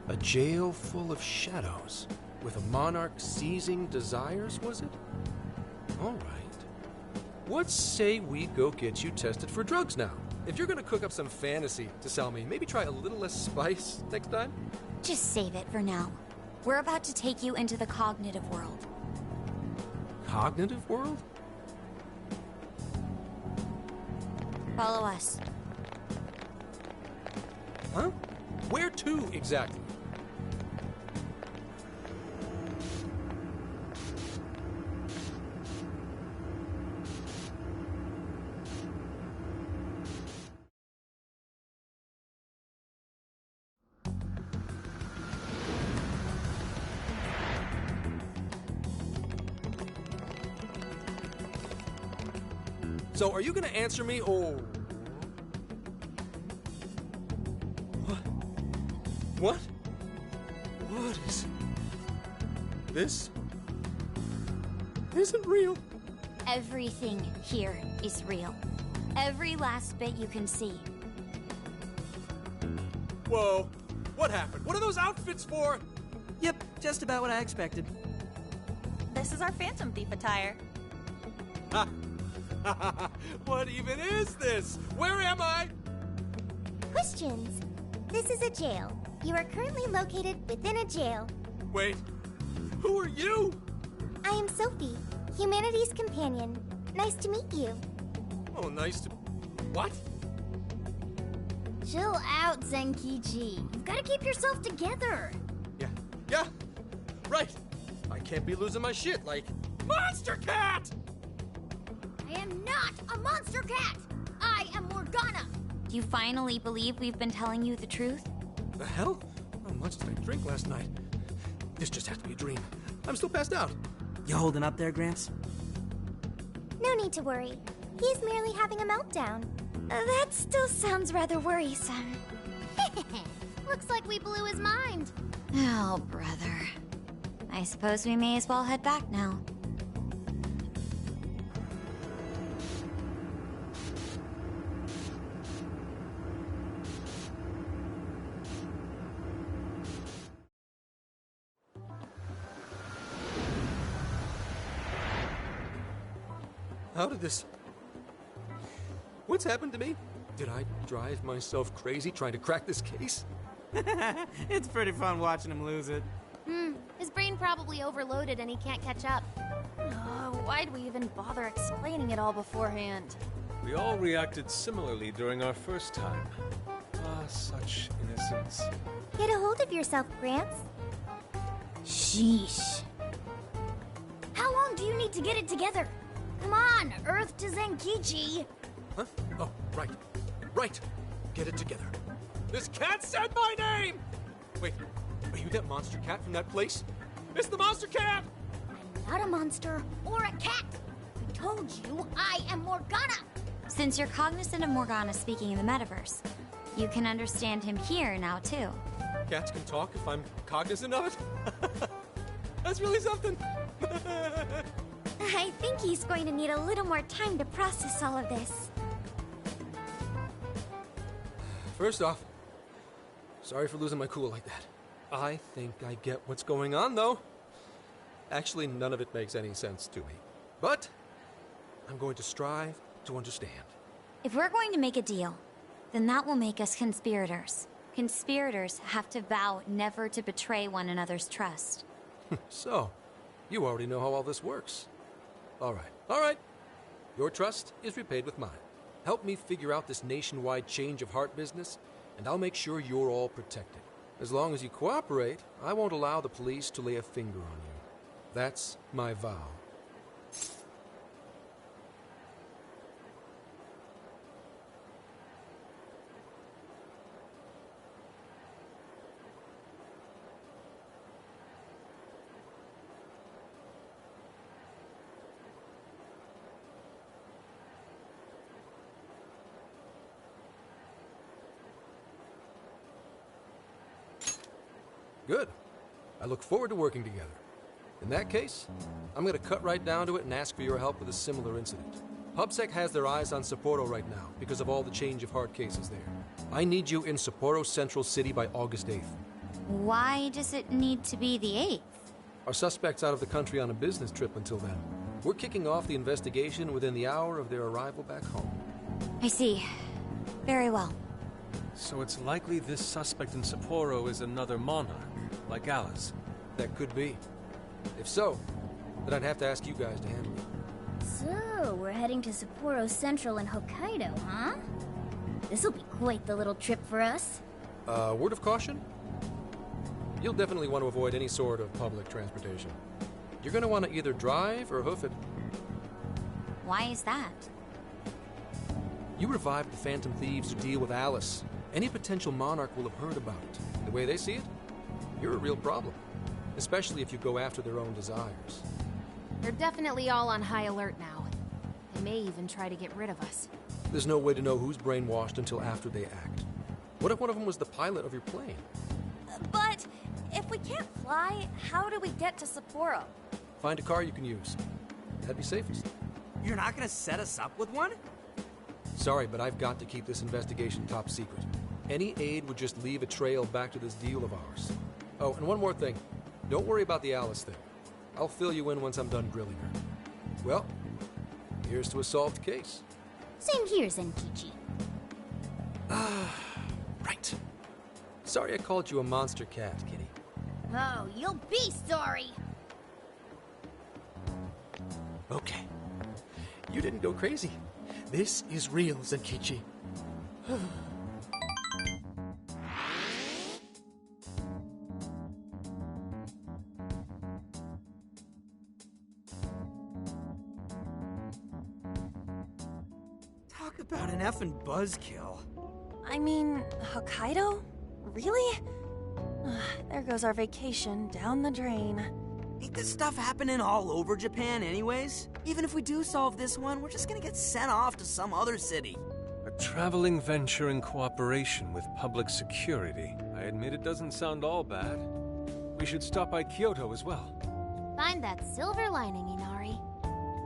S8: A jail full of shadows. With a monarch seizing desires, was it? All right. What say we go get you tested for drugs now? If you're gonna cook up some fantasy to sell me, maybe try a little less spice next time?
S9: Just save it for now. We're about to take you into the cognitive world.
S8: Cognitive world?
S9: Follow us.
S8: Huh? Where to, exactly? So, are you gonna answer me, or... What? What is... This... isn't real.
S9: Everything here is real. Every last bit you can see.
S8: Whoa. What happened? What are those outfits for?
S1: Yep, just about what I expected.
S21: This is our Phantom Thief attire.
S8: Ha! What even is this? Where am I?
S3: Questions. This is a jail. You are currently located within a jail.
S8: Wait, who are you?
S3: I am Sophie, humanity's companion. Nice to meet you.
S8: Oh, nice to... What?
S3: Chill out, Zenkichi. You've got to keep yourself together.
S8: Yeah, right. I can't be losing my shit like... Monster Cat!
S3: I am not a monster cat! I am Morgana!
S9: Do you finally believe we've been telling you the truth?
S8: The hell? How much did I drink last night? This just has to be a dream. I'm still passed out.
S1: You holding up there, Gramps?
S3: No need to worry. He's merely having a meltdown. That still sounds rather worrisome.
S4: Looks like we blew his mind.
S9: Oh, brother. I suppose we may as well head back now.
S8: How did this... What's happened to me? Did I drive myself crazy trying to crack this case?
S1: It's pretty fun watching him lose it.
S4: His brain probably overloaded and he can't catch up.
S21: Why'd we even bother explaining it all beforehand?
S13: We all reacted similarly during our first time. Ah, such innocence.
S3: Get a hold of yourself, Gramps.
S9: Sheesh.
S3: How long do you need to get it together? Come on, Earth to Zenkichi.
S8: Huh? Oh, right. Right. Get it together. This cat said my name! Wait, are you that monster cat from that place? It's the monster cat!
S3: I'm not a monster or a cat. I told you I am Morgana.
S9: Since you're cognizant of Morgana speaking in the metaverse, you can understand him here now, too.
S8: Cats can talk if I'm cognizant of it? That's really something.
S3: I think he's going to need a little more time to process all of this.
S8: First off, sorry for losing my cool like that. I think I get what's going on, though. Actually, none of it makes any sense to me. But I'm going to strive to understand.
S9: If we're going to make a deal, then that will make us conspirators. Conspirators have to vow never to betray one another's trust.
S8: So, you already know how all this works. All right. Your trust is repaid with mine. Help me figure out this nationwide change of heart business, and I'll make sure you're all protected. As long as you cooperate, I won't allow the police to lay a finger on you. That's my vow. Good. I look forward to working together. In that case, I'm going to cut right down to it and ask for your help with a similar incident. PubSec has their eyes on Sapporo right now because of all the change of heart cases there. I need you in Sapporo Central City by August 8th.
S9: Why does it need to be the 8th?
S8: Our suspect's out of the country on a business trip until then. We're kicking off the investigation within the hour of their arrival back home.
S9: I see. Very well.
S13: So it's likely this suspect in Sapporo is another monarch, like Alice.
S8: That could be. If so, then I'd have to ask you guys to handle it.
S3: So, we're heading to Sapporo Central in Hokkaido, huh? This'll be quite the little trip for us.
S8: Word of caution? You'll definitely want to avoid any sort of public transportation. You're going to want to either drive or hoof it.
S9: Why is that?
S8: You revived the Phantom Thieves to deal with Alice. Any potential monarch will have heard about it. The way they see it, you're a real problem. Especially if you go after their own desires.
S4: They're definitely all on high alert now. They may even try to get rid of us.
S8: There's no way to know who's brainwashed until after they act. What if one of them was the pilot of your plane?
S21: But if we can't fly, how do we get to Sapporo?
S8: Find a car you can use. That'd be safest.
S1: You're not gonna set us up with one?
S8: Sorry, but I've got to keep this investigation top secret. Any aid would just leave a trail back to this deal of ours. Oh, and one more thing. Don't worry about the Alice thing. I'll fill you in once I'm done grilling her. Well, here's to a solved case.
S3: Same here, Zenkichi.
S8: Right. Sorry I called you a monster cat, kitty.
S3: Oh, you'll be sorry!
S8: Okay. You didn't go crazy. This is real, Zenkichi.
S1: Talk about an effing buzzkill.
S21: I mean, Hokkaido? Really? There goes our vacation down the drain.
S1: Ain't this stuff happening all over Japan anyways? Even if we do solve this one, we're just gonna get sent off to some other city.
S13: A traveling venture in cooperation with public security. I admit it doesn't sound all bad. We should stop by Kyoto as well.
S4: Find that silver lining, Inari.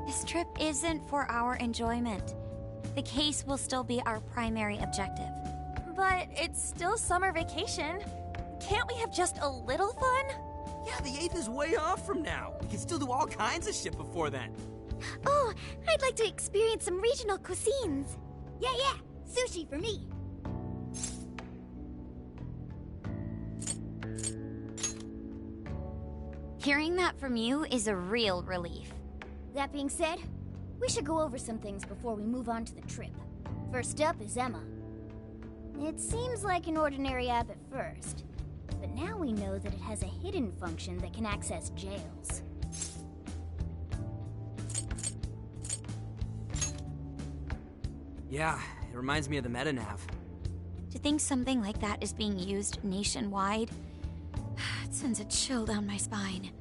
S9: This trip isn't for our enjoyment. The case will still be our primary objective.
S21: But it's still summer vacation. Can't we have just a little fun?
S1: Yeah, the 8th is way off from now. We can still do all kinds of shit before then.
S3: Oh, I'd like to experience some regional cuisines. Yeah, sushi for me.
S9: Hearing that from you is a real relief.
S3: That being said, we should go over some things before we move on to the trip. First up is Emma. It seems like an ordinary app at first, but now we know that it has a hidden function that can access jails.
S1: Yeah, it reminds me of the MetaNav.
S9: To think something like that is being used nationwide, it sends a chill down my spine.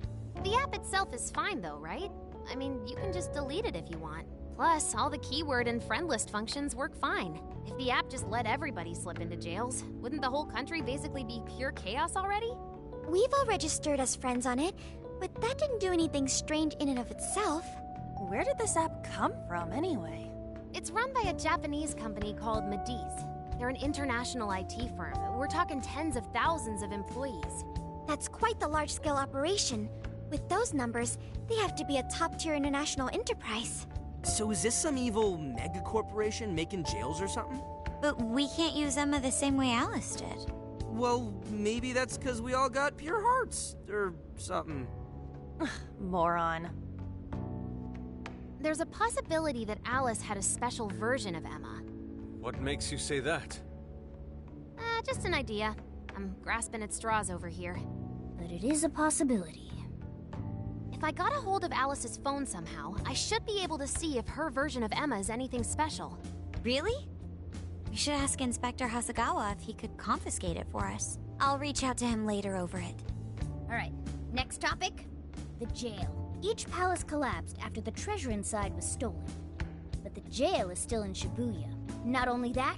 S4: The app itself is fine though, right? I mean, you can just delete it if you want. Plus, all the keyword and friend list functions work fine. If the app just let everybody slip into jails, wouldn't the whole country basically be pure chaos already?
S3: We've all registered as friends on it, but that didn't do anything strange in and of itself.
S21: Where did this app come from, anyway?
S4: It's run by a Japanese company called Mediz. They're an international IT firm. We're talking tens of thousands of employees.
S3: That's quite the large-scale operation. With those numbers, they have to be a top-tier international enterprise.
S1: So is this some evil mega corporation making jails or something?
S9: But we can't use Emma the same way Alice did.
S1: Well, maybe that's because we all got pure hearts, or something.
S21: Moron.
S4: There's a possibility that Alice had a special version of Emma.
S13: What makes you say that?
S4: Just an idea. I'm grasping at straws over here.
S3: But it is a possibility.
S4: If I got a hold of Alice's phone somehow, I should be able to see if her version of Emma is anything special.
S9: Really? We should ask Inspector Hasagawa if he could confiscate it for us. I'll reach out to him later over it.
S3: Alright, next topic. The jail. Each palace collapsed after the treasure inside was stolen. But the jail is still in Shibuya. Not only that,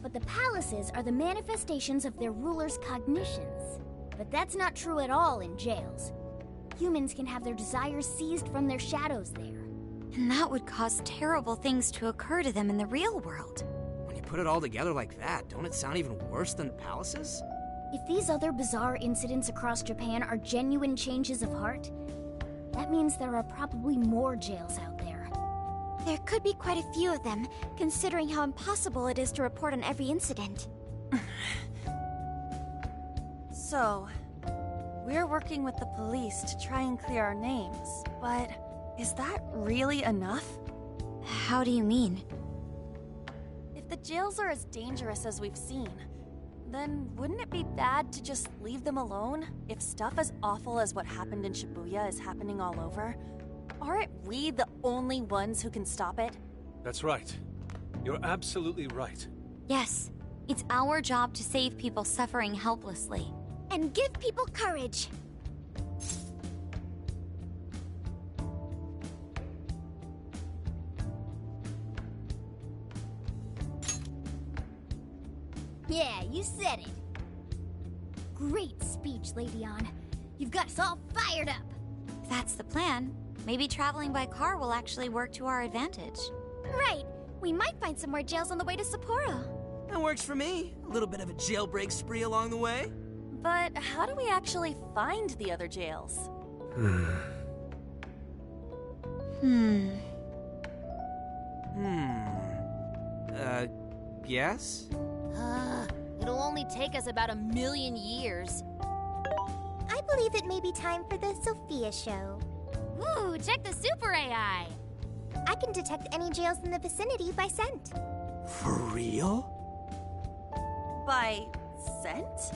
S3: but the palaces are the manifestations of their rulers' cognitions. But that's not true at all in jails. Humans can have their desires seized from their shadows there.
S9: And that would cause terrible things to occur to them in the real world.
S1: When you put it all together like that, don't it sound even worse than the palaces?
S3: If these other bizarre incidents across Japan are genuine changes of heart, that means there are probably more jails out there.
S9: There could be quite a few of them, considering how impossible it is to report on every incident.
S21: So, we're working with the police to try and clear our names, but is that really enough?
S9: How do you mean?
S21: If the jails are as dangerous as we've seen, then wouldn't it be bad to just leave them alone if stuff as awful as what happened in Shibuya is happening all over? Aren't we the only ones who can stop it?
S13: That's right. You're absolutely right.
S9: Yes, it's our job to save people suffering helplessly.
S3: And give people courage. Yeah, you said it. Great speech, Lady Ann. You've got us all fired up.
S9: If that's the plan, maybe traveling by car will actually work to our advantage.
S3: Right. We might find some more jails on the way to Sapporo.
S1: That works for me. A little bit of a jailbreak spree along the way.
S21: But how do we actually find the other jails?
S1: Yes?
S4: It'll only take us about 1,000,000 years.
S3: I believe it may be time for the Sophia show.
S4: Ooh, check the super AI!
S3: I can detect any jails in the vicinity by scent.
S1: For real?
S21: By scent?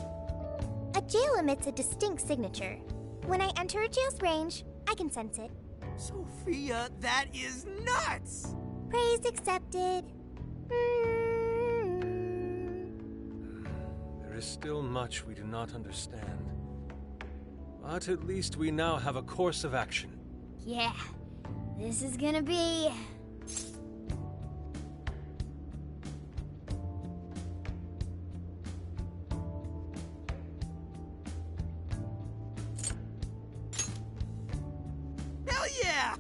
S3: A jail emits a distinct signature. When I enter a jail's range, I can sense it.
S1: Sophia, that is nuts!
S3: Praise accepted.
S13: There is still much we do not understand. But at least we now have a course of action.
S3: Yeah, this is gonna be...
S1: Hell yeah!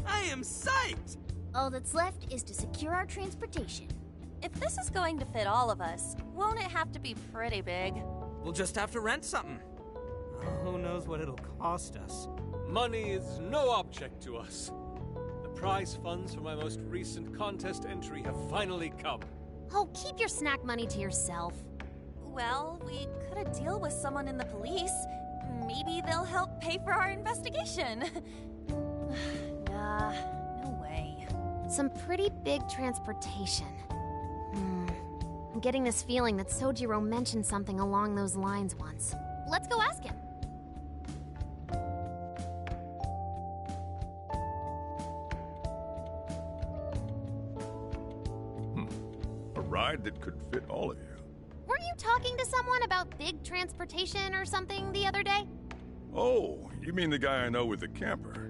S1: I am psyched!
S3: All that's left is to secure our transportation.
S21: If this is going to fit all of us, won't it have to be pretty big?
S1: We'll just have to rent something. Who knows what it'll cost us?
S13: Money is no object to us. The prize funds for my most recent contest entry have finally come.
S4: Oh, keep your snack money to yourself.
S21: Well, we could a deal with someone in the police. Maybe they'll help pay for our investigation. Nah, no way.
S4: Some pretty big transportation. I'm getting this feeling that Sojiro mentioned something along those lines once. Let's go ask him.
S10: A ride that could fit all of you.
S4: Weren't you talking to someone about big transportation or something the other day?
S10: Oh, you mean the guy I know with the camper?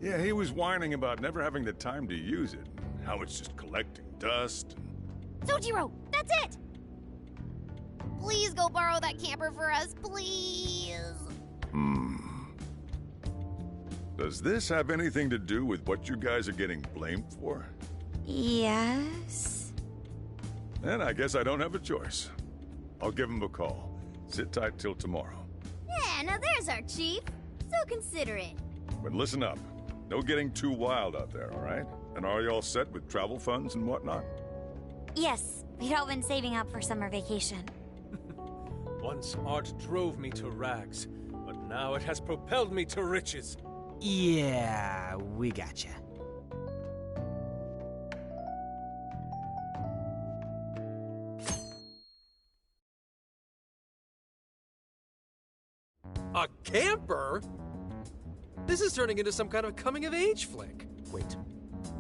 S10: Yeah, he was whining about never having the time to use it. How it's just collecting dust.
S4: Sojiro, that's it! Please go borrow that camper for us, please.
S10: Does this have anything to do with what you guys are getting blamed for?
S9: Yes.
S10: Then I guess I don't have a choice. I'll give him a call. Sit tight till tomorrow.
S3: Yeah, now there's our chief. So considerate.
S10: But listen up. No getting too wild out there, all right? And are you all set with travel funds and whatnot?
S9: Yes, we'd all been saving up for summer vacation.
S13: Once art drove me to rags, but now it has propelled me to riches.
S1: Yeah, we gotcha.
S8: A camper? This is turning into some kind of coming-of-age flick. Wait,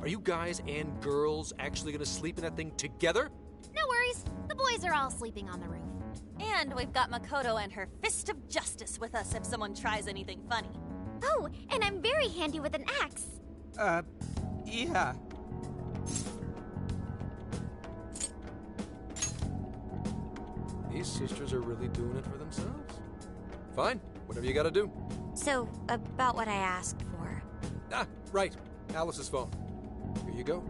S8: are you guys and girls actually gonna sleep in that thing together?
S4: No worries. The boys are all sleeping on the roof.
S21: And we've got Makoto and her Fist of Justice with us if someone tries anything funny.
S3: Oh, and I'm very handy with an axe.
S1: Yeah.
S8: These sisters are really doing it for themselves. Fine, whatever you gotta do.
S9: So, about what I asked for.
S8: Ah, right. Alice's phone. Here you go.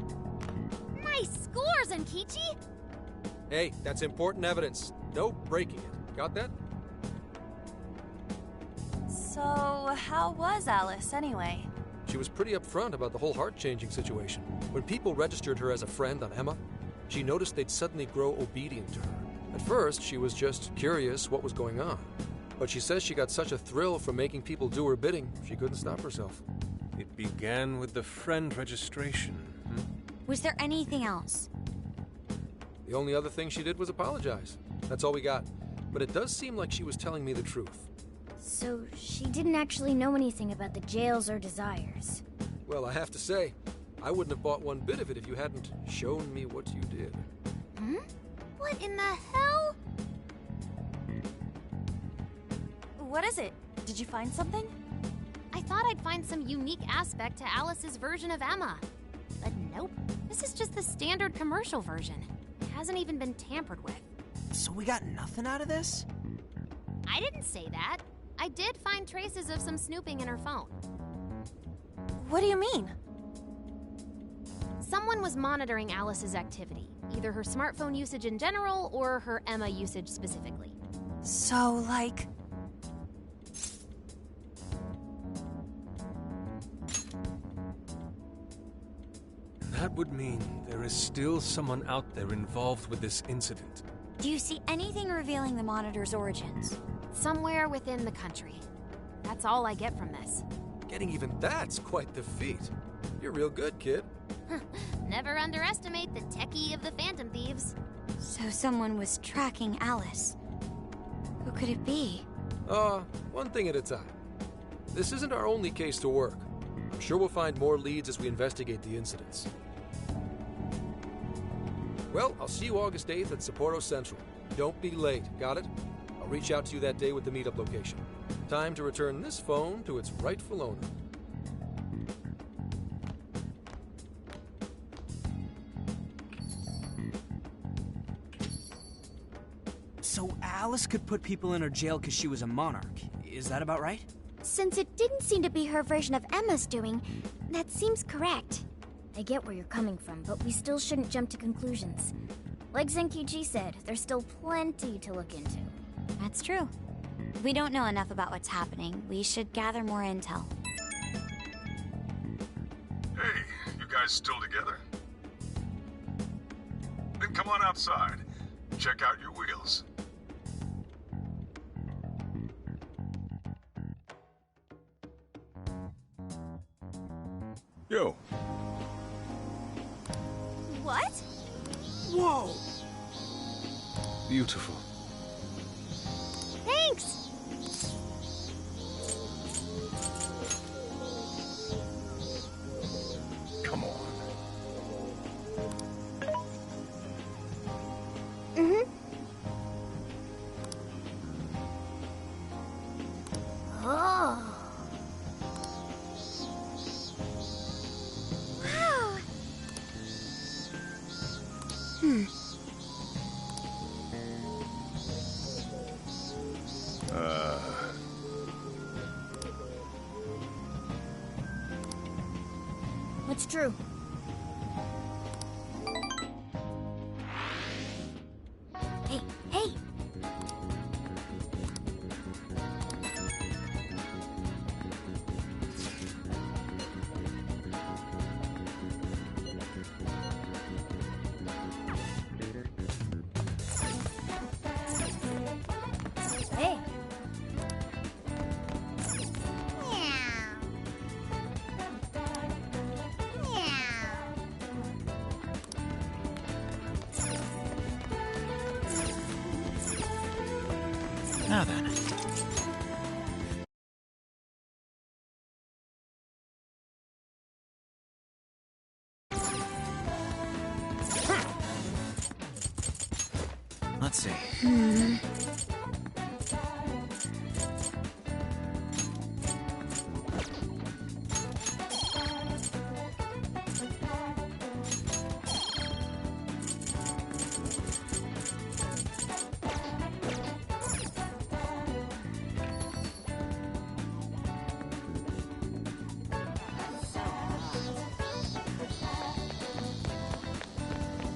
S4: Nice scores, Enkichi!
S8: Hey, that's important evidence. No breaking it. Got that?
S21: So, how was Alice anyway?
S8: She was pretty upfront about the whole heart-changing situation. When people registered her as a friend on Emma, she noticed they'd suddenly grow obedient to her. At first, she was just curious what was going on. But she says she got such a thrill from making people do her bidding, she couldn't stop herself.
S13: It began with the friend registration.
S9: Was there anything else?
S8: The only other thing she did was apologize. That's all we got. But it does seem like she was telling me the truth.
S3: So she didn't actually know anything about the jails or desires.
S8: Well, I have to say, I wouldn't have bought one bit of it if you hadn't shown me what you did.
S4: What in the hell?
S21: What is it? Did you find something?
S4: I thought I'd find some unique aspect to Alice's version of Emma. But nope. This is just the standard commercial version. It hasn't even been tampered with.
S1: So we got nothing out of this?
S4: I didn't say that. I did find traces of some snooping in her phone.
S21: What do you mean?
S4: Someone was monitoring Alice's activity, either her smartphone usage in general or her Emma usage specifically.
S21: So, like...
S13: That would mean there is still someone out there involved with this incident.
S9: Do you see anything revealing the Monitor's origins?
S4: Somewhere within the country. That's all I get from this.
S8: Getting even that's quite the feat. You're real good, kid.
S4: Never underestimate the techie of the Phantom Thieves.
S9: So someone was tracking Alice. Who could it be?
S8: One thing at a time. This isn't our only case to work. I'm sure we'll find more leads as we investigate the incidents. Well, I'll see you August 8th at Sapporo Central. Don't be late, got it? I'll reach out to you that day with the meetup location. Time to return this phone to its rightful owner.
S1: So Alice could put people in her jail because she was a monarch. Is that about right?
S3: Since it didn't seem to be her version of Emma's doing, that seems correct. I get where you're coming from, but we still shouldn't jump to conclusions. Like Zenkichi said, there's still plenty to look into.
S9: That's true. If we don't know enough about what's happening, we should gather more intel.
S10: Hey, you guys still together? Then come on outside. Check out your wheels. Yo.
S3: What?
S1: Whoa!
S13: Beautiful.
S3: Thanks!
S10: Come on.
S3: Oh. Wow. What's true? Hey, hey! Hey!
S17: Now then. Let's see.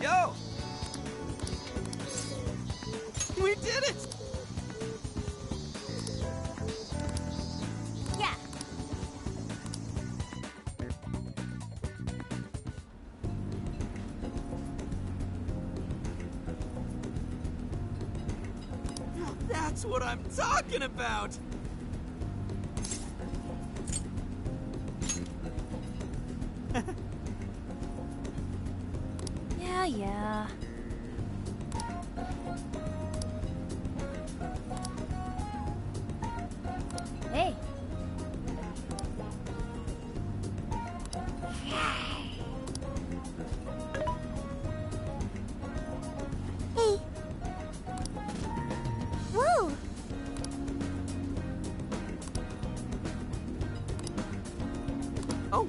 S1: Yo! We did it!
S3: Yeah.
S1: That's what I'm talking about!
S3: Yeah. Hey. Hey. Whoa.
S1: Oh.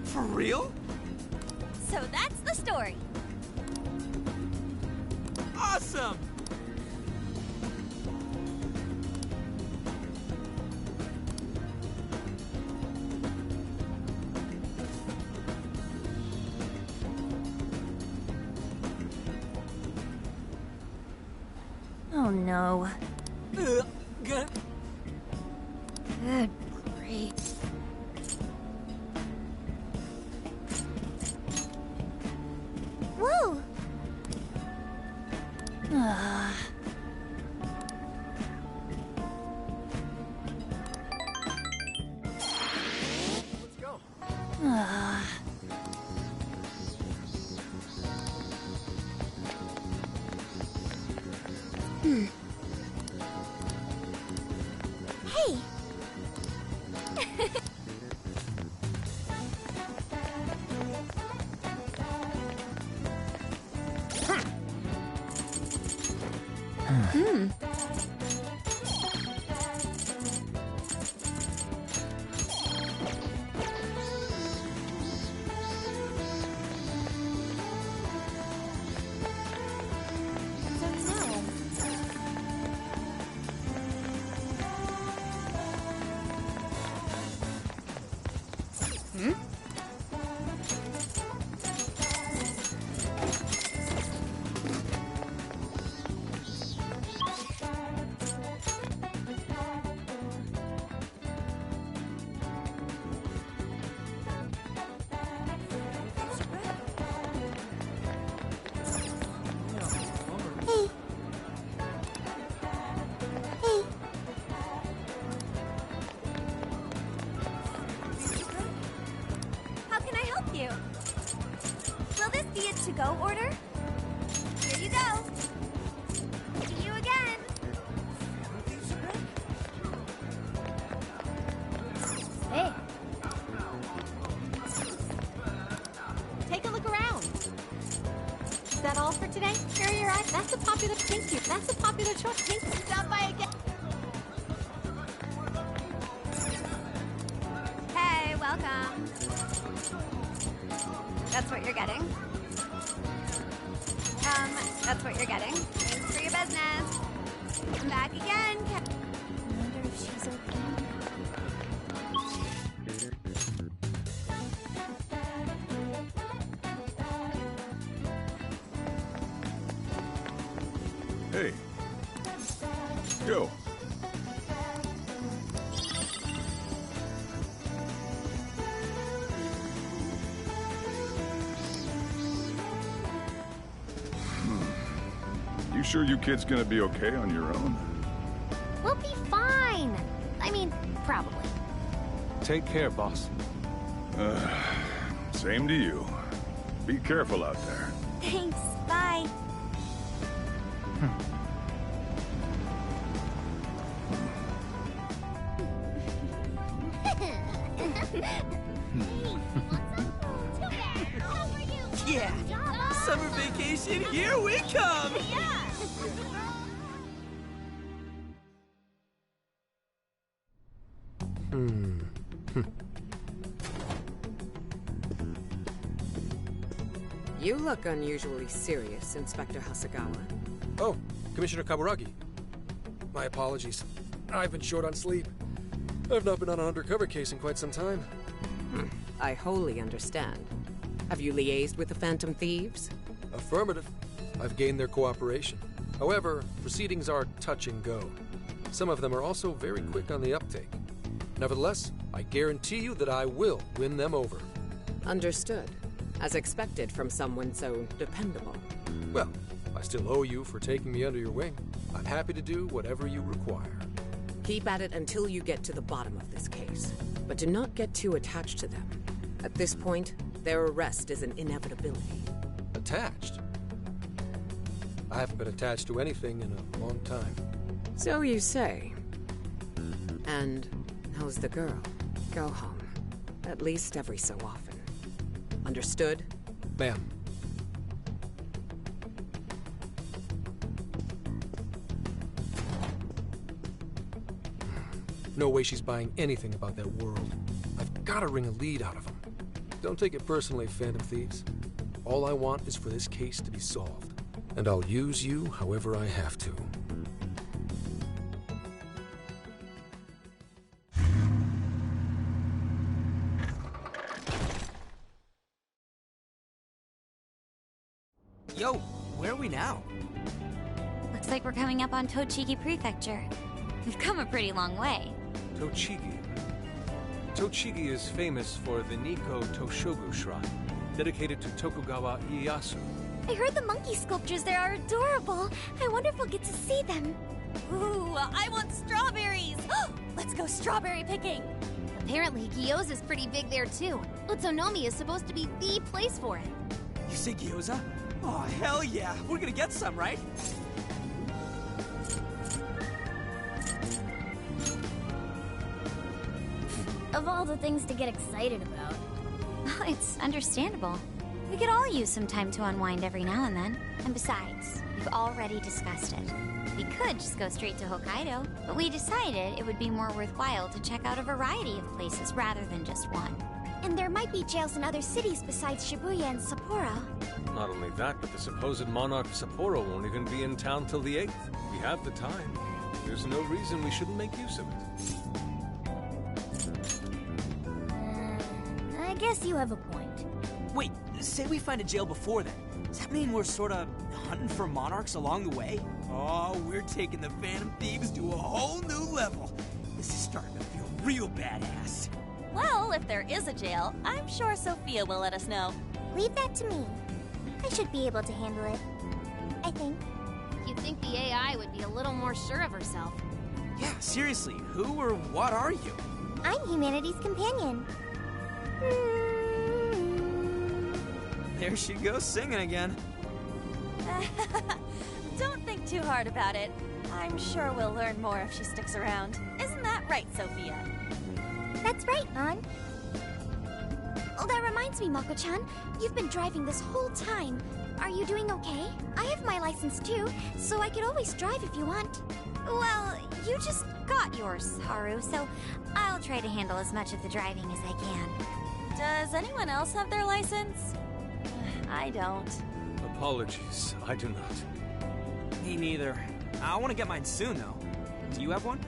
S1: For real?
S3: So that's the story.
S1: Awesome!
S3: Oh no.
S1: Good.
S3: Good grief. Whoa!
S1: Let's go.
S3: Hey! you. Will this be a to-go order? Here you go. See you again.
S4: Hey. Take a look around. Is that all for today? Here are your eyes. That's a popular. Thank you. That's a popular choice. Thank you. Stop by again.
S3: Hey, welcome. That's what you're getting. That's what you're getting. Thanks for your business. Come back again. I wonder if she's okay.
S10: Hey. Go. You sure you kids gonna be okay on your own?
S4: We'll be fine. I mean, probably.
S13: Take care, boss.
S10: Same to you. Be careful out there.
S3: Thanks. Bye.
S1: Yeah. Summer vacation, here we come.
S16: You look unusually serious, Inspector Hasegawa.
S8: Oh, Commissioner Kaburagi. My apologies. I've been short on sleep. I've not been on an undercover case in quite some time.
S16: I wholly understand. Have you liaised with the Phantom Thieves?
S8: Affirmative. I've gained their cooperation. However, proceedings are touch and go. Some of them are also very quick on the uptake. Nevertheless, I guarantee you that I will win them over.
S16: Understood. As expected from someone so dependable.
S8: Well, I still owe you for taking me under your wing. I'm happy to do whatever you require.
S16: Keep at it until you get to the bottom of this case. But do not get too attached to them. At this point, their arrest is an inevitability.
S8: Attached? I haven't been attached to anything in a long time.
S16: So you say. And how's the girl? Go home. At least every so often. Understood?
S8: Ma'am. No way she's buying anything about that world. I've got to wring a lead out of them. Don't take it personally, Phantom Thieves. All I want is for this case to be solved. And I'll use you however I have to.
S1: Yo, where are we now?
S9: Looks like we're coming up on Tochigi Prefecture. We've come a pretty long way.
S13: Tochigi. Tochigi is famous for the Nikko Toshogu Shrine, dedicated to Tokugawa Ieyasu.
S3: I heard the monkey sculptures there are adorable. I wonder if we'll get to see them.
S21: Ooh, I want strawberries! Let's go strawberry picking!
S4: Apparently, Gyoza's pretty big there too. Utsunomi is supposed to be the place for it.
S1: You say gyoza? Oh, hell yeah. We're gonna get some, right?
S3: Of all the things to get excited about.
S9: Well, it's understandable. We could all use some time to unwind every now and then. And besides, we've already discussed it. We could just go straight to Hokkaido, but we decided it would be more worthwhile to check out a variety of places rather than just one.
S3: And there might be jails in other cities besides Shibuya and Sapporo.
S13: Not only that, but the supposed monarch of Sapporo won't even be in town till the 8th. We have the time. There's no reason we shouldn't make use of it.
S3: I guess you have a point.
S1: Wait, say we find a jail before then. Does that mean we're sorta hunting for monarchs along the way? Oh, we're taking the Phantom Thieves to a whole new level. This is starting to feel real badass.
S21: Well, if there is a jail, I'm sure Sophia will let us know.
S3: Leave that to me. I should be able to handle it. I think.
S4: You'd think the AI would be a little more sure of herself.
S1: Yeah, seriously, who or what are you?
S3: I'm humanity's companion.
S1: There she goes singing again.
S21: Don't think too hard about it. I'm sure we'll learn more if she sticks around. Isn't that right, Sophia?
S3: That's right, An. Oh, that reminds me, Mako-chan. You've been driving this whole time. Are you doing okay? I have my license too, so I could always drive if you want.
S9: Well, you just got yours, Haru, so I'll try to handle as much of the driving as I can.
S21: Does anyone else have their license? I don't.
S13: Apologies, I do not.
S1: Me neither. I want to get mine soon, though. Do you have one?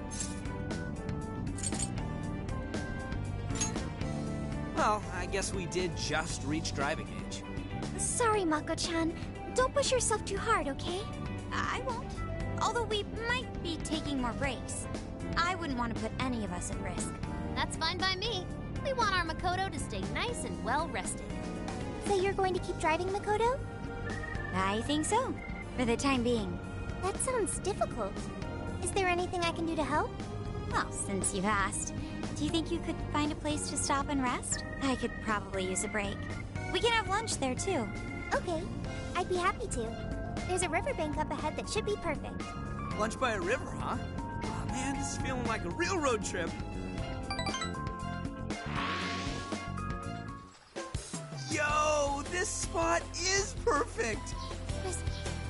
S1: Well, I guess we did just reach driving age.
S3: Sorry, Mako-chan. Don't push yourself too hard, okay?
S9: I won't. Although we might be taking more breaks. I wouldn't want to put any of us at risk.
S4: That's fine by me. We want our Makoto to stay nice and well rested.
S3: So you're going to keep driving, Makoto?
S9: I think so. For the time being.
S3: That sounds difficult. Is there anything I can do to help?
S9: Well, since you've asked, do you think you could find a place to stop and rest? I could probably use a break. We can have lunch there, too.
S3: Okay, I'd be happy to. There's a riverbank up ahead that should be perfect.
S1: Lunch by a river, huh? Oh man, this is feeling like a real road trip. Yo, this spot is perfect!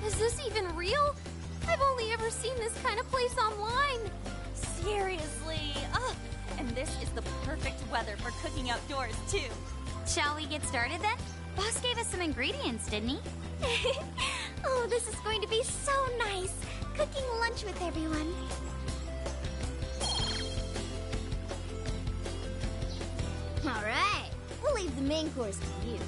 S4: Is this even real? I've only ever seen this kind of place online.
S21: Seriously? Ugh. And this is the perfect weather for cooking outdoors, too.
S9: Shall we get started then? Boss gave us some ingredients, didn't he?
S3: Oh, this is going to be so nice. Cooking lunch with everyone.
S20: All right, we'll leave the main course to you.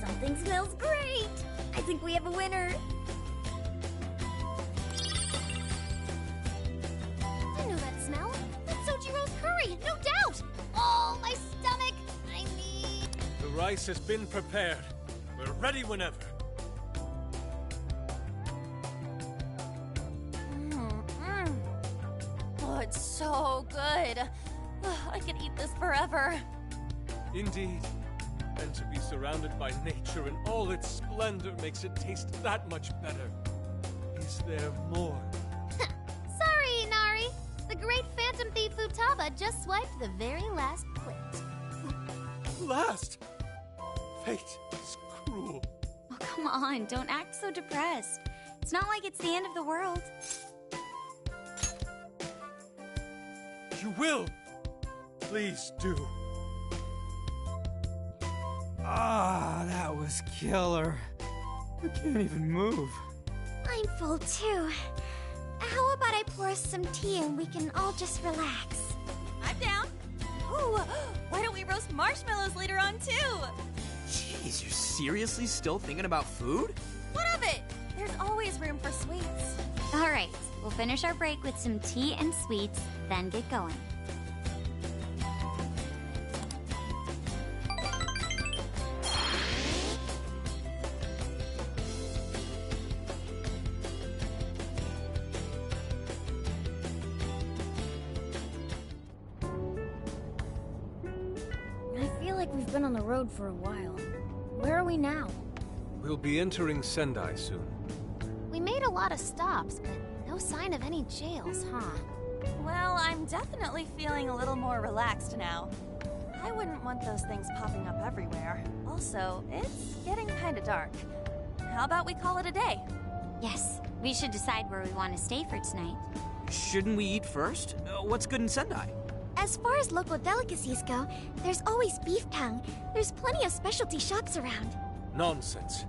S20: Something smells great! I think we have a winner!
S4: I know that smell. That's Sojiro's curry, no doubt! Oh, my stomach! I need...
S13: The rice has been prepared. We're ready whenever.
S21: Oh, it's so good. I could eat this forever.
S13: Indeed. And to be surrounded by nature in all its splendor makes it taste that much better. Is there more?
S4: Sorry, Inari. The great Phantom Thief Futaba just swiped the very last plate.
S13: Last? Fate is cruel.
S9: Oh, come on, don't act so depressed. It's not like it's the end of the world.
S13: You will! Please do.
S1: Ah, that was killer. I can't even move.
S3: I'm full too. How about I pour us some tea and we can all just relax?
S21: I'm down. Ooh, why don't we roast marshmallows later on too?
S1: Jeez, you're seriously still thinking about food?
S21: What of it? There's always room for sweets.
S9: All right, we'll finish our break with some tea and sweets, then get going.
S20: We've been on the road for a while. Where are we now?
S13: We'll be entering Sendai soon.
S4: We made a lot of stops, but no sign of any jails, huh?
S21: Well, I'm definitely feeling a little more relaxed now. I wouldn't want those things popping up everywhere. Also, it's getting kind of dark. How about we call it a day?
S9: Yes, we should decide where we want to stay for tonight.
S1: Shouldn't we eat first? What's good in Sendai?
S3: As far as local delicacies go, there's always beef tongue. There's plenty of specialty shops around.
S13: Nonsense.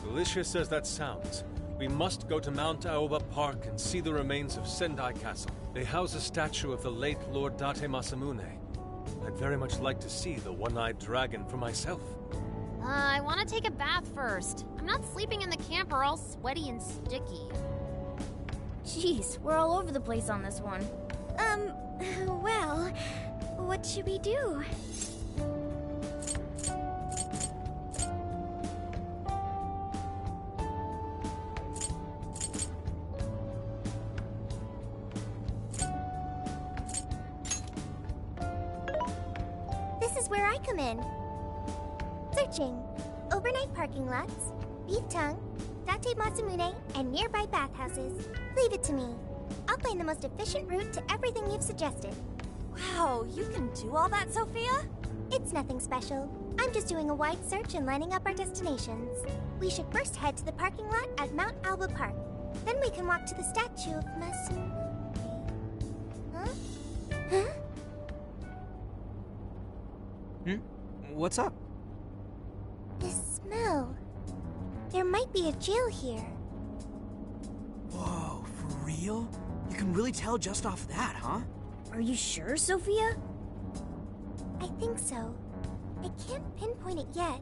S13: Delicious as that sounds, we must go to Mount Aoba Park and see the remains of Sendai Castle. They house a statue of the late Lord Date Masamune. I'd very much like to see the one-eyed dragon for myself.
S4: I want to take a bath first. I'm not sleeping in the camper all sweaty and sticky.
S3: Jeez, we're all over the place on this one.
S20: Well, what should we do? This is where I come in. Searching. Overnight parking lots, beef tongue, Date Masamune, and nearby bathhouses. Leave it to me. I'll find the most efficient route to everything you've suggested.
S21: Wow, you can do all that, Sophia?
S20: It's nothing special. I'm just doing a wide search and lining up our destinations. We should first head to the parking lot at Mount Alba Park. Then we can walk to the statue of Masamune. Huh?
S1: What's up?
S20: This smell. There might be a jail here.
S1: Whoa, for real? You can really tell just off that, huh?
S3: Are you sure, Sophia?
S20: I think so. I can't pinpoint it yet,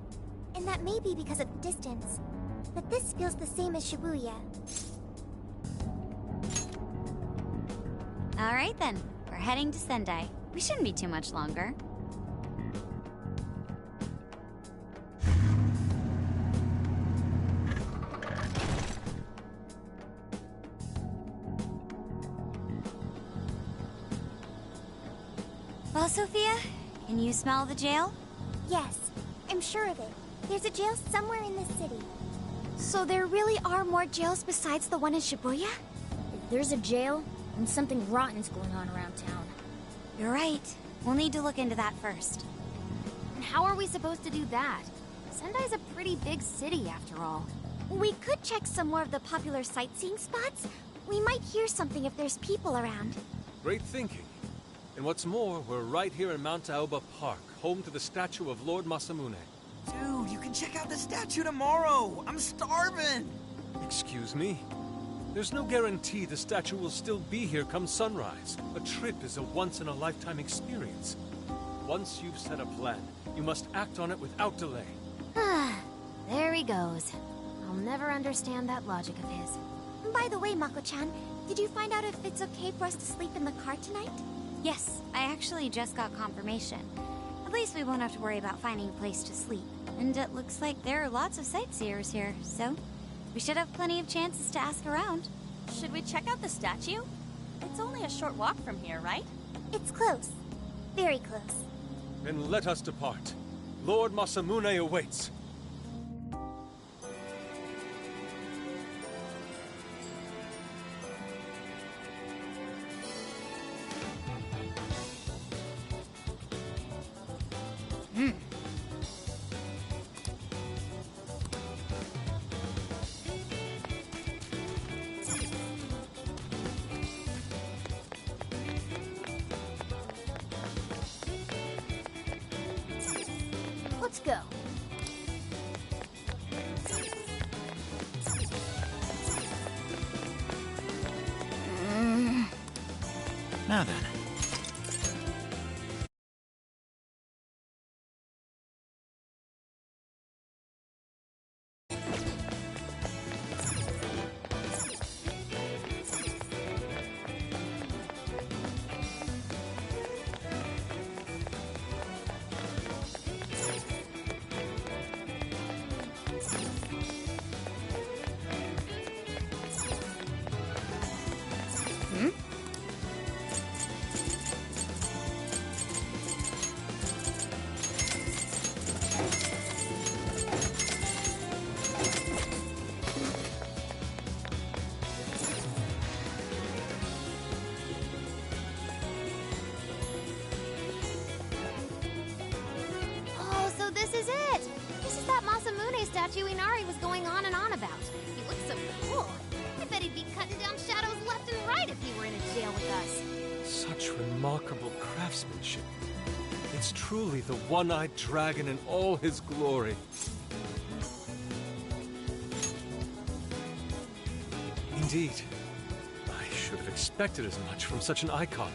S20: and that may be because of the distance. But this feels the same as Shibuya.
S9: Alright then, we're heading to Sendai. We shouldn't be too much longer. Well, Sophia, can you smell the jail?
S20: Yes, I'm sure of it. There's a jail somewhere in this city. So there really are more jails besides the one in Shibuya?
S3: If there's a jail, then something rotten's going on around town.
S9: You're right. We'll need to look into that first.
S4: And how are we supposed to do that? Sendai's a pretty big city, after all.
S20: We could check some more of the popular sightseeing spots. We might hear something if there's people around.
S13: Great thinking. And what's more, we're right here in Mount Aoba Park, home to the statue of Lord Masamune.
S1: Dude, you can check out the statue tomorrow! I'm starving!
S13: Excuse me? There's no guarantee the statue will still be here come sunrise. A trip is a once-in-a-lifetime experience. Once you've set a plan, you must act on it without delay.
S4: There he goes. I'll never understand that logic of his.
S20: By the way, Mako-chan, did you find out if it's okay for us to sleep in the car tonight?
S9: Yes, I actually just got confirmation. At least we won't have to worry about finding a place to sleep. And it looks like there are lots of sightseers here, so we should have plenty of chances to ask around.
S21: Should we check out the statue? It's only a short walk from here, right?
S20: It's close. Very close.
S13: Then let us depart. Lord Masamune awaits.
S3: Let's go.
S17: Now then.
S4: This is it! This is that Masamune statue Inari was going on and on about. He looks so cool. I bet he'd be cutting down shadows left and right if he were in a jail with us.
S13: Such remarkable craftsmanship. It's truly the one-eyed dragon in all his glory. Indeed. I should have expected as much from such an icon.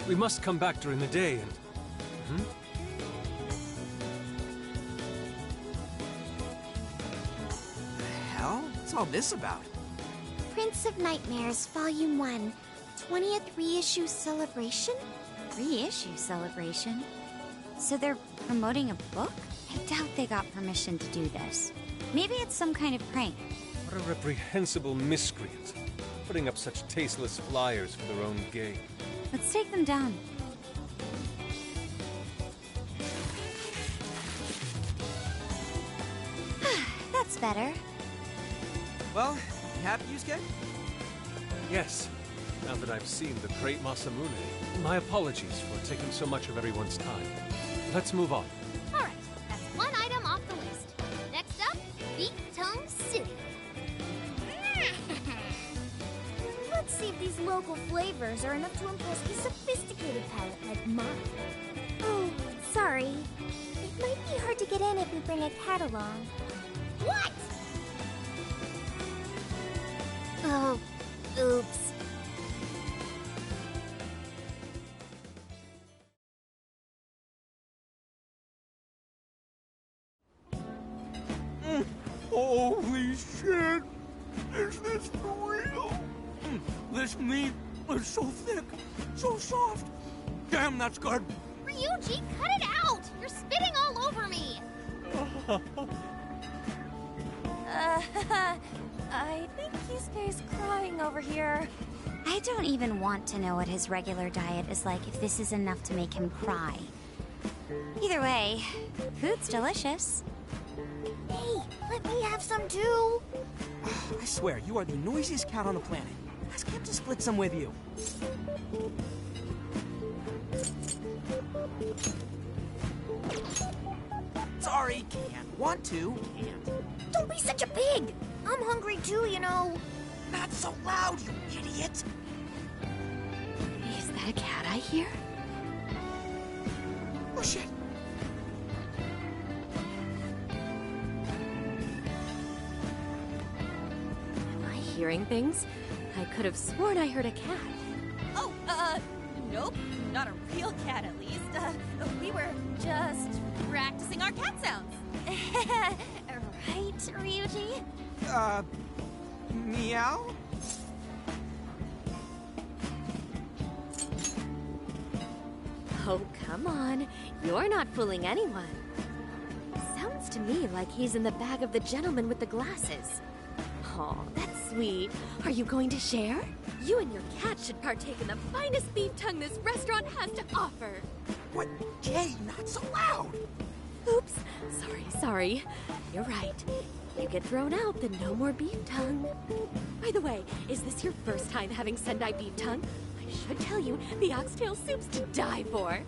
S13: We must come back during the day and...
S1: What's all this about?
S3: Prince of Nightmares, Volume 1. 20th reissue celebration?
S9: Reissue celebration? So they're promoting a book? I doubt they got permission to do this. Maybe it's some kind of prank.
S13: What a reprehensible miscreant. Putting up such tasteless flyers for their own gain.
S9: Let's take them down.
S3: That's better.
S1: Well, you happy, Yusuke?
S13: Yes. Now that I've seen the great Masamune, my apologies for taking so much of everyone's time. Let's move on.
S4: Alright, that's one item off the list. Next up, Beef Tongue City.
S3: Let's see if these local flavors are enough to impress a sophisticated palate like mine. Oh, sorry. It might be hard to get in if we bring a cat along. What? Oh, oops.
S7: Holy shit! Is this for real?
S1: This meat is so thick, so soft. Damn, that's good.
S4: Ryuji, cut it out! You're spitting all over me!
S21: I think Yusuke's crying over here.
S9: I don't even want to know what his regular diet is like if this is enough to make him cry. Either way, food's delicious.
S3: Hey, let me have some too.
S1: I swear, you are the noisiest cat on the planet. Ask him to split some with you. Sorry, can't. Want to, can't.
S3: Don't be such a pig. I'm hungry too, you know.
S1: Not so loud, you idiot.
S9: Is that a cat I hear?
S1: Oh, shit.
S15: Am I hearing things? I could have sworn I heard a cat.
S21: Oh, nope. Not a real cat, at least. We were just practicing our cat sounds.
S3: Right, Ryuji?
S1: Meow?
S15: Oh, come on. You're not fooling anyone. Sounds to me like he's in the bag of the gentleman with the glasses. Oh, that's sweet. Are you going to share? You and your cat should partake in the finest beef tongue this restaurant has to offer.
S1: What? Jay, not so loud.
S15: Oops. Sorry. You're right. You get thrown out, then no more beef tongue. By the way, is this your first time having Sendai beef tongue? I should tell you, the oxtail soup's to die for.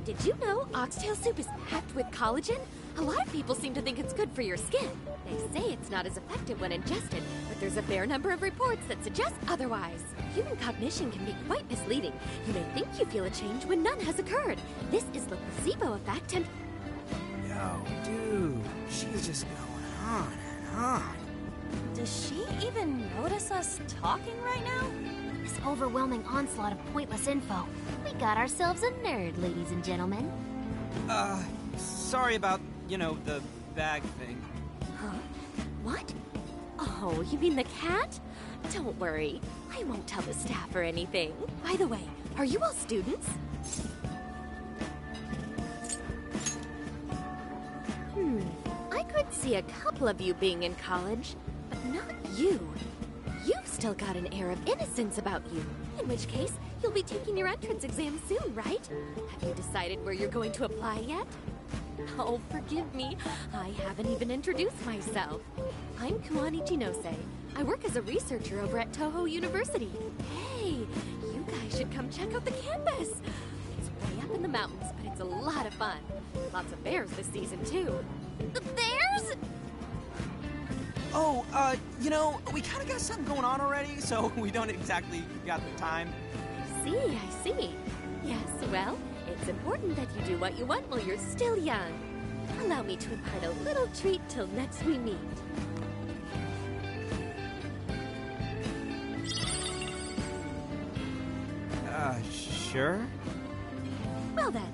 S15: Did you know oxtail soup is packed with collagen? A lot of people seem to think it's good for your skin. They say it's not as effective when ingested, but there's a fair number of reports that suggest otherwise. Human cognition can be quite misleading. You may think you feel a change when none has occurred. This is the placebo effect and...
S1: Yo, dude, she's just going on and on.
S21: Does she even notice us talking right now?
S4: This overwhelming onslaught of pointless info. We got ourselves a nerd, ladies and gentlemen.
S1: Sorry about, the bag thing.
S15: Huh? What? Oh, you mean the cat? Don't worry. I won't tell the staff or anything. By the way, are you all students? I could see a couple of you being in college, but not you. You've still got an air of innocence about you. In which case, you'll be taking your entrance exam soon, right? Have you decided where you're going to apply yet? Oh, forgive me. I haven't even introduced myself. I'm Kuani Chinose. I work as a researcher over at Toho University. Hey, you guys should come check out the campus. It's way up in the mountains, but it's a lot of fun. Lots of bears this season, too.
S4: The bears?
S1: Oh, we kind of got something going on already, so we don't exactly got the time.
S15: I see. Yes, well, it's important that you do what you want while you're still young. Allow me to impart a little treat till next we meet.
S1: Sure?
S15: Well then,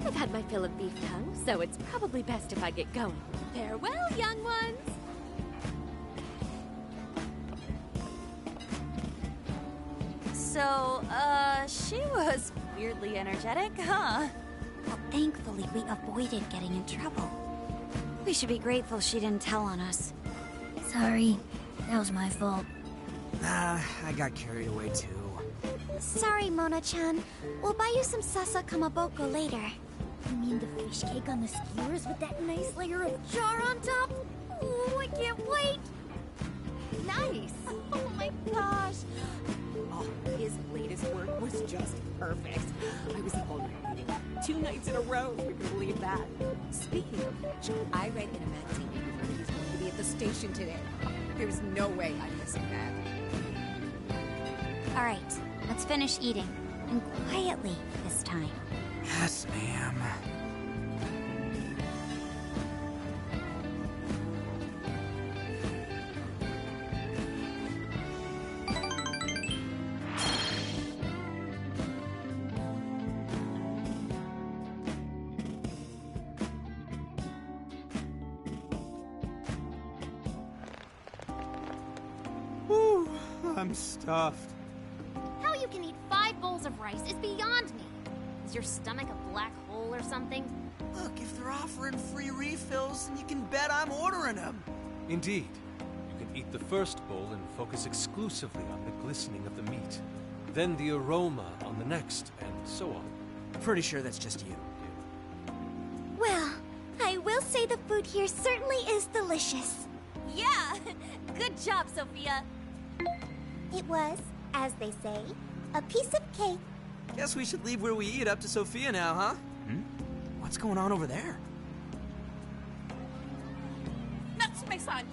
S15: I've had my fill of beef tongue, so it's probably best if I get going. Farewell, young ones!
S21: So, she was weirdly energetic, huh?
S9: Well, thankfully we avoided getting in trouble. We should be grateful she didn't tell on us.
S5: Sorry, that was my fault.
S1: I got carried away too.
S3: Sorry, Mona-chan. We'll buy you some Sasa Kamaboko later.
S5: You mean the fish cake on the skewers with that nice layer of jar on top? Oh, I can't wait!
S18: Nice! Oh my gosh! Oh, his latest work was just perfect. I was already eating 2 nights in a row, if you can believe that. Speaking of which, I read in a magazine that he's going to be at the station today. There's no way I'm missing that.
S9: All right, let's finish eating. And quietly this time.
S1: Yes, ma'am. Whew, I'm stuffed.
S4: How you can eat 5 bowls of rice is beyond me. Is your stomach a black hole or something?
S1: Look, if they're offering free refills, then you can bet I'm ordering them.
S13: Indeed. You can eat the first bowl and focus exclusively on the glistening of the meat. Then the aroma on the next, and so on.
S1: Pretty sure that's just you.
S3: Well, I will say the food here certainly is delicious.
S21: Yeah! Good job, Sophia!
S3: It was, as they say, a piece of cake.
S1: Guess we should leave where we eat up to Sophia now, huh? What's going on over there?
S12: Natsume-san!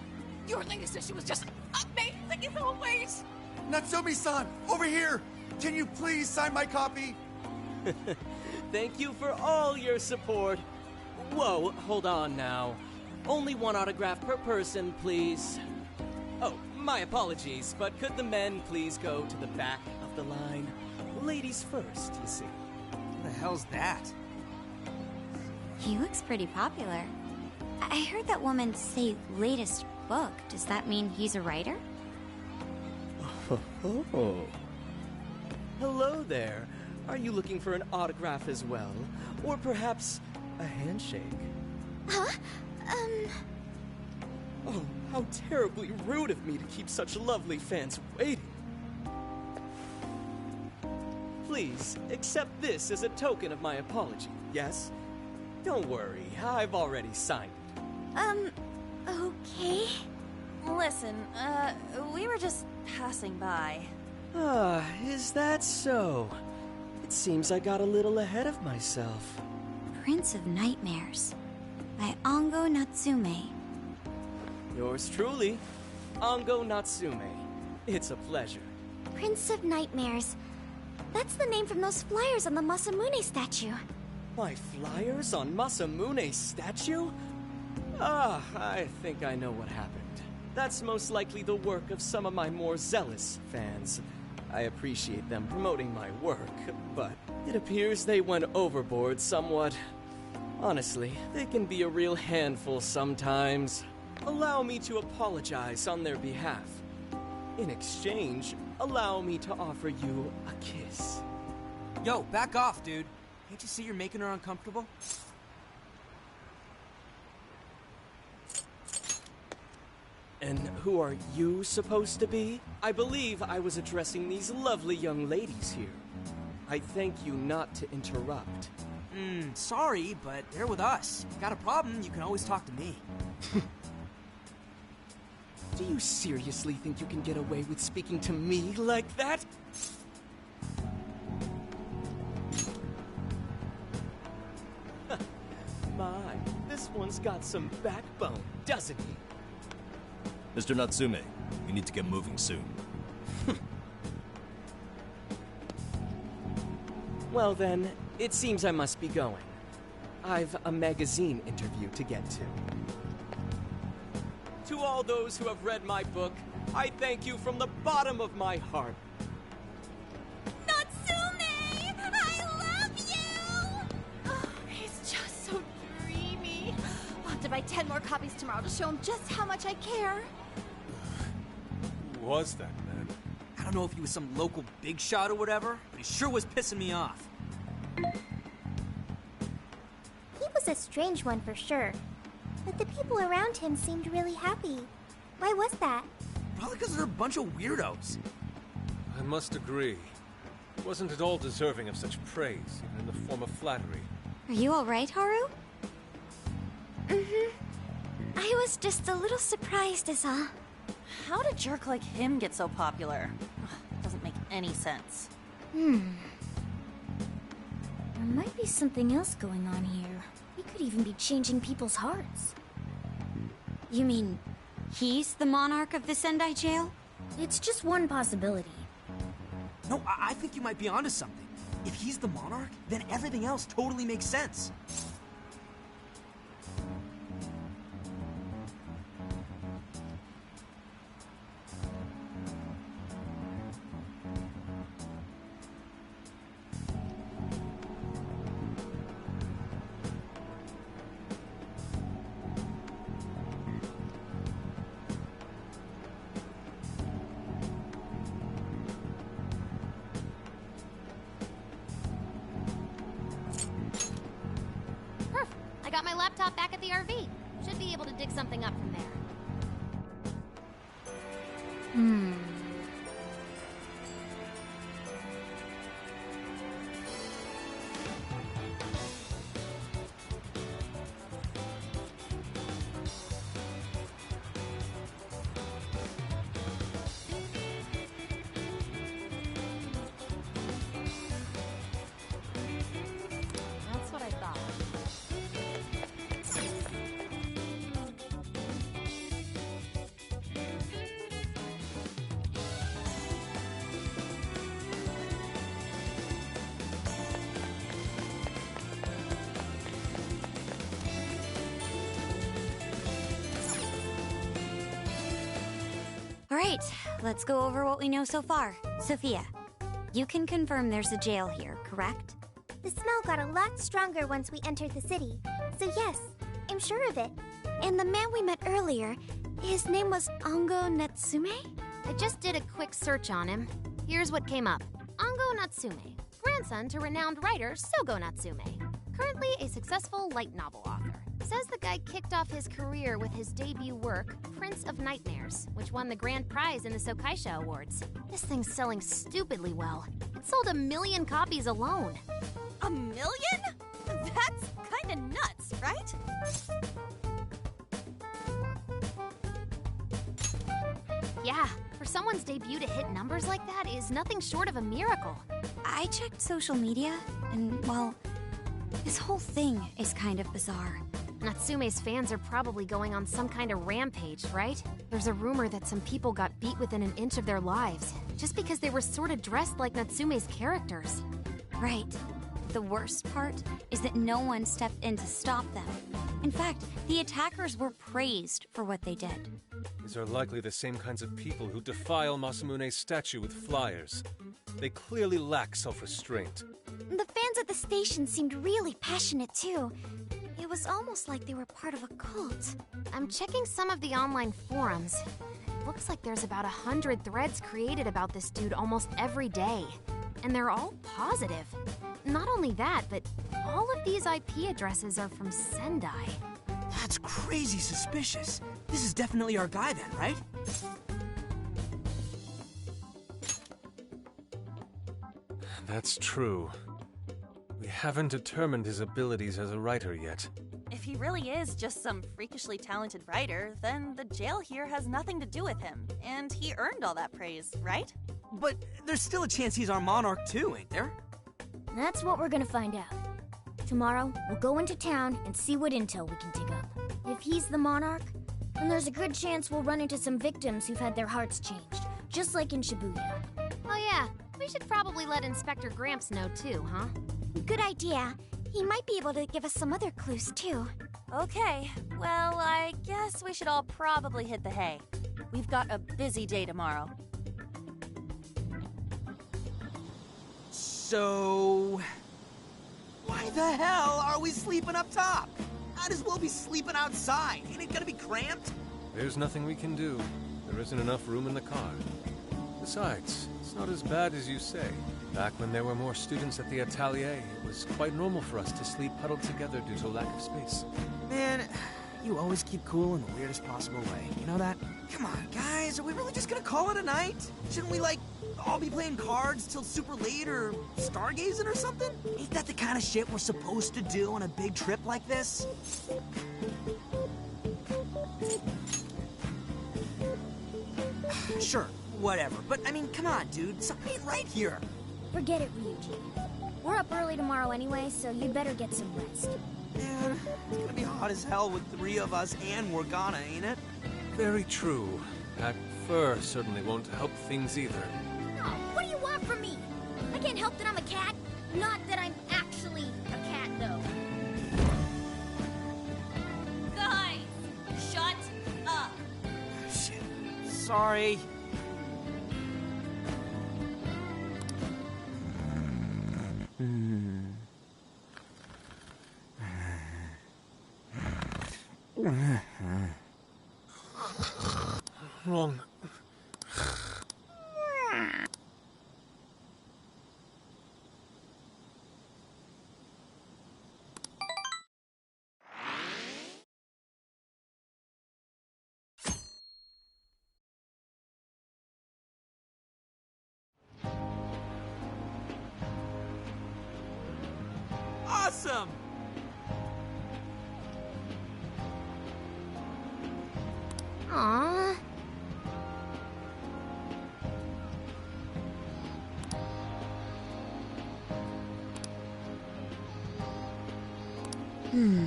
S12: Your latest issue was just amazing as always!
S22: Natsumi-san, over here! Can you please sign my copy?
S19: Thank you for all your support. Whoa, hold on now. Only 1 autograph per person, please. Oh, my apologies, but could the men please go to the back of the line? Ladies first, you see.
S1: What the hell's that?
S9: He looks pretty popular. I heard that woman say latest book. Does that mean he's a writer?
S19: Oh. Hello there. Are you looking for an autograph as well? Or perhaps a handshake?
S3: Huh?
S19: Oh, how terribly rude of me to keep such lovely fans waiting. Please, accept this as a token of my apology, yes? Don't worry, I've already signed it.
S3: Okay.
S21: Listen, we were just passing by.
S19: Ah, is that so? It seems I got a little ahead of myself.
S9: Prince of Nightmares by Ango Natsume.
S19: Yours truly, Ango Natsume. It's a pleasure.
S3: Prince of Nightmares. That's the name from those flyers on the Masamune statue.
S19: My flyers on Masamune's statue? Ah, I think I know what happened. That's most likely the work of some of my more zealous fans. I appreciate them promoting my work, but it appears they went overboard somewhat. Honestly, they can be a real handful sometimes. Allow me to apologize on their behalf. In exchange, allow me to offer you a kiss.
S1: Yo, back off, dude. Can't you see you're making her uncomfortable?
S19: And who are you supposed to be? I believe I was addressing these lovely young ladies here. I thank you not to interrupt.
S1: Sorry, but they're with us. Got a problem, you can always talk to me.
S19: Do you seriously think you can get away with speaking to me like that? My, this one's got some backbone, doesn't he?
S17: Mr. Natsume, we need to get moving soon.
S19: Well then, it seems I must be going. I've a magazine interview to get to. To all those who have read my book, I thank you from the bottom of my heart.
S12: Natsume! I love you! Oh, he's just so dreamy. I'll have to buy 10 more copies tomorrow to show him just how much I care.
S13: Who was that man?
S1: I don't don't know if he was some local big shot or whatever, but he sure was pissing me off.
S5: He was a strange one for sure. But the people around him seemed really happy. Why was that?
S1: Probably because they're a bunch of weirdos.
S13: I must agree. He wasn't at all deserving of such praise, even in the form of flattery.
S9: Are you alright, Haru? I was just a little surprised is all.
S21: How did a jerk like him get so popular? Doesn't make any sense.
S5: There might be something else going on here. He could even be changing people's hearts.
S9: You mean he's the monarch of the Sendai jail?
S5: It's just one possibility.
S1: No, I think you might be onto something. If he's the monarch, then everything else totally makes sense.
S4: I got my laptop back at the RV. Should be able to dig something up from there. That's what I thought.
S9: Alright, let's go over what we know so far. Sophia, you can confirm there's a jail here, correct?
S5: The smell got a lot stronger once we entered the city. So yes, I'm sure of it.
S9: And the man we met earlier, his name was Ango Natsume?
S4: I just did a quick search on him. Here's what came up. Ango Natsume, grandson to renowned writer Sogo Natsume. Currently a successful light novel author. Says the guy kicked off his career with his debut work, Prince of Nightmares, which won the grand prize in the Sokaisha Awards. This thing's selling stupidly well. It sold 1 million copies alone.
S21: 1 million? That's kinda nuts, right?
S4: Yeah, for someone's debut to hit numbers like that is nothing short of a miracle.
S9: I checked social media, and, well, this whole thing is kind of bizarre.
S4: Natsume's fans are probably going on some kind of rampage, right? There's a rumor that some people got beat within an inch of their lives, just because they were sort of dressed like Natsume's characters.
S9: Right. The worst part is that no one stepped in to stop them. In fact, the attackers were praised for what they did.
S13: These are likely the same kinds of people who defile Masamune's statue with flyers. They clearly lack self-restraint.
S5: The fans at the station seemed really passionate too. It was almost like they were part of a cult.
S4: I'm checking some of the online forums. It looks like there's about 100 threads created about this dude almost every day. And they're all positive. Not only that, but all of these IP addresses are from Sendai.
S1: That's crazy suspicious. This is definitely our guy then, right?
S13: That's true. We haven't determined his abilities as a writer yet.
S21: If he really is just some freakishly talented writer, then the jail here has nothing to do with him, and he earned all that praise, right?
S1: But there's still a chance he's our monarch too, ain't there?
S5: That's what we're gonna find out. Tomorrow, we'll go into town and see what intel we can dig up. If he's the monarch, then there's a good chance we'll run into some victims who've had their hearts changed, just like in Shibuya.
S4: Oh yeah, we should probably let Inspector Gramps know too, huh?
S5: Good idea. He might be able to give us some other clues too.
S21: Okay, well, I guess we should all probably hit the hay. We've got a busy day tomorrow.
S1: So... why the hell are we sleeping up top? Might as well be sleeping outside. Ain't it gonna be cramped?
S13: There's nothing we can do. There isn't enough room in the car. Besides, It's not as bad as you say. Back when there were more students at the atelier, it was quite normal for us to sleep huddled together due to lack of space.
S1: Man, you always keep cool in the weirdest possible way. You know that? Come on, guys, are we really just gonna call it a night? Shouldn't we, like, all be playing cards till super late or stargazing or something? Ain't that the kind of shit we're supposed to do on a big trip like this? Sure, whatever. But, I mean, come on, dude. Something ain't right here.
S5: Forget it, Ryuji. We're up early tomorrow anyway, so you'd better get some rest.
S1: Man, it's gonna be hot as hell with 3 of us and Morgana, ain't it?
S13: Very true. That fur certainly won't help things either.
S5: Oh, what do you want from me? I can't help that I'm a cat. Not that I'm actually a cat, though.
S12: Guys, shut up.
S1: Shit. Sorry.
S13: Wrong.
S1: Awesome!
S5: Aww. Hmm.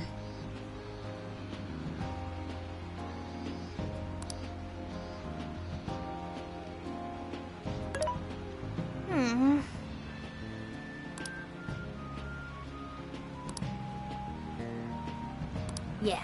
S5: Yeah.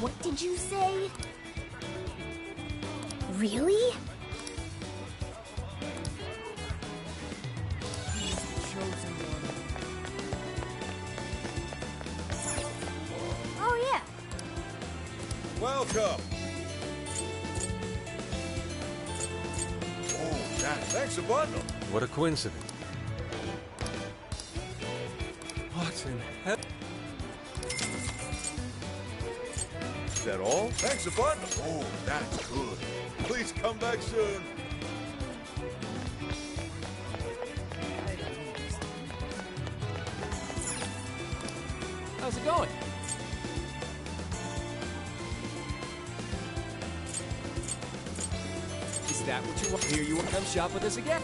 S5: What did you say? Really? Oh, yeah.
S10: Welcome. Oh, thanks a bundle.
S13: What a coincidence. What in hell?
S10: Is that all? Thanks a bundle. Oh, that's good. Please come back soon.
S1: How's it going? Is that what you want? Here you want to come shop with us again?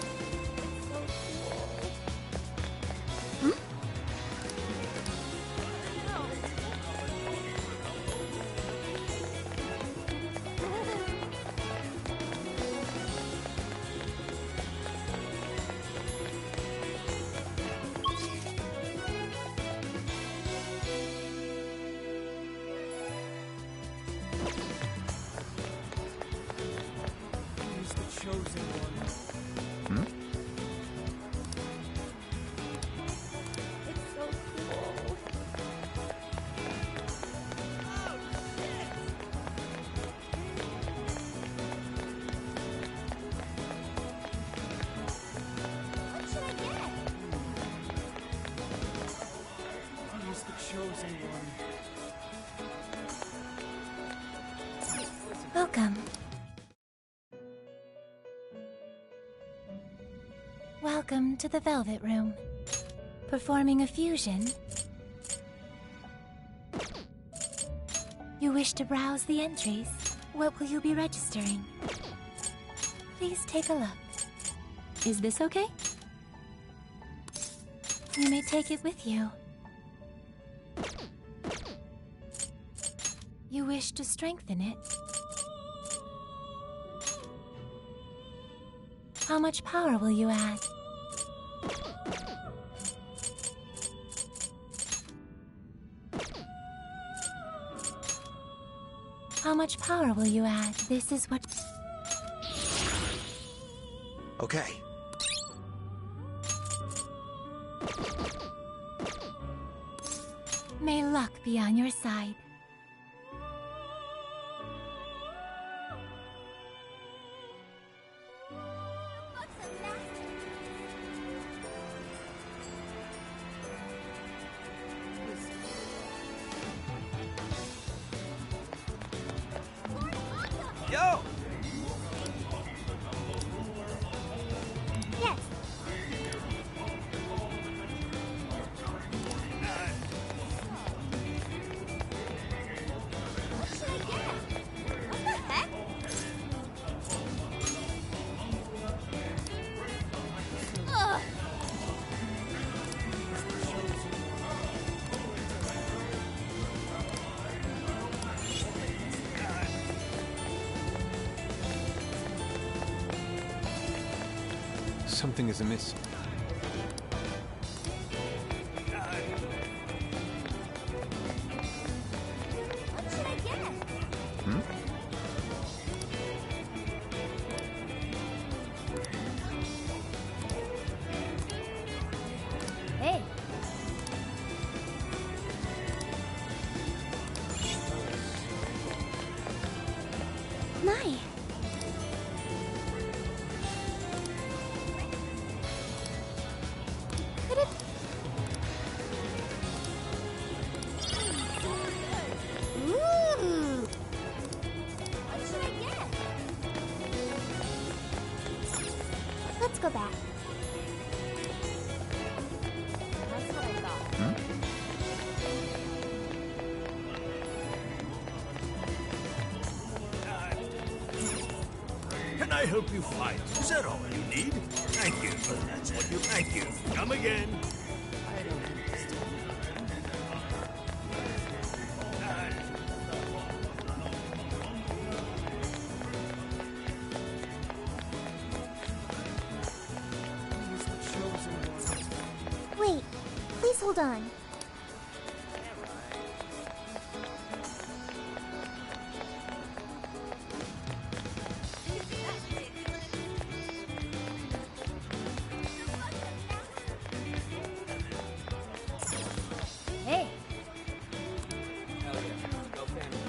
S6: Welcome. Welcome to the Velvet Room. Performing a fusion? You wish to browse the entries? What will you be registering? Please take a look. Is this okay? You may take it with you. You wish to strengthen it? How much power will you add? much power will you add? This is what...
S22: Okay.
S6: May luck be on your side.
S1: Yo!
S3: Yes.
S20: What should I get? What the heck? Ugh.
S13: Something is amiss.
S20: What should I get?
S13: Hmm?
S5: Hey.
S3: My.
S5: Could it...
S3: Ooh.
S20: What should I get?
S3: Let's go back.
S20: That's what I thought.
S7: Can I help you fight? Is that all you need? Thank you. That's what you. Thank you. Come again.
S20: I don't understand.
S3: Wait, please hold on.
S5: Hey.
S19: Hell yeah. Go family.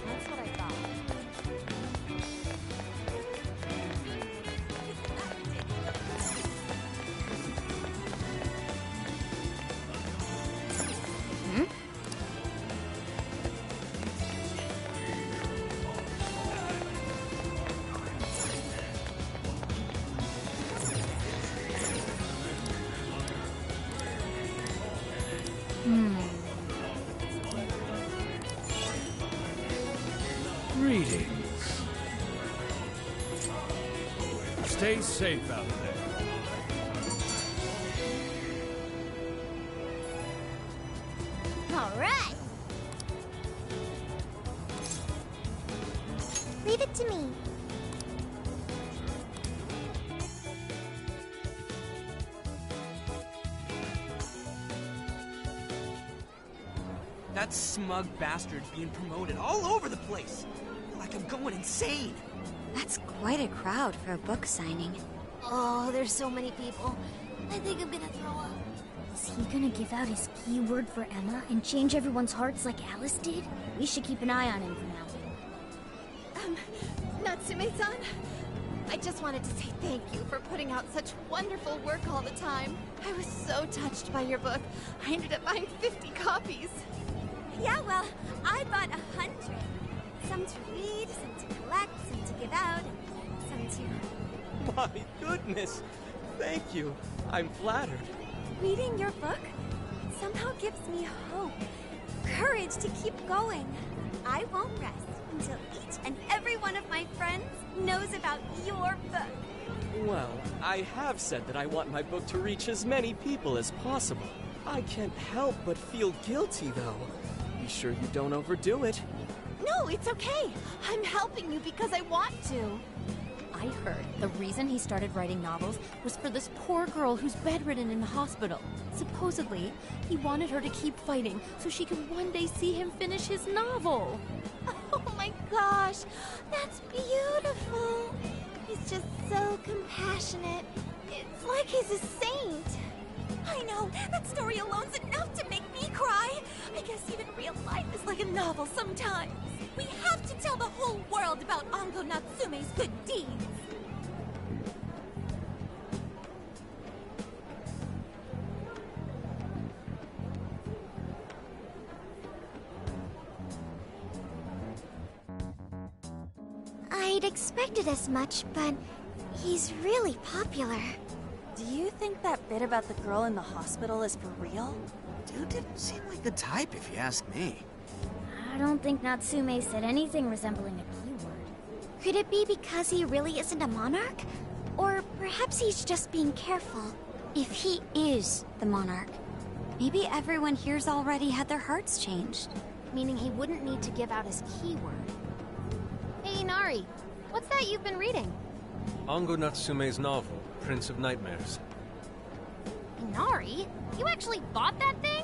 S20: That's what I thought.
S7: Greetings. Stay safe out there.
S3: All right. Leave it to me.
S1: That smug bastard's being promoted all over the place. Like I'm going insane.
S9: That's quite a crowd for a book signing.
S5: Oh, there's so many people. I think I'm gonna throw up. Is he gonna give out his keyword for Emma and change everyone's hearts like Alice did? We should keep an eye on him for now.
S11: Natsume-san, I just wanted to say thank you for putting out such wonderful work all the time. I was so touched by your book. I ended up buying 50 copies.
S20: Yeah, well, I bought 100. Some to read, some to collect, some to give out, and some to...
S19: My goodness! Thank you. I'm flattered.
S20: Reading your book somehow gives me hope, courage to keep going. I won't rest, until each and every one of my friends knows about your book.
S19: Well, I have said that I want my book to reach as many people as possible. I can't help but feel guilty, though. Be sure you don't overdo it.
S11: No, it's okay. I'm helping you because I want to.
S21: I heard the reason he started writing novels was for this poor girl who's bedridden in the hospital. Supposedly, he wanted her to keep fighting so she could one day see him finish his novel.
S11: Oh my gosh, that's beautiful. He's just so compassionate. It's like he's a saint.
S12: I know, that story alone's enough to make me cry. I guess even real life is like a novel sometimes. We have to tell the whole world about Ango Natsume's good deeds.
S5: I'd expected as much, but he's really popular.
S21: Do you think that bit about the girl in the hospital is for real?
S1: Dude didn't seem like the type, if you ask me.
S5: I don't think Natsume said anything resembling a keyword. Could it be because he really isn't a monarch? Or perhaps he's just being careful.
S9: If he is the monarch, maybe everyone here's already had their hearts changed.
S4: Meaning he wouldn't need to give out his keyword. Hey, Inari, what's that you've been reading?
S13: Ango Natsume's novel, Prince of Nightmares.
S4: Inari? You actually bought that thing?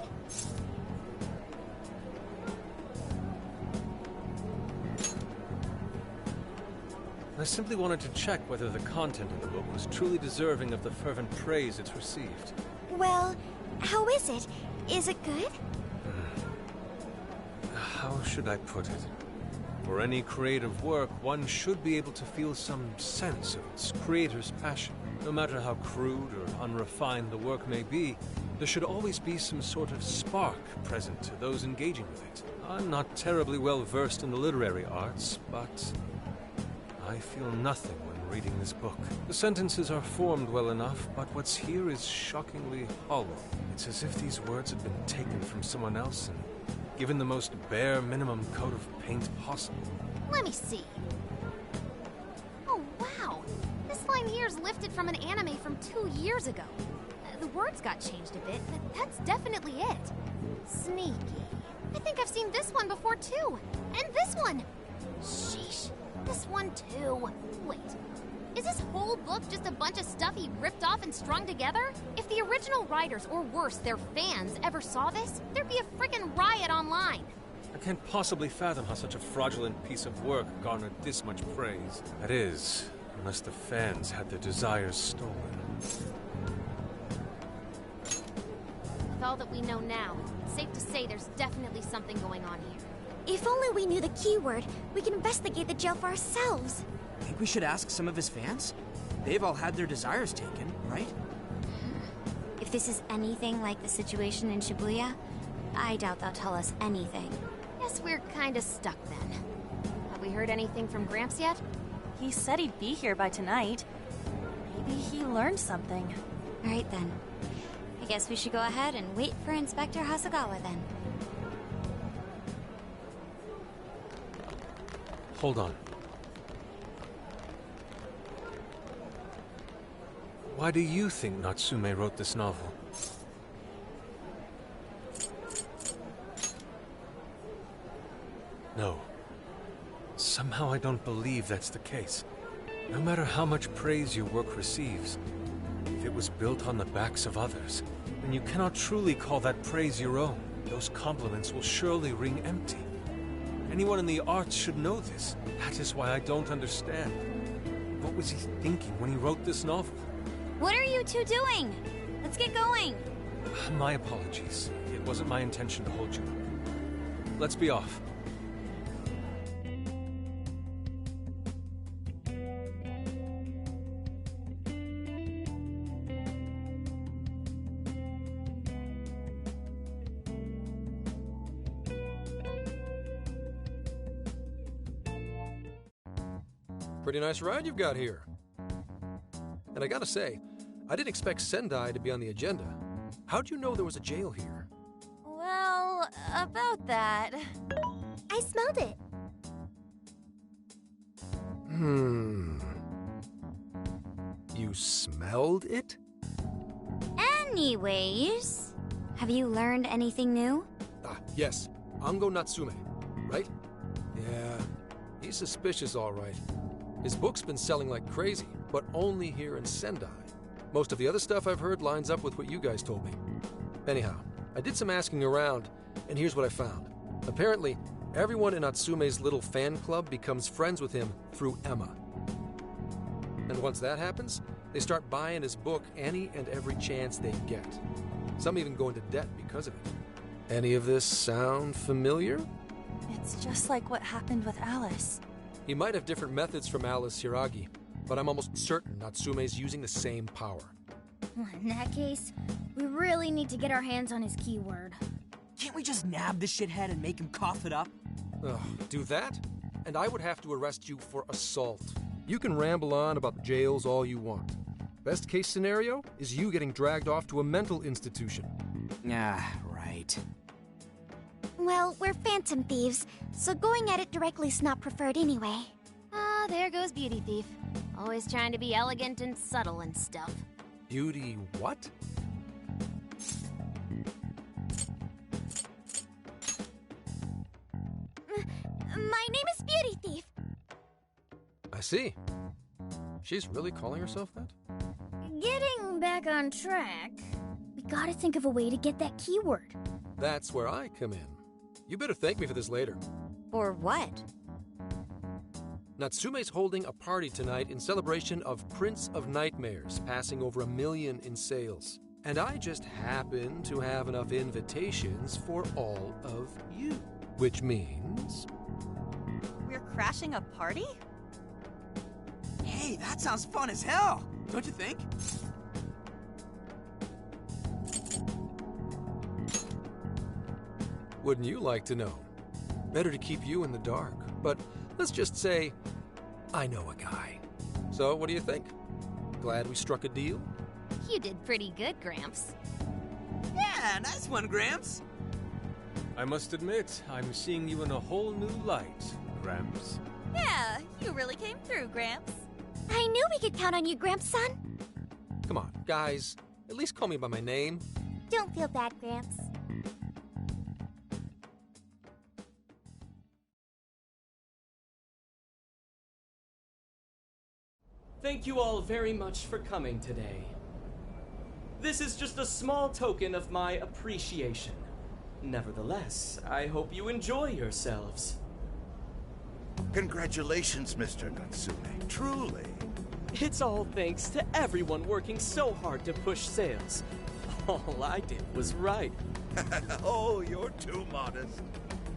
S13: I simply wanted to check whether the content of the book was truly deserving of the fervent praise it's received.
S5: Well, how is it? Is it good?
S13: How should I put it? For any creative work, one should be able to feel some sense of its creator's passion. No matter how crude or unrefined the work may be, there should always be some sort of spark present to those engaging with it. I'm not terribly well versed in the literary arts, but I feel nothing when reading this book. The sentences are formed well enough, but what's here is shockingly hollow. It's as if these words had been taken from someone else and given the most bare minimum coat of paint possible.
S4: Let me see. Oh, wow. This line here is lifted from an anime from 2 years ago. The words got changed a bit, but that's definitely it. Sneaky. I think I've seen this one before, too. And this one. Sheesh. This one, too. Wait. Is this whole book just a bunch of stuff he ripped off and strung together? If the original writers, or worse, their fans, ever saw this, there'd be a frickin' riot online.
S13: I can't possibly fathom how such a fraudulent piece of work garnered this much praise. That is, unless the fans had their desires stolen.
S4: With all that we know now, it's safe to say there's definitely something going on here.
S5: If only we knew the keyword, we could investigate the jail for ourselves.
S1: Think we should ask some of his fans? They've all had their desires taken, right?
S9: If this is anything like the situation in Shibuya, I doubt they'll tell us anything.
S4: Guess we're kinda stuck then. Have we heard anything from Gramps yet?
S21: He said he'd be here by tonight. Maybe he learned something.
S9: All right then. I guess we should go ahead and wait for Inspector Hasagawa then.
S13: Hold on. Why do you think Natsume wrote this novel? No. Somehow I don't believe that's the case. No matter how much praise your work receives, if it was built on the backs of others, then you cannot truly call that praise your own. Those compliments will surely ring empty. Anyone in the arts should know this. That is why I don't understand. What was he thinking when he wrote this novel?
S9: What are you two doing? Let's get going.
S13: My apologies. It wasn't my intention to hold you. Let's be off.
S8: Pretty nice ride you've got here. And I gotta say, I didn't expect Sendai to be on the agenda. How'd you know there was a jail here?
S21: Well, about that.
S5: I smelled it.
S8: You smelled it?
S9: Anyways, have you learned anything new?
S8: Ah, yes. Ango Natsume, right? Yeah, he's suspicious, all right. His book's been selling like crazy, but only here in Sendai. Most of the other stuff I've heard lines up with what you guys told me. Anyhow, I did some asking around, and here's what I found. Apparently, everyone in Natsume's little fan club becomes friends with him through Emma. And once that happens, they start buying his book any and every chance they get. Some even go into debt because of it. Any of this sound familiar?
S21: It's just like what happened with Alice.
S8: He might have different methods from Alice Hiragi, but I'm almost certain Natsume's using the same power.
S5: In that case, we really need to get our hands on his keyword.
S1: Can't we just nab the shithead and make him cough it up?
S8: Ugh, do that? And I would have to arrest you for assault. You can ramble on about jails all you want. Best case scenario is you getting dragged off to a mental institution.
S1: Ah, right.
S3: Well, we're phantom thieves, so going at it directly's not preferred anyway.
S4: Ah, there goes Beauty Thief. Always trying to be elegant and subtle and stuff.
S8: Beauty what?
S3: My name is Beauty Thief.
S8: I see. She's really calling herself that?
S5: Getting back on track, we gotta think of a way to get that keyword.
S8: That's where I come in. You better thank me for this later.
S9: For what?
S8: Natsume's holding a party tonight in celebration of Prince of Nightmares, passing over 1 million in sales. And I just happen to have enough invitations for all of you. Which means...
S21: We're crashing a party?
S1: Hey, that sounds fun as hell, don't you think?
S8: Wouldn't you like to know? Better to keep you in the dark, but let's just say I know a guy. So what do you think? Glad we struck a deal?
S4: You did pretty good, Gramps.
S1: Yeah, nice one, Gramps.
S13: I must admit, I'm seeing you in a whole new light, Gramps.
S21: Yeah, you really came through, Gramps.
S3: I knew we could count on you, Gramps-son.
S8: Come on, guys. At least call me by my name.
S3: Don't feel bad, Gramps.
S19: Thank you all very much for coming today. This is just a small token of my appreciation. Nevertheless, I hope you enjoy yourselves.
S22: Congratulations, Mr. Natsume. Truly.
S19: It's all thanks to everyone working so hard to push sales. All I did was write.
S22: Oh, you're too modest.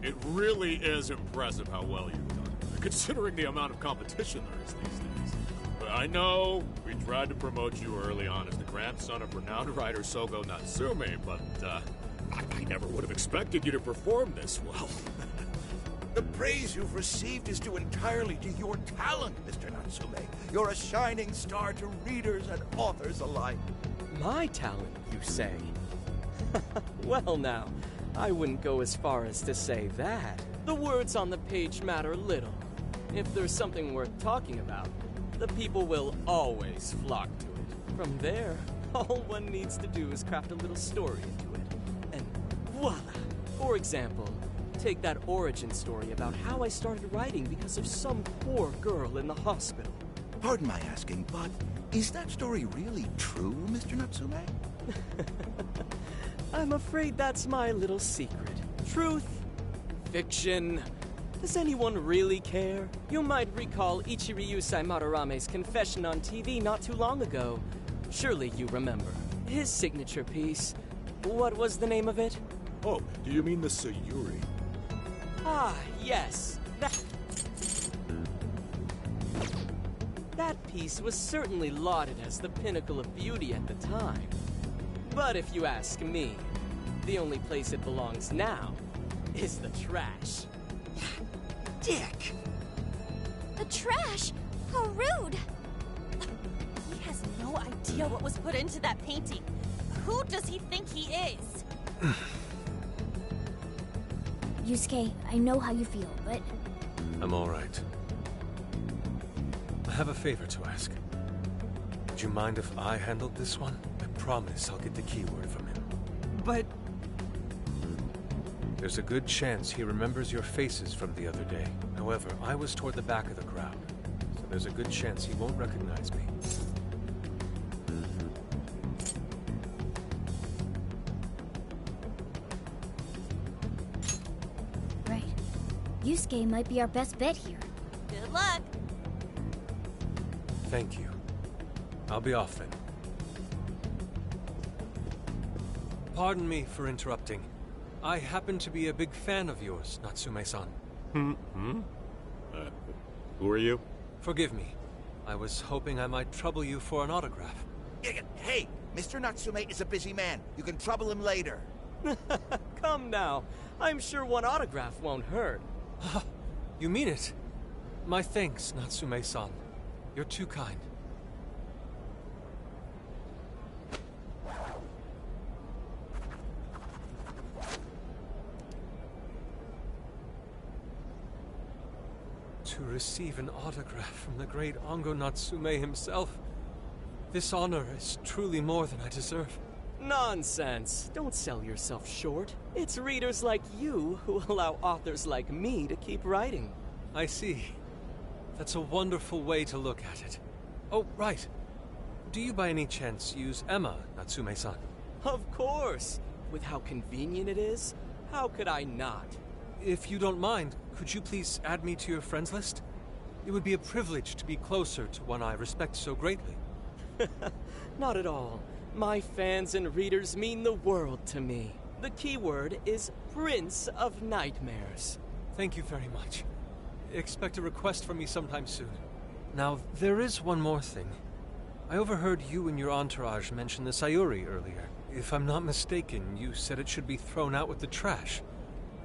S2: It really is impressive how well you've done, considering the amount of competition there is these days. I know we tried to promote you early on as the grandson of renowned writer Sogo Natsume, but I never would have expected you to perform this well.
S22: The praise you've received is due entirely to your talent, Mr. Natsume. You're a shining star to readers and authors alike.
S19: My talent, you say? Well now, I wouldn't go as far as to say that. The words on the page matter little. If there's something worth talking about, the people will always flock to it. From there, all one needs to do is craft a little story into it. And voila! For example, take that origin story about how I started writing because of some poor girl in the hospital.
S22: Pardon my asking, but is that story really true, Mr. Natsume?
S19: I'm afraid that's my little secret. Truth, fiction. Does anyone really care? You might recall Ichiryusai Madarame's confession on TV not too long ago. Surely you remember. His signature piece. What was the name of it?
S2: Oh, do you mean the Sayuri?
S19: Ah, yes. That piece was certainly lauded as the pinnacle of beauty at the time. But if you ask me, the only place it belongs now is the trash.
S1: Dick!
S21: The trash? How rude! He has no idea what was put into that painting. Who does he think he is?
S5: Yusuke, I know how you feel, but...
S13: I'm all right. have a favor to ask. Would you mind if I handled this one? I promise I'll get the keyword from him.
S1: But...
S13: There's a good chance he remembers your faces from the other day. However, I was toward the back of the crowd, so there's a good chance he won't recognize me.
S5: Right. Yusuke might be our best bet here.
S21: Good luck.
S13: Thank you. I'll be off then. Pardon me for interrupting. I happen to be a big fan of yours, Natsume-san.
S2: Who are you?
S13: Forgive me. I was hoping I might trouble you for an autograph.
S22: Hey, Mr. Natsume is a busy man. You can trouble him later.
S19: Come now. I'm sure one autograph won't hurt.
S13: You mean it? My thanks, Natsume-san. You're too kind. To receive an autograph from the great Ango Natsume himself. This honor is truly more than I deserve.
S19: Nonsense. Don't sell yourself short. It's readers like you who allow authors like me to keep writing.
S13: I see. That's a wonderful way to look at it. Oh, right. Do you by any chance use Emma, Natsume-san?
S19: Of course. With how convenient it is, how could I not?
S13: If you don't mind, could you please add me to your friends list? It would be a privilege to be closer to one I respect so greatly.
S19: Not at all. My fans and readers mean the world to me. The keyword is Prince of Nightmares.
S13: Thank you very much. Expect a request from me sometime soon. Now, there is one more thing. I overheard you and your entourage mention the Sayuri earlier. If I'm not mistaken, you said it should be thrown out with the trash,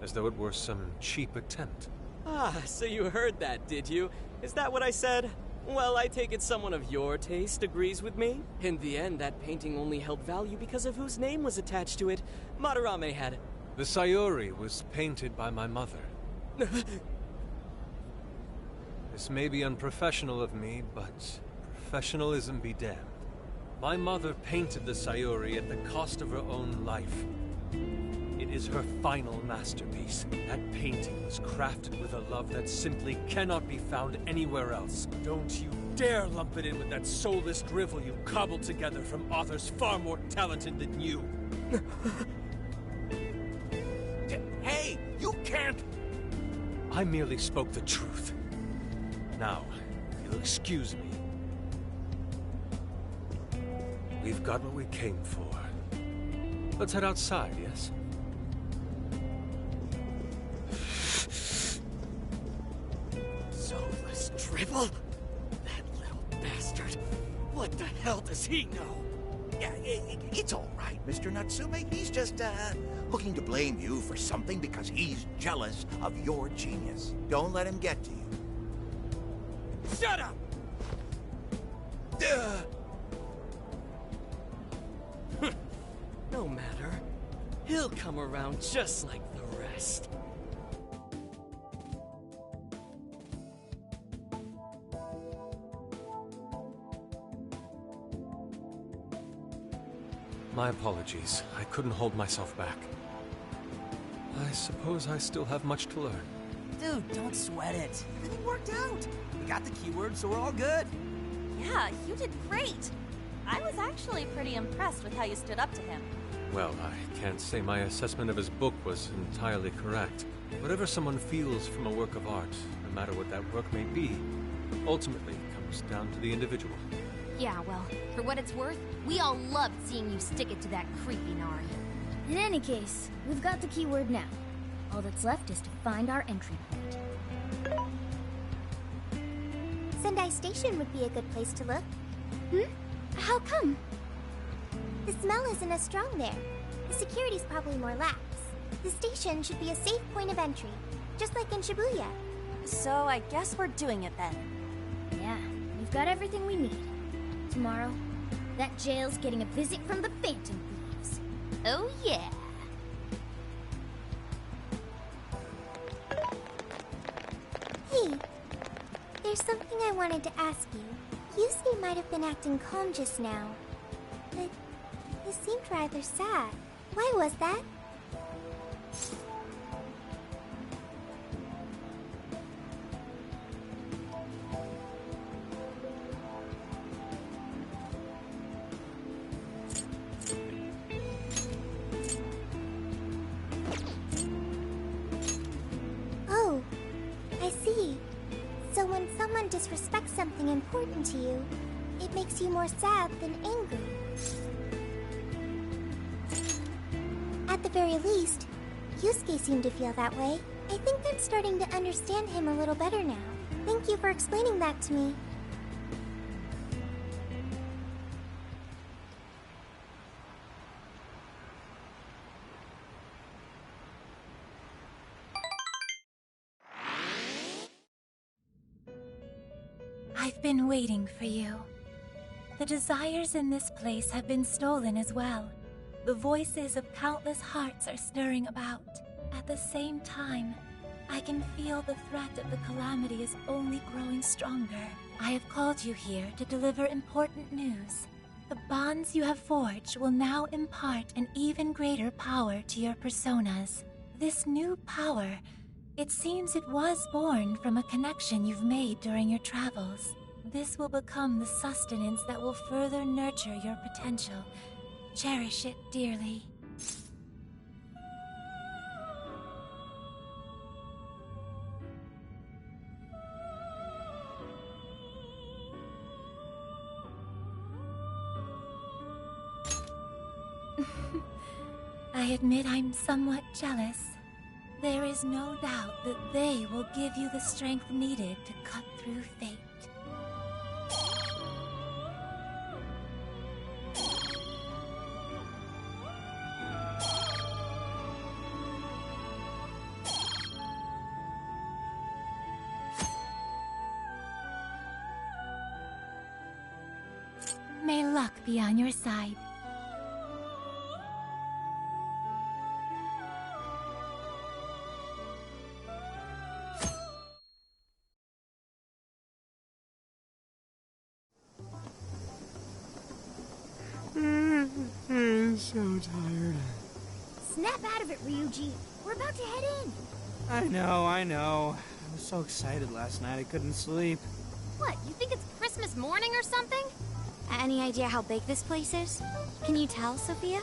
S13: as though it were some cheap attempt.
S19: Ah, so you heard that, did you? Is that what I said? Well, I take it someone of your taste agrees with me. In the end, that painting only held value because of whose name was attached to it. Madarame had...
S13: The Sayuri was painted by my mother. This may be unprofessional of me, but professionalism be damned. My mother painted the Sayuri at the cost of her own life. It is her final masterpiece. That painting was crafted with a love that simply cannot be found anywhere else. Don't you dare lump it in with that soulless drivel you cobbled together from authors far more talented than you.
S22: Hey, you can't...
S13: I merely spoke the truth. Now, if you'll excuse me. We've got what we came for. Let's head outside, yes?
S22: Soulless drivel? That little bastard. What the hell does he know? Yeah, it's all right, Mr. Natsume. He's just, looking to blame you for something because he's jealous of your genius. Don't let him get to you. Shut up!
S19: No matter. He'll come around just like the rest.
S13: My apologies. I couldn't hold myself back. I suppose I still have much to learn.
S1: Dude, don't sweat it. Everything worked out. We got the keyword, so we're all good.
S21: Yeah, you did great. I was actually pretty impressed with how you stood up to him.
S13: Well, I can't say my assessment of his book was entirely correct. Whatever someone feels from a work of art, no matter what that work may be, ultimately comes down to the individual.
S4: Yeah, well, for what it's worth, we all loved seeing you stick it to that creepy Nari.
S5: In any case, we've got the keyword now. All that's left is to find our entry point.
S3: Sendai Station would be a good place to look. How come? The smell isn't as strong there. The security's probably more lax. The station should be a safe point of entry, just like in Shibuya.
S21: So I guess we're doing it then.
S5: Yeah, we've got everything we need. Tomorrow, that jail's getting a visit from the Phantom Thieves.
S4: Oh yeah!
S3: Hey,
S5: There's something I wanted to ask you. Yusuke might have been acting calm just now, but he seemed rather sad. Why was that? Oh, I see. So when someone disrespects something important to you, it makes you more sad than angry. At the very least, Yusuke seemed to feel that way. I think I'm starting to understand him a little better now. Thank you for explaining that to me.
S6: I've been waiting for you. The desires in this place have been stolen as well. The voices of countless hearts are stirring about. At the same time, I can feel the threat of the calamity is only growing stronger. I have called you here to deliver important news. The bonds you have forged will now impart an even greater power to your personas. This new power, it seems it was born from a connection you've made during your travels. This will become the sustenance that will further nurture your potential. Cherish it dearly. I admit I'm somewhat jealous. There is no doubt that they will give you the strength needed to cut through fate. May luck be on your side.
S1: I'm so tired.
S5: Snap out of it, Ryuji. We're about to head in.
S1: I know. I was so excited last night I couldn't sleep.
S4: What, you think it's Christmas morning or something?
S9: Any idea how big this place is? Can you tell, Sophia?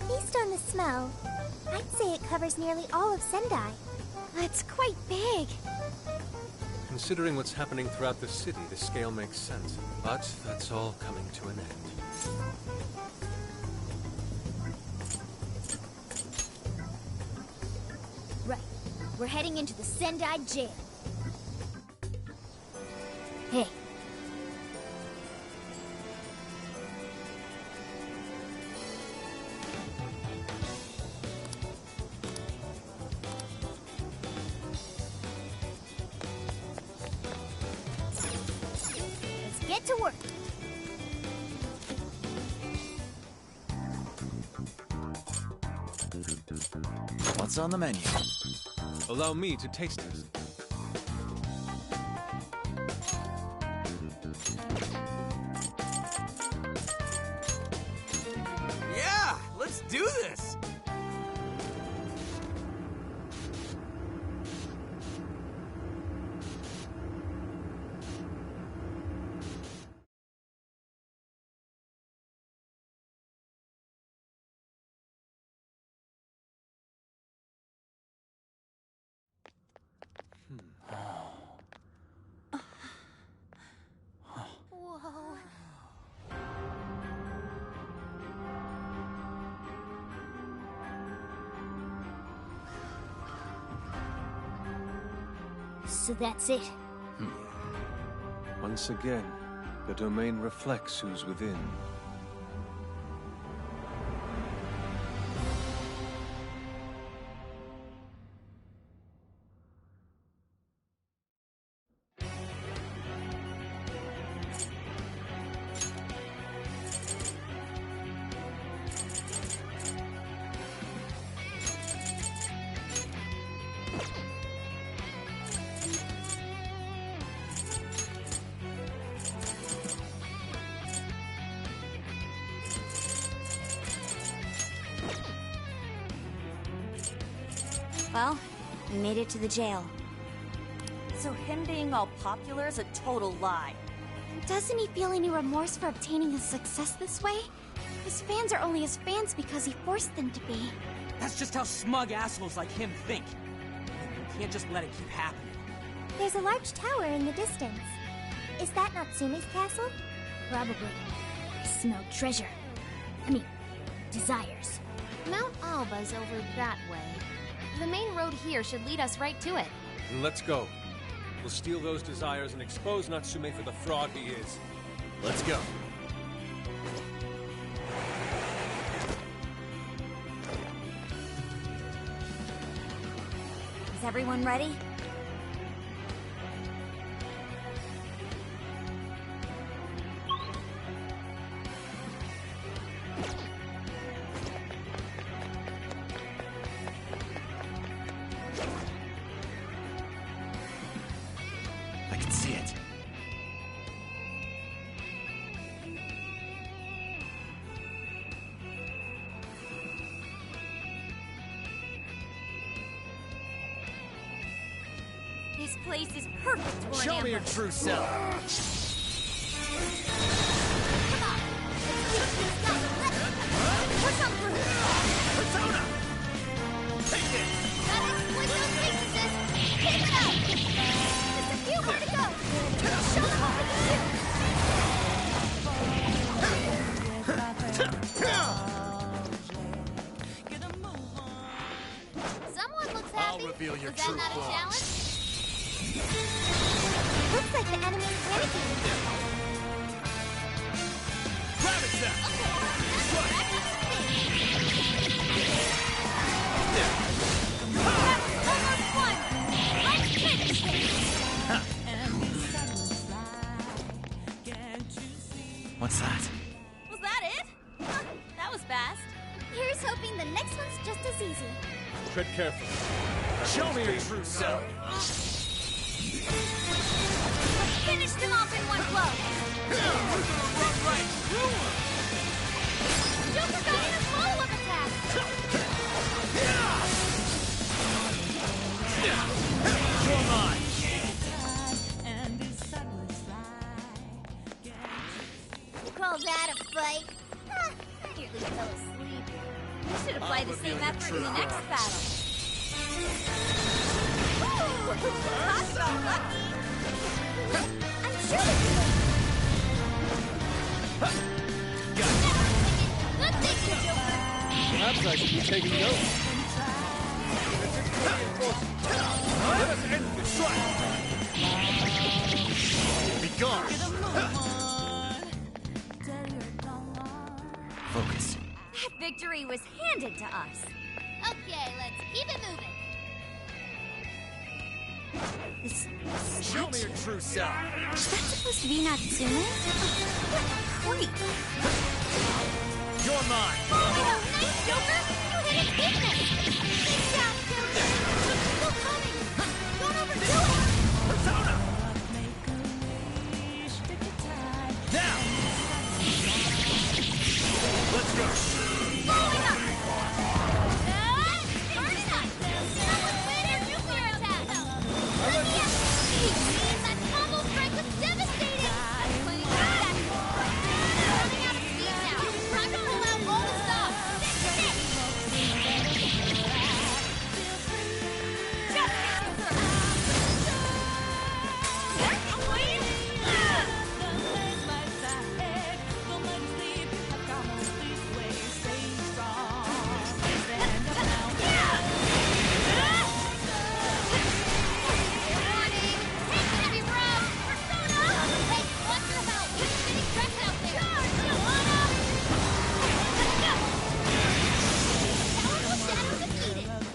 S5: Based on the smell, I'd say it covers nearly all of Sendai.
S9: That's quite big.
S13: Considering what's happening throughout the city, the scale makes sense. But that's all coming to an end.
S5: Right. We're heading into the Sendai jail. Hey. Let's get to work.
S17: What's on the menu?
S13: Allow me to taste it.
S1: Yeah, let's do this!
S5: Whoa. So that's it.
S13: Once again, the domain reflects who's within.
S9: Well, we made it to the jail.
S21: So him being all popular is a total lie.
S5: Doesn't he feel any remorse for obtaining his success this way? His fans are only his fans because he forced them to be.
S1: That's just how smug assholes like him think. We can't just let it keep happening.
S5: There's a large tower in the distance. Is that Natsume's castle? Probably. I smell treasure. I mean, desires.
S4: Mount Alba's over that way. The main road here should lead us right to it.
S13: Then let's go. We'll steal those desires and expose Natsume for the fraud he is. Let's go.
S9: Is everyone ready?
S22: I can see it.
S9: This place is perfect for an
S7: Show me your
S9: ambush.
S7: true self.
S9: Come on. Push on through.
S7: Persona! Take it!
S9: Gotta exploit those weaknesses. Keep it up. Just a few more to go. Show them what we
S4: Someone looks
S7: I'll
S4: happy.
S7: reveal your
S4: Was that
S7: true
S4: not a
S7: form.
S4: challenge?
S5: Looks like the enemy's panicking.
S7: Grab it, Zach! What's that?
S21: Was that it? Huh, that was fast.
S5: Here's hoping the next one's just as easy.
S13: Tread carefully.
S7: Show me your true self.
S9: Finish them off in one blow.
S7: Run right through him!
S9: Joker got in a follow-up attack.
S7: You're mine!
S5: Call that a fight? Ah, I nearly fell asleep.
S9: We should apply the same effort in the next battle. Talk about lucky.
S5: I'm sure we can.
S9: Good thinking, Joker.
S13: Perhaps I should be taking notes.
S7: Let us end this fight! Be gone! Focus.
S9: That victory was handed to us.
S4: Okay, let's keep it moving.
S9: This
S7: Show me your true self.
S9: Is that supposed to be Natsume? What a creep.
S7: You're mine.
S9: Oh, nice, Joker! You hit its weakness! Good job, Joker! Still coming! Don't overdo it!
S7: Persona! Now! Let's go!
S9: Following up! Burn it up! Someone's made a nuclear attack! Let me up! That combo strike was devastating! That's plenty of attack! Running out of speed now! Time to pull out all the stuff! Stick! Just I'm waiting!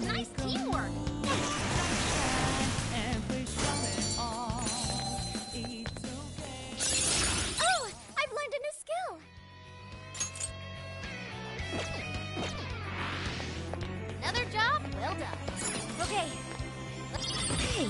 S9: Nice teamwork!
S5: Oh, I've learned a new skill.
S4: Another job well done.
S5: Okay. Hey.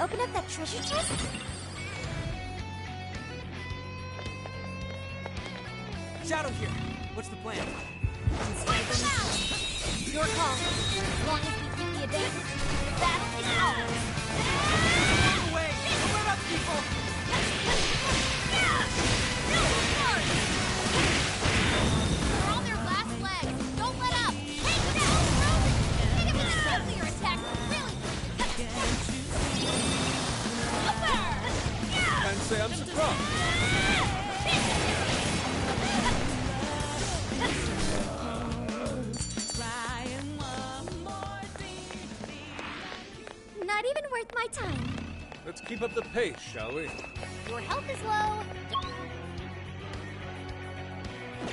S5: open up that treasure chest?
S1: Shadow here. What's the plan?
S5: Your call. As long as we keep the advantage, the battle is ours.
S1: Get away! Don't let up, people!
S4: They're on their last legs. Don't let up. Take down Roman. Hit him with a nuclear attack. Really.
S13: Can't say I'm surprised.
S5: Not even worth my time.
S13: Let's keep up the pace, shall we?
S4: Your health is low.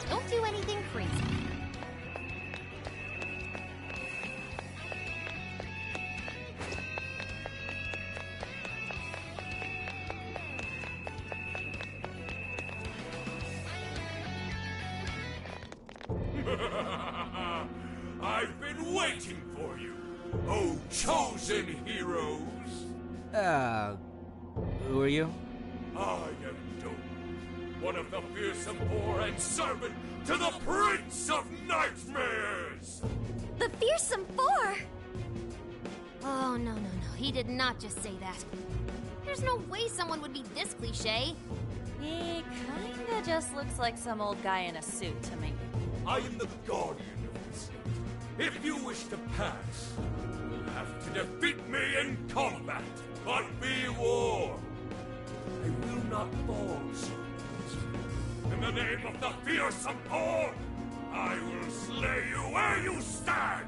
S4: Don't do anything crazy.
S14: I've been waiting for you, oh chosen heroes!
S1: Who are you?
S14: I am Doom, one of the fearsome four and servant to the Prince of Nightmares!
S5: The Fearsome Four?
S4: Oh, no. He did not just say that. There's no way someone would be this cliche.
S21: He kinda just looks like some old guy in a suit to me.
S14: I am the guardian of the state. If you wish to pass, you'll have to defeat me in combat. But be warned, I will not fall so easily. In the name of the fearsome horde, I will slay you where you stand.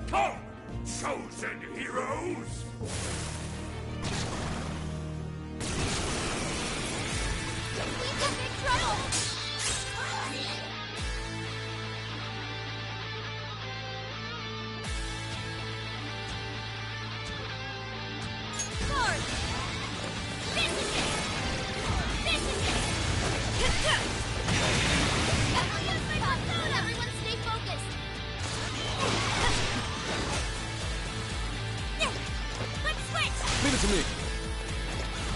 S14: Come, chosen heroes!
S4: We've got big trouble! Everyone stay focused!
S5: Let's switch!
S13: Leave it to me.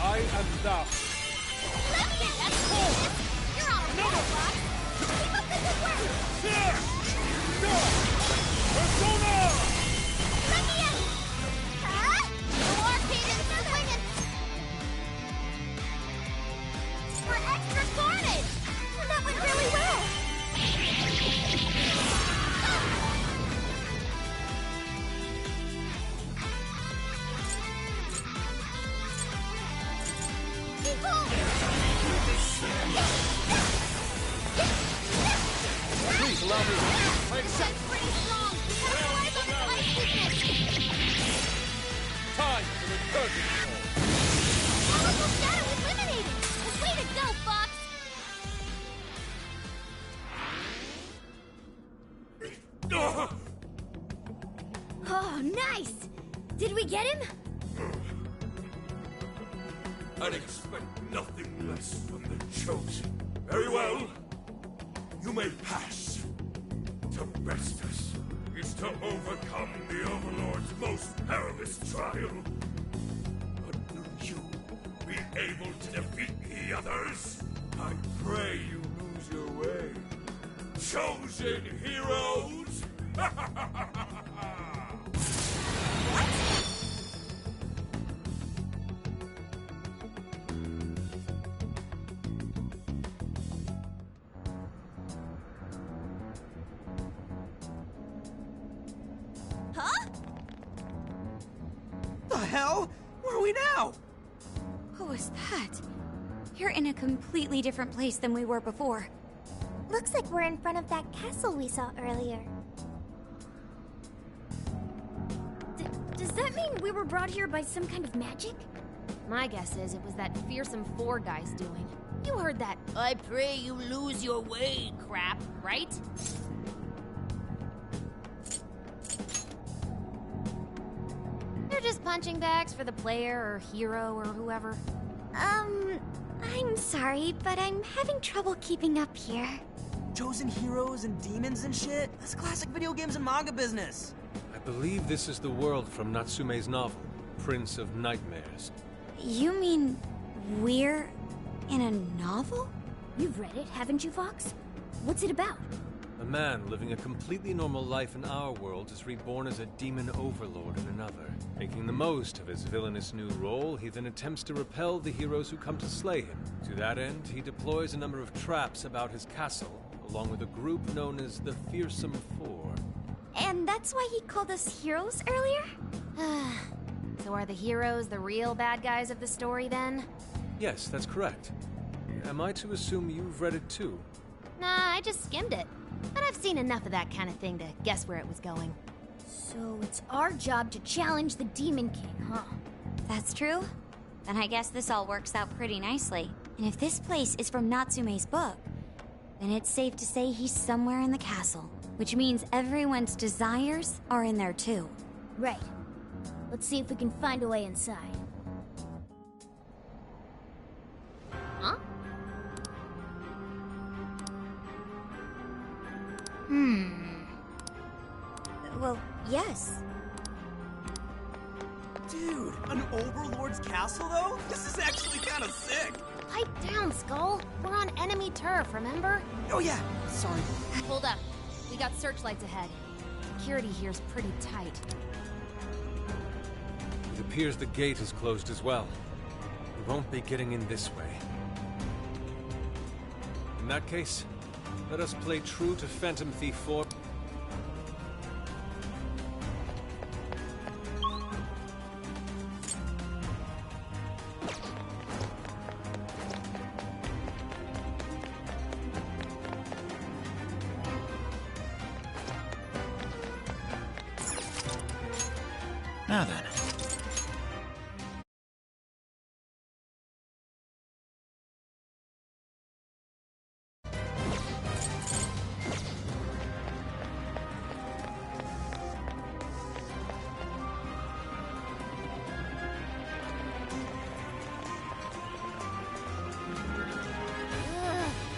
S13: I am thou.
S4: Let me in! That's cool! You're on a roll, Rock! Keep up the good work!
S14: Persona!
S4: Let me in! Huh? No arcade they're winning! We're extra carnage!
S5: That went really well!
S13: Please allow me to
S4: That's pretty strong! Capitalize on his ice weakness!
S13: time for the curtain call.
S4: Powerful shadow eliminated! Way to go, Fox!
S5: Oh, nice! Did we get him?
S14: I'd expect nothing less from the chosen. Very well. You may pass. To best us is to overcome the Overlord's most perilous trial. But will you be able to defeat the others? I pray you lose your way. Chosen heroes!
S1: The hell? Where are we now?
S9: Who was that? You're in a completely different place than we were before.
S5: Looks like we're in front of that castle we saw earlier. Does that mean we were brought here by some kind of magic?
S4: My guess is it was that fearsome four guy's doing. You heard that "I pray you lose your way" crap, right? They're just punching bags for the player or hero or whoever.
S9: I'm sorry, but I'm having trouble keeping up here.
S1: Chosen heroes and demons and shit? That's classic video games and manga business.
S13: I believe this is the world from Natsume's novel, Prince of Nightmares.
S9: You mean we're in a novel?
S5: You've read it, haven't you, Fox? What's it about?
S13: A man living a completely normal life in our world is reborn as a demon overlord in another. Making the most of his villainous new role, he then attempts to repel the heroes who come to slay him. To that end, he deploys a number of traps about his castle, along with a group known as the Fearsome Four.
S9: And that's why he called us heroes earlier?
S4: So are the heroes the real bad guys of the story then?
S13: Yes, that's correct. Am I to assume you've read it too?
S4: Nah, I just skimmed it. But I've seen enough of that kind of thing to guess where it was going.
S5: So it's our job to challenge the Demon King, huh?
S9: That's true. Then I guess this all works out pretty nicely. And if this place is from Natsume's book, then it's safe to say he's somewhere in the castle. Which means everyone's desires are in there too.
S5: Right. Let's see if we can find a way inside.
S4: Huh?
S9: Well, yes.
S1: Dude, an Overlord's castle, though? This is actually kind of sick.
S4: Pipe down, Skull. We're on enemy turf, remember?
S1: Oh yeah, sorry.
S4: Hold up. We got searchlights ahead. Security here's pretty tight.
S13: It appears the gate is closed as well. We won't be getting in this way. In that case, let us play true to Phantom Thief 4.
S22: Now then.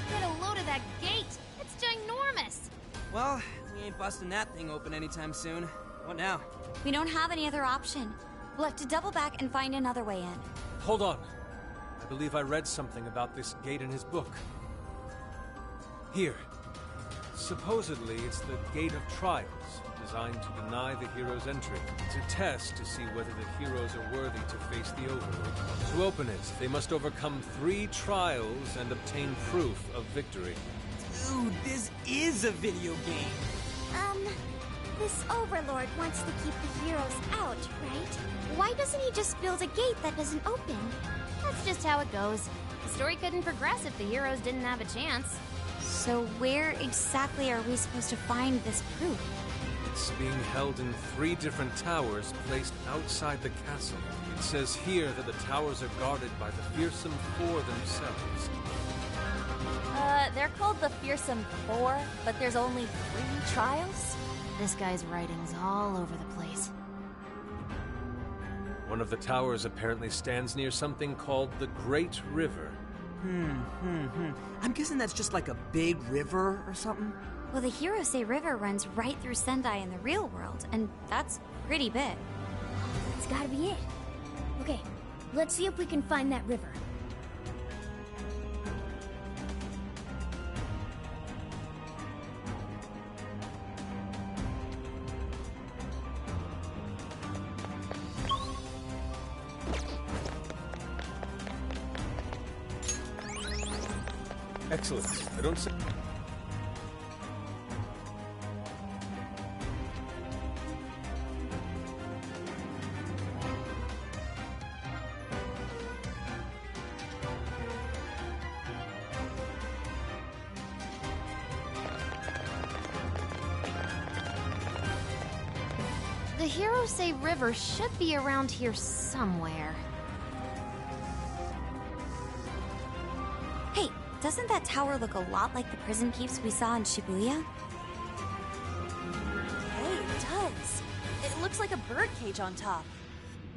S4: Get a load of that gate. It's ginormous.
S1: Well, we ain't busting that thing open anytime soon. What now?
S9: We don't have any other option. We'll have to double back and find another way in.
S13: Hold on. I believe I read something about this gate in his book. Here. Supposedly, it's the Gate of Trials, designed to deny the heroes entry. It's a test to see whether the heroes are worthy to face the Overlord. To open it, they must overcome 3 trials and obtain proof of victory.
S1: Dude, this is a video game.
S9: This Overlord wants to keep the heroes out, right? Why doesn't he just build a gate that doesn't open?
S4: That's just how it goes. The story couldn't progress if the heroes didn't have a chance.
S9: So where exactly are we supposed to find this proof?
S13: It's being held in 3 different towers placed outside the castle. It says here that the towers are guarded by the Fearsome Four themselves.
S21: They're called the Fearsome Four, but there's only 3 trials?
S4: This guy's writing's all over the place.
S13: One of the towers apparently stands near something called the Great River.
S1: I'm guessing that's just like a big river or something?
S9: Well, the Hirose River runs right through Sendai in the real world, and that's pretty big.
S5: That's gotta be it. Okay, let's see if we can find that river.
S13: Excellent. I don't see...
S4: The Hirose River should be around here somewhere.
S9: Hey, doesn't that tower look a lot like the prison keeps we saw in Shibuya?
S21: Hey, it does. It looks like a birdcage on top.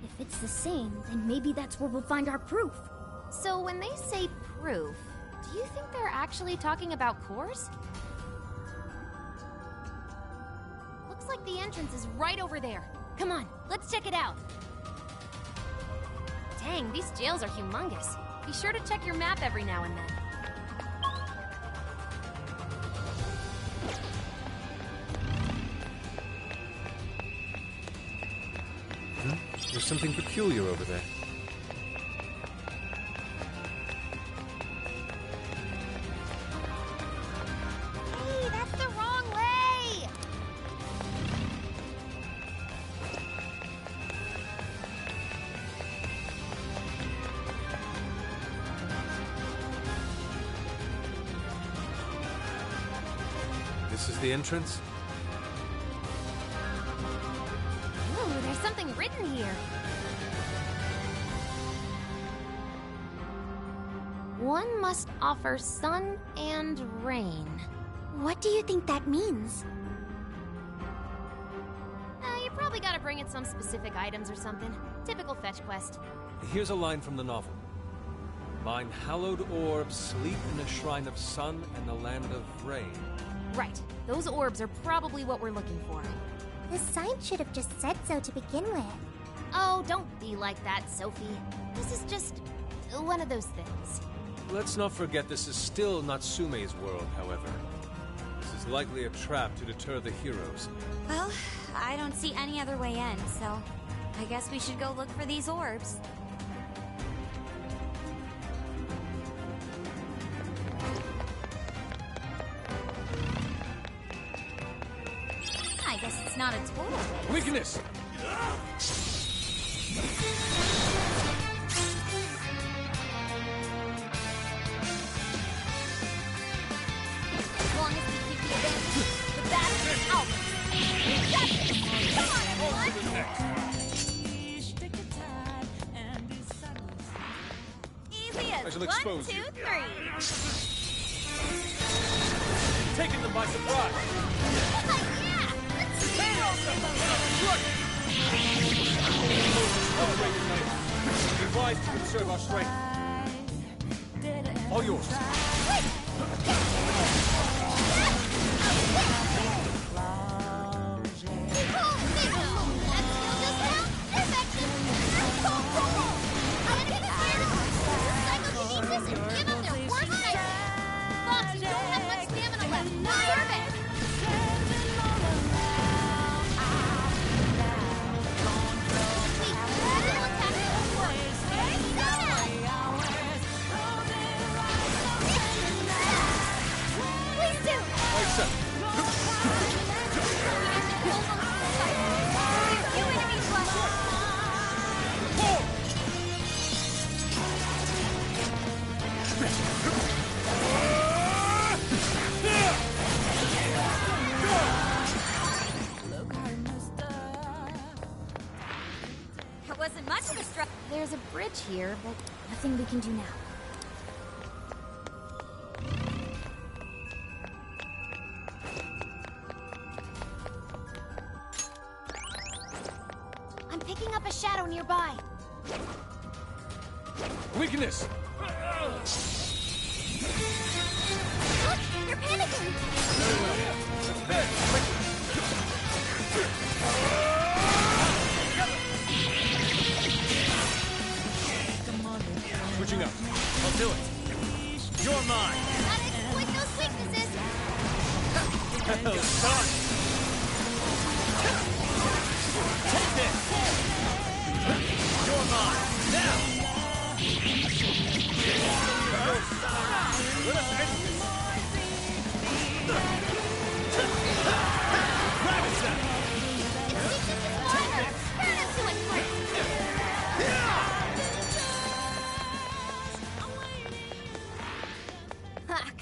S5: If it's the same, then maybe that's where we'll find our proof.
S4: So when they say proof, do you think they're actually talking about cores? Looks like the entrance is right over there. Come on, let's check it out. Dang, these jails are humongous. Be sure to check your map every now and then.
S13: There's something peculiar over there.
S4: Hey, that's the wrong way!
S13: This is the entrance?
S4: Ooh, there's something written here. One must offer sun and rain.
S3: What do you think that means?
S4: You probably gotta bring it some specific items or something. Typical fetch quest.
S13: Here's a line from the novel. Mine hallowed orbs sleep in a shrine of sun and the land of rain.
S4: Right. Those orbs are probably what we're looking for.
S5: The sign should have just said so to begin with.
S4: Oh, don't be like that, Sophie. This is just one of those things.
S13: Let's not forget this is still Natsume's world, however. This is likely a trap to deter the heroes.
S9: Well, I don't see any other way in, so I guess we should go look for these orbs. I guess it's not a total waste.
S13: Weakness!
S4: As long as we keep the advantage, the battle is ours. We got this! Come on, everyone!
S21: Easy
S13: I
S21: as
S13: shall
S21: 1,
S13: expose
S21: 2,
S13: you.
S21: 3.
S13: Taking them by surprise! Be wise to conserve our strength. All yours.
S9: That wasn't much of a struggle.
S4: There's a bridge here, but
S5: Nothing we can do now.
S4: I'm picking up a shadow nearby.
S13: Weakness!
S4: Look, you're panicking.
S13: Switching up.
S1: I'll do it. You're mine.
S4: Gotta exploit those weaknesses.
S1: Well done. Take this. You're mine. Now. Let us end this. Grab it, Sam.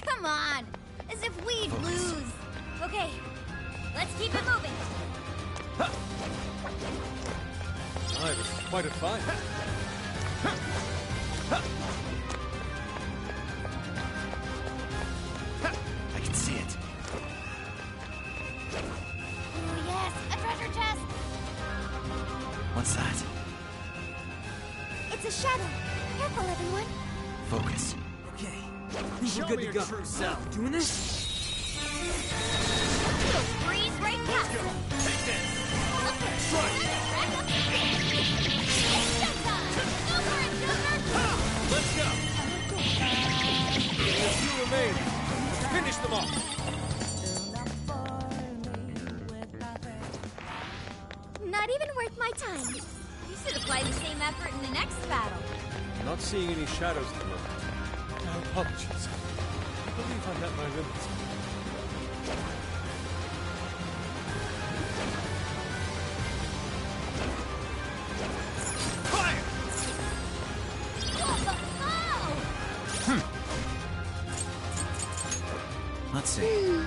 S9: Come on! As if we'd lose! Okay, let's keep it moving!
S13: Aye, this is quite a fight.
S22: I can see it.
S4: Oh, yes, a treasure chest.
S22: What's that?
S5: It's a shadow. Careful, everyone.
S22: Focus.
S1: Okay. We're good to go. True self. Doing this?
S9: Breeze right past!
S1: Take this.
S9: Strike! Back up! Showtime! Go for it! You should apply the same effort in the next battle.
S13: I'm not seeing any shadows at the moment. My apologies. I believe I'm at my limits.
S1: Let's see.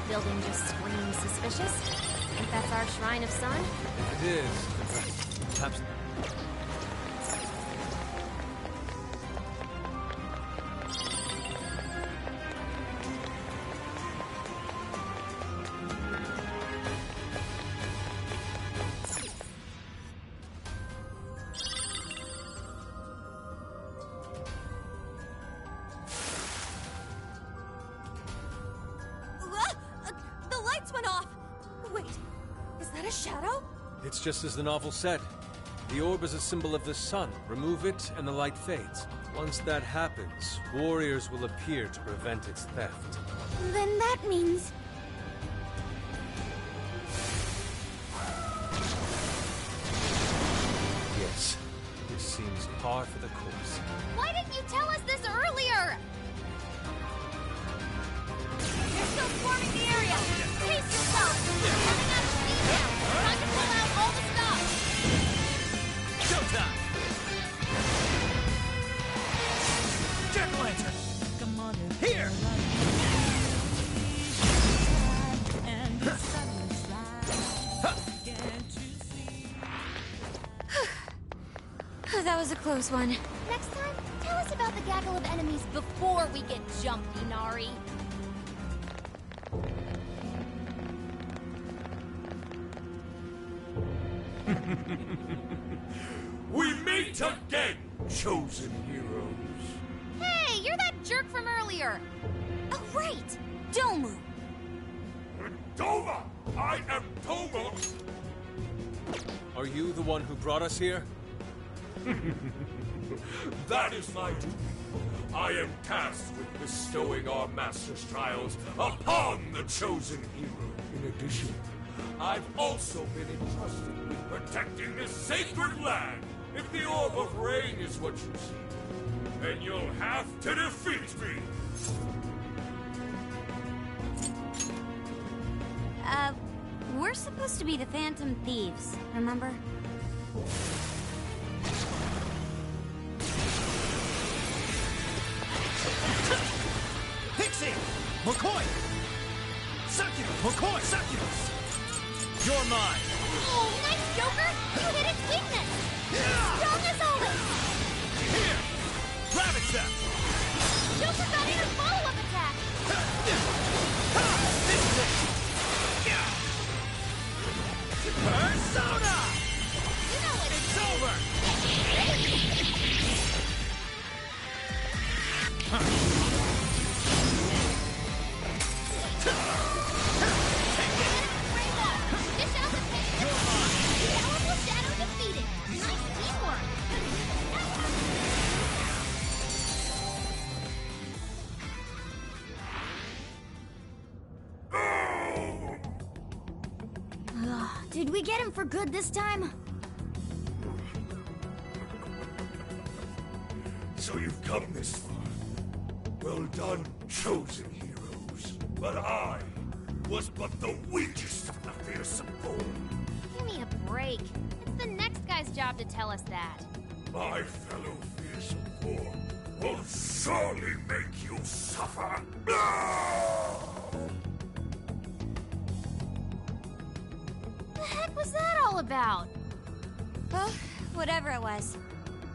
S4: Building just screams suspicious. Think that's our Shrine of Sun?
S13: If it is, perhaps... It's just as the novel said. The orb is a symbol of the sun. Remove it, and the light fades. Once that happens, warriors will appear to prevent its theft.
S5: Then that means...
S13: Yes, this seems par for the course.
S4: Why didn't you tell us this earlier? You're still swarming the area. Pace yourself. You're running out of speed now. Time to pull out all the stuff.
S1: Showtime! Jack-o'-lantern! Come on in. Here!
S9: That was a close one.
S4: Next time, tell us about the gaggle of enemies before we get jumpy, Nari.
S14: We meet again, chosen heroes.
S4: Hey, you're that jerk from earlier. Oh, right. Domu.
S14: Doma! I am Doma!
S13: Are you the one who brought us here?
S14: That is my duty. I am tasked with bestowing our master's trials upon the chosen hero. In addition, I've also been entrusted with protecting this sacred land. If the Orb of Rain is what you seek, then you'll have to defeat me.
S9: We're supposed to be the Phantom Thieves, remember?
S1: Pixie! McCoy! Succubus! McCoy! Succubus! You're mine!
S4: Oh, nice, Joker! You hit its weakness! Strong as always!
S1: Here! Grab it, Seth!
S4: Joker got in a follow-up attack!
S1: This is it! Persona!
S4: You know it!
S1: It's over!
S5: Did we get him for good this time?
S14: So you've come this far. Well done, chosen heroes. But I was but the weakest of the
S4: job to tell us that.
S14: My fellow fearsome form will surely make you suffer.
S4: The heck was that all about?
S9: Well, whatever it was.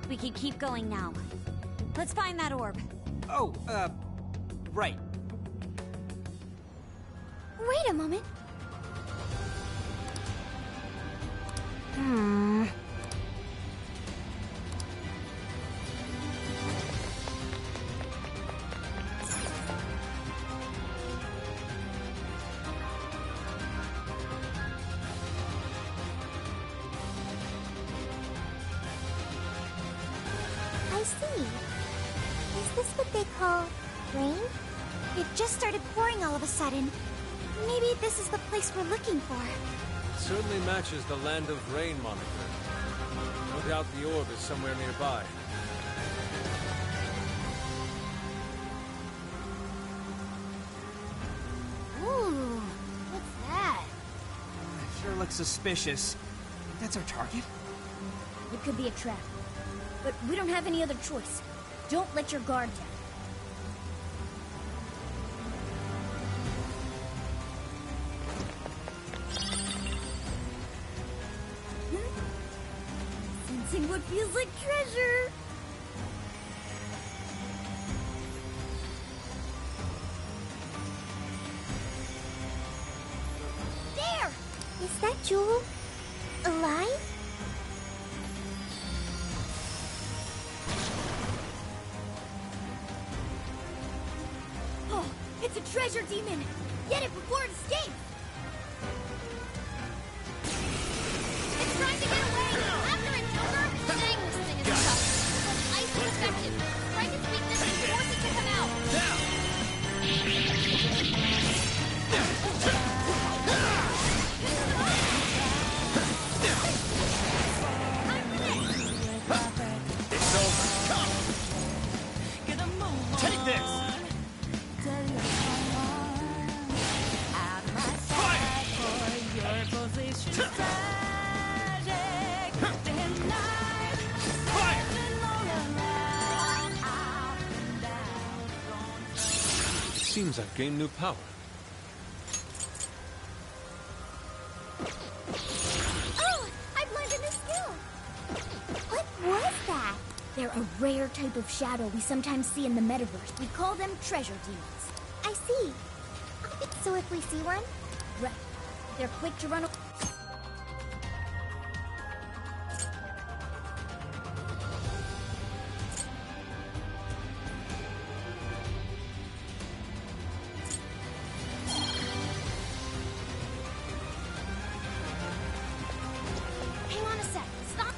S9: We can keep going now. Let's find that orb.
S1: Oh, right.
S5: Wait a moment. I see. Is this what they call rain? It just started pouring all of a sudden. Maybe this is the place we're looking for.
S13: Certainly matches the Land of Rain moniker. No doubt the orb is somewhere nearby.
S5: Ooh, what's that?
S1: Sure looks suspicious. That's our target?
S5: It could be a trap. But we don't have any other choice. Don't let your guard down. Sensing what feels like treasure. There! Is that Jewel alive? Oh, it's a treasure demon! Get it before it escapes!
S4: It's trying to get away! After it, Joker! Dang, this thing is tough. But ice is effective. Strike its weakness and force it to come out.
S17: It's over. Come! Take this!
S13: It seems I've gained new power.
S5: Oh! I've learned a new skill! What was that? They're a rare type of shadow we sometimes see in the metaverse. We call them treasure demons. I see. So if we see one? Right. They're quick to run away. Hang on a sec. Stop.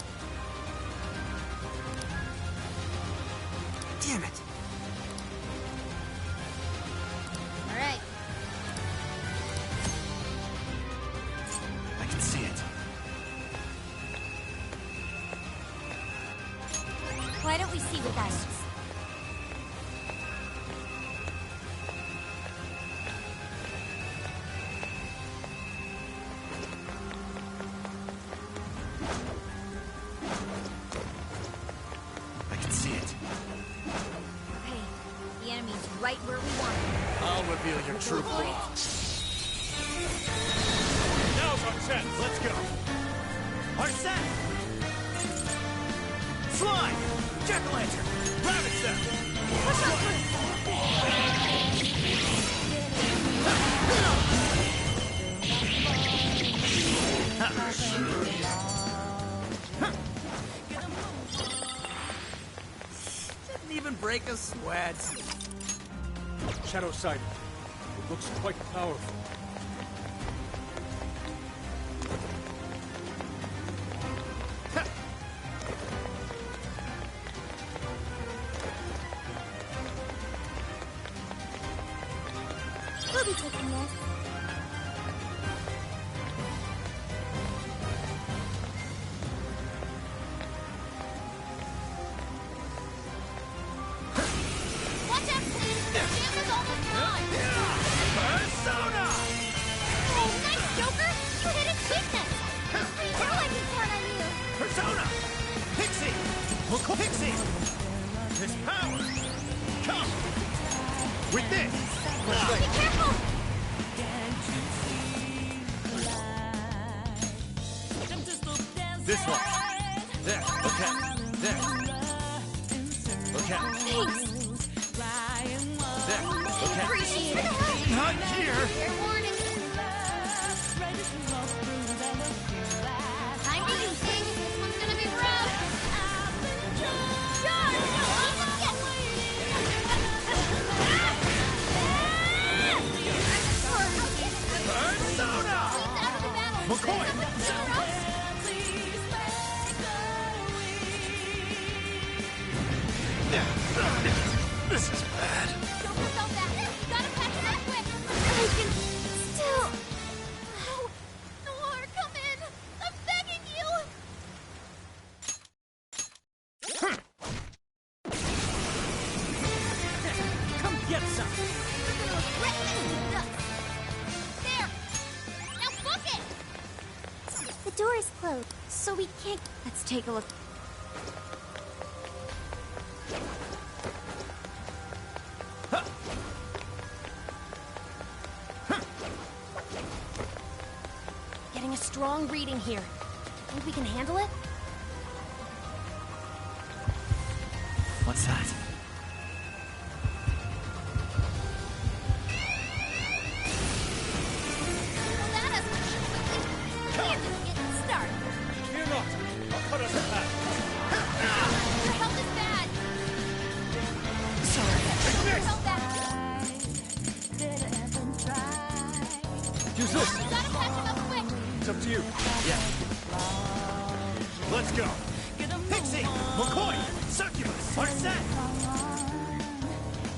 S1: Damn it!
S4: All right.
S1: I can see it.
S9: Why don't we see what that is?
S1: I can see it.
S9: Okay, the enemy's right where we want him.
S7: I'll reveal your true form.
S2: Now's our chance. Let's go.
S7: Arsene! Slime! Jack-o'-lantern! Rabbit step!
S1: Didn't even break a sweat.
S13: Shadow sighted. It looks quite powerful.
S5: We'll be taking this.
S4: Watch out, please! The jam is almost gone!
S7: Persona!
S4: Oh, nice, Joker! You hit its weakness! I know I can count on you!
S7: Persona! With this!
S3: Be careful!
S7: This one. There. Okay. There. Okay.
S3: Thanks.
S7: There. Okay.
S3: Appreciate it.
S7: Not here!
S3: Fair warning. Time to use things. This one's gonna be rough.
S7: Persona! McCoy! This is bad.
S3: Don't put out that. Gotta patch it up quick. I can still. Oh, Noir, come in. I'm begging you.
S1: Come get some.
S3: You're gonna regret this stuff. There. Now book it. The door is closed, so we can't.
S9: Let's take a look.
S4: Getting a strong reading here. Think we can handle it?
S1: What's that?
S3: We're just getting started.
S7: Fear not. I'll cut us a path.
S3: Your health is bad.
S7: Sorry.
S3: Your health bad.
S7: Use this.
S3: You gotta patch him up quick.
S7: It's up to you. Yeah. Let's go. Pixie! McCoy! Succubus! Are set!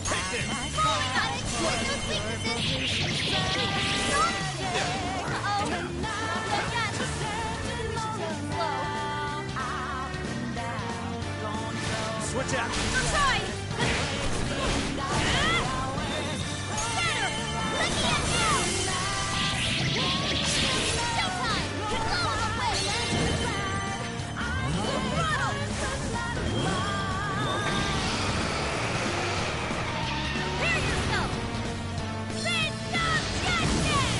S7: Take this!
S3: Oh, we got it. Those weaknesses. Uh-oh. Not yet. Slow.
S7: Switch out!
S3: We'll try. Better. Looking at you. Showtime. Control the way. Throttle. Prepare yourself. Phantom Justice.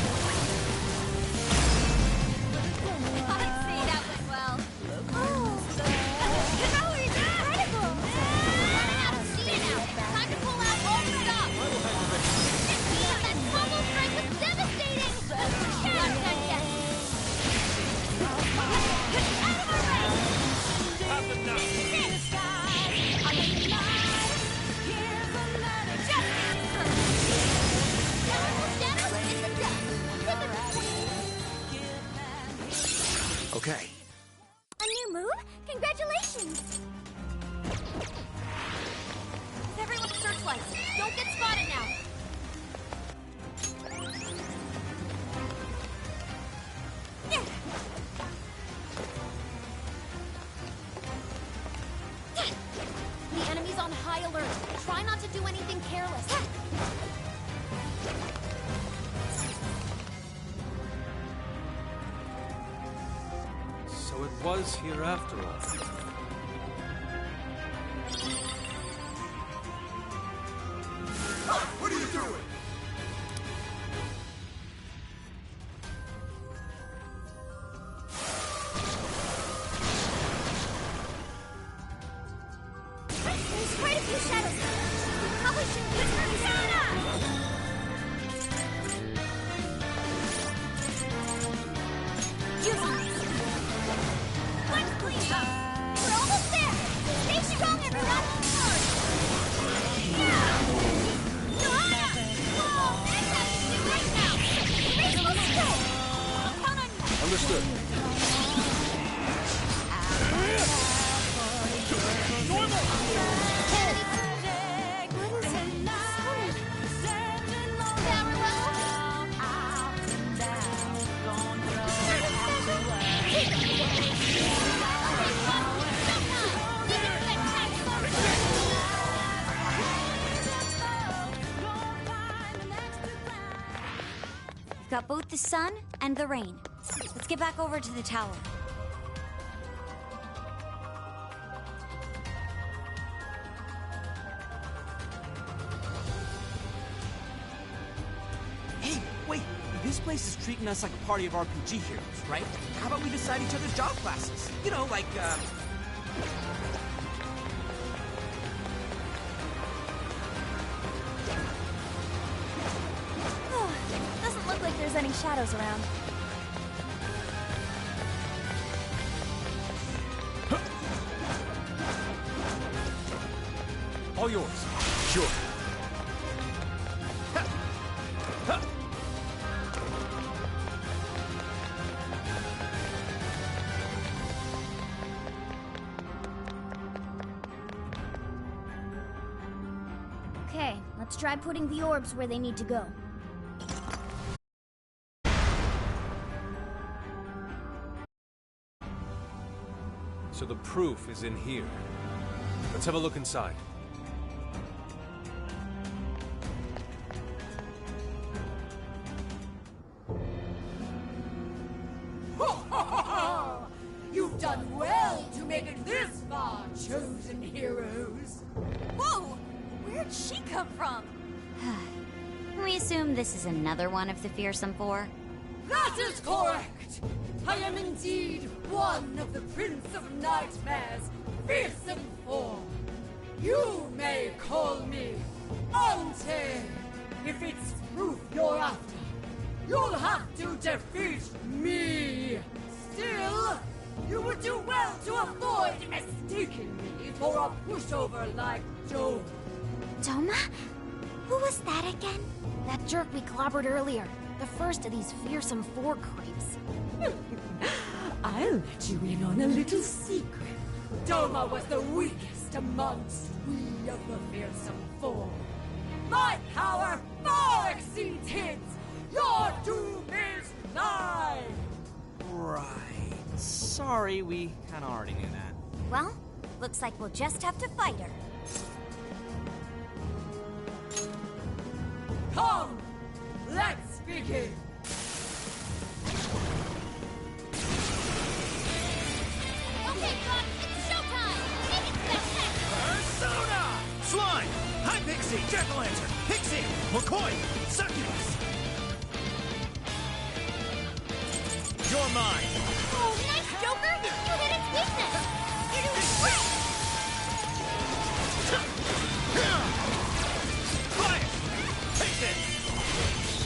S3: I'd say that went well. Oh. Controller is incredible. Running out of steam now. Time to pull out all the stuff. That combo strike was devastating. Not done yet. Out of our way.
S7: Have them now! Okay.
S3: A new move? Congratulations! Everyone searchlights. Don't get spotted now.
S4: The enemy's on high alert. Try not to do anything careless.
S13: So it was here after all.
S14: What are you doing?
S3: There's quite a few shadows. We probably shouldn't use Persona! Using this. Let's clean up. We're almost there. Stay strong, everyone. Yeah. Joanna! Whoa, that's happening right now. Reasonable skill. I'll count on you.
S8: Understood.
S9: We've got both the sun and the rain. Let's get back over to the tower.
S1: this place is treating us like a party of RPG heroes, right? How about we decide each other's job classes? You know, like,
S21: Doesn't look like there's any shadows around.
S13: All yours.
S17: Sure.
S5: Okay, let's try putting the orbs where they need to go.
S13: So the proof is in here. Let's have a look inside.
S12: You've done well to make it this far, chosen heroes.
S21: Whoa! Where'd she come from?
S9: We assume this is another one of the Fearsome Four?
S12: That is correct! I am indeed one of the Prince of Nightmares, Fearsome Four. You may call me Auntie. If it's proof you're after, you'll have to defeat me. Still, you would do well to avoid mistaking me for a pushover like Joe.
S3: Doma? Who was that again?
S4: That jerk we clobbered earlier. The first of these Fearsome Four creeps.
S12: I'll let you in on a little secret. Doma was the weakest amongst we of the Fearsome Four. My power far exceeds his. Your doom is nigh.
S1: right. Sorry, we kinda already knew that.
S3: Well, looks like we'll just have to fight her.
S12: Come, let's begin.
S3: Okay, Fox, it's showtime! Make it spectacular!
S17: Persona! Slime! Hi, Pixie! Jack-o'-lantern! Pixie! McCoy! Succubus! You're mine!
S3: Oh, nice, Joker! You hit its weakness! You're doing great!
S17: Fire! Take this!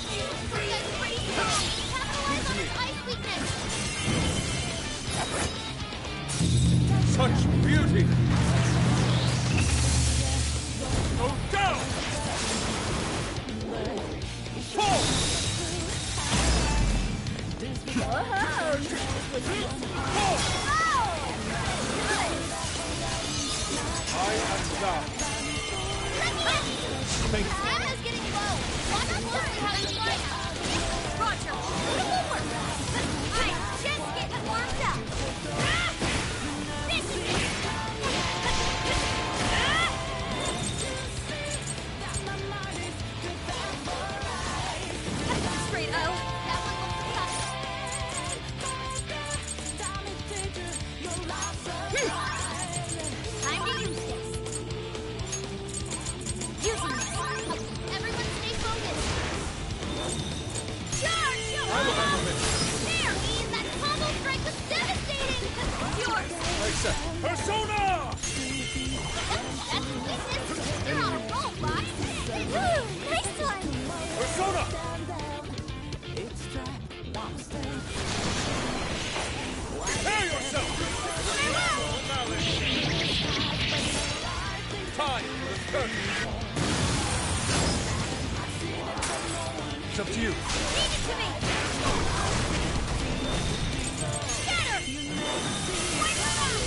S3: That's pretty strong! Capitalize on its ice weakness!
S13: Such beauty!
S17: Go down! Fall!
S13: I am God. Thank you.
S3: Stamina's getting low! Watch closely how you fight! Roger! Move over! I'm just getting warmed up! This is it!
S21: Straight O.
S3: That one looks tough. Time to use this. Using this. Everyone stay focused. Charge! There, Ian, that combo strike was devastating! Yours!
S17: Persona!
S3: That's the weakness! You're on a roll, Fox! Woo! Nice one!
S17: Persona! Prepare yourself!
S13: Time for the curtain. It's up to you.
S3: Leave it to me! Get her! Wipe her out!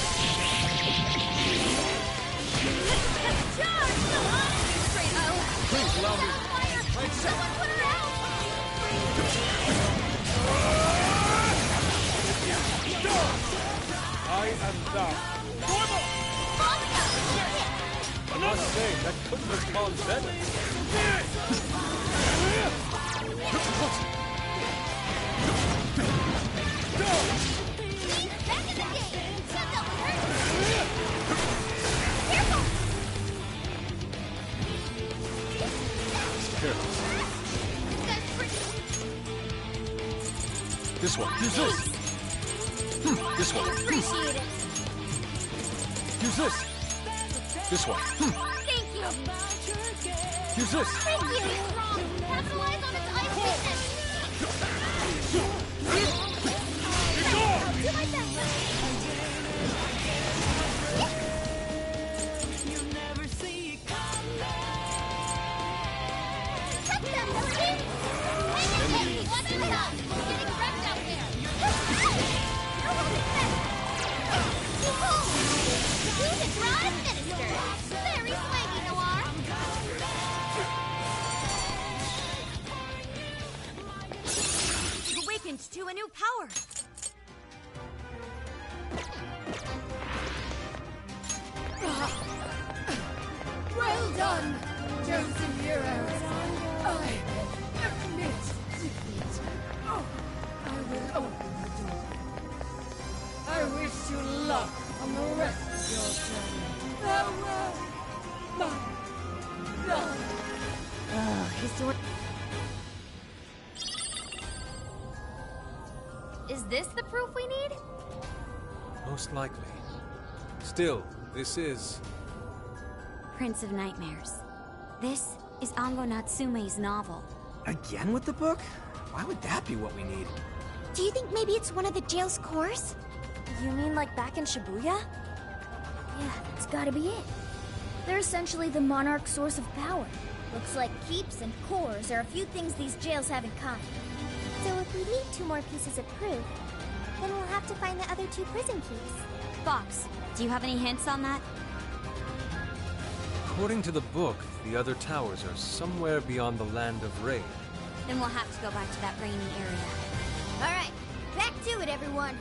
S3: Charge!
S21: Straight O.
S13: Please allow me.
S3: Fire! Someone put her out!
S13: I am thou. I must say, that couldn't have gone better.
S3: Back in the game! That don't hurt! Careful!
S13: Careful.
S3: This guy's pretty...
S13: This one.
S5: Use this.
S13: This one.
S5: Appreciate it.
S13: Use this. This one.
S5: Thank you.
S13: Use this.
S5: Thank you. Capitalize on its ice I'll do my best. Check them, Melody. Hey, weapons up. We're getting wrecked out there. Who's a drive minister? Very swaggy, Noir.
S9: You've awakened to a new power.
S12: Well done, chosen heroes. I admit defeat. Oh, I will open the door. I wish you luck on the rest of your journey. Farewell, my love.
S4: Oh, he's doing... Is this the proof we need?
S13: Most likely. Still, this is...
S9: Prince of Nightmares. This is Ango Natsume's novel.
S1: Again with the book? Why would that be what we need?
S5: Do you think maybe it's one of the jail's cores?
S21: You mean like back in Shibuya?
S5: Yeah, that's gotta be it. They're essentially the Monarch's source of power. Looks like keeps and cores are a few things these jails have in common.
S3: So if we need 2 more pieces of proof, then we'll have to find the other 2 prison keys.
S9: Fox, do you have any hints on that?
S13: According to the book, the other towers are somewhere beyond the land of Raid.
S9: Then we'll have to go back to that rainy area.
S5: All right, back to it, everyone.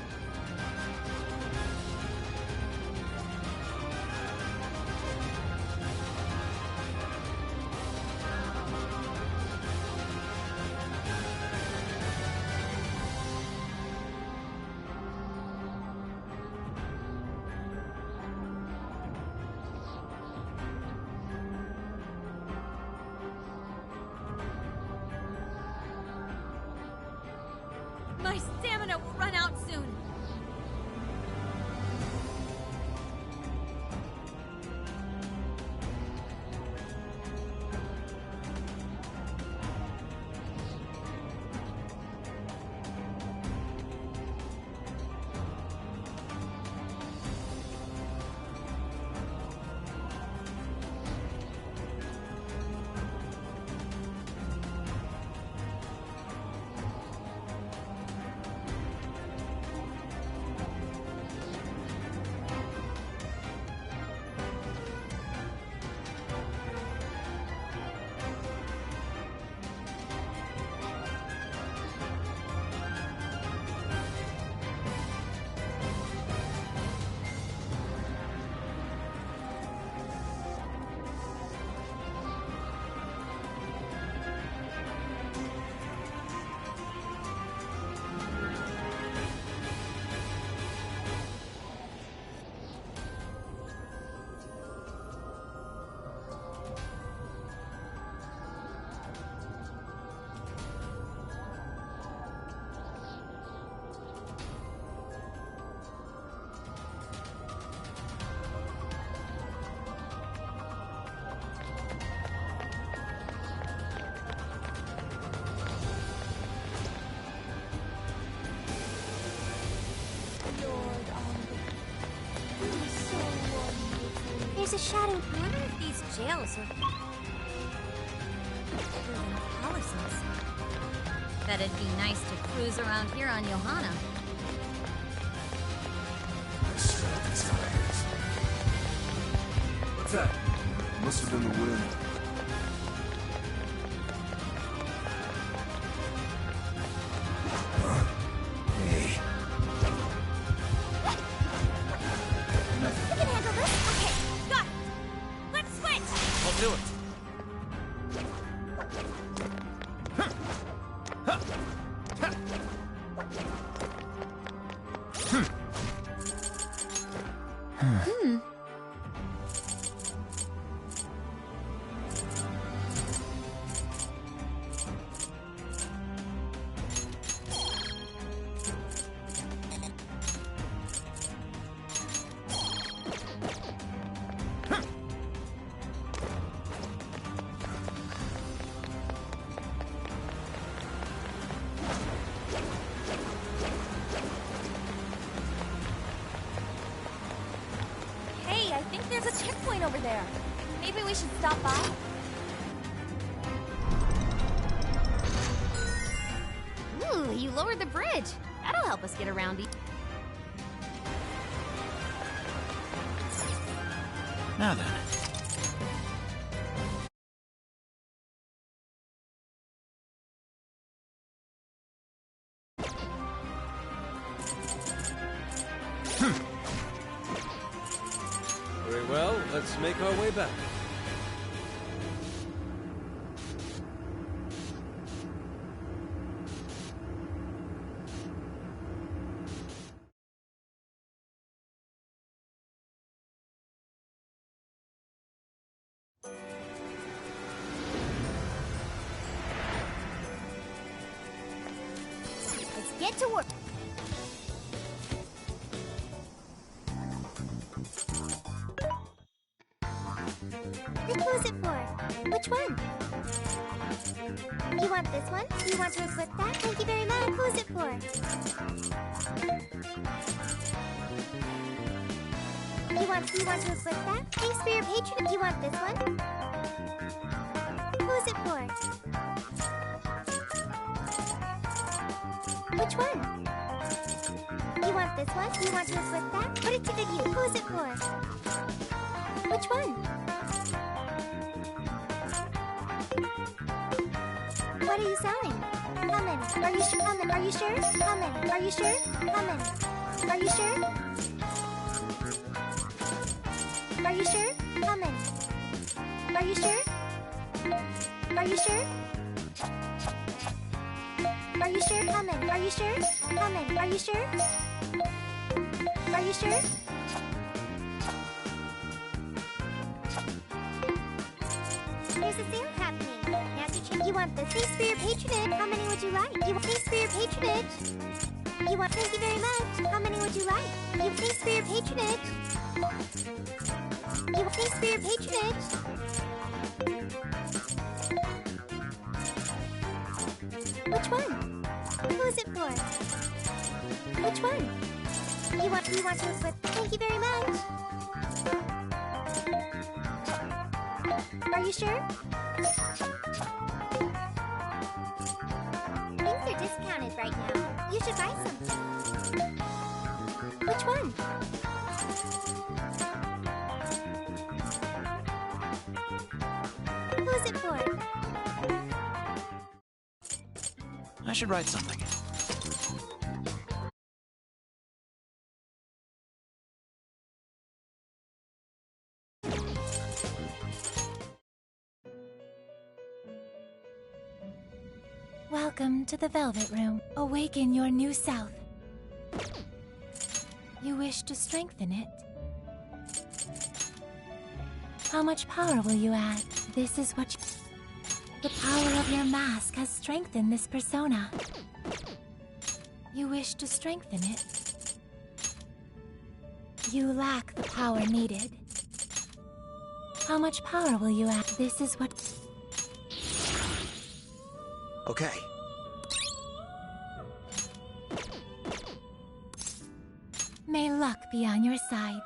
S9: My stamina will run out soon.
S3: There's a shadow.
S9: I wonder if these jails are bigger than palaces. Bet it'd be nice to cruise around here on Johanna.
S14: I smell desires. What's that? Must have been the wind. Hey.
S3: You can handle this.
S9: Okay, got it. Let's switch.
S13: I'll do it.
S21: sign over there. Maybe we should stop by?
S4: Ooh, you lowered the bridge. That'll help us get around.
S22: Now then.
S13: Very well, let's make our way back.
S5: Let's get to work.
S3: Who's it for? Which one? You want this one? You want to equip that? Thank you very much. Who's it for? You want to equip that? Thanks for your patronage. You want this one? Who's it for? Which one? You want this one? You want to equip that? Put it to good use. Who's it for? Which one? What are you selling? How many? Are you sure? How many? Are you sure? How many? Are you sure? How many? Are you sure? Are you sure? How many? Are you sure? Are you sure? Are you sure? How many? Are you sure? How many? Are you sure? Are you sure? There's a sale happening. You want this? Thanks for your patronage. How many would you like? You want thanks for your patronage. You want thank you very much. How many would you like? You thanks for your patronage. You thanks for your patronage. Which one? Who is it for? Which one? You want to equip? Thank you very much. Are you sure? Things are discounted right now. You should buy something. Which one? Who is it for?
S22: I should write something.
S6: Welcome to the Velvet Room. Awaken your new self. You wish to strengthen it? How much power will you add? This is what you... The power of your mask has strengthened this persona. You wish to strengthen it? You lack the power needed. How much power will you add? This is what...
S22: Okay.
S6: May luck be on your side.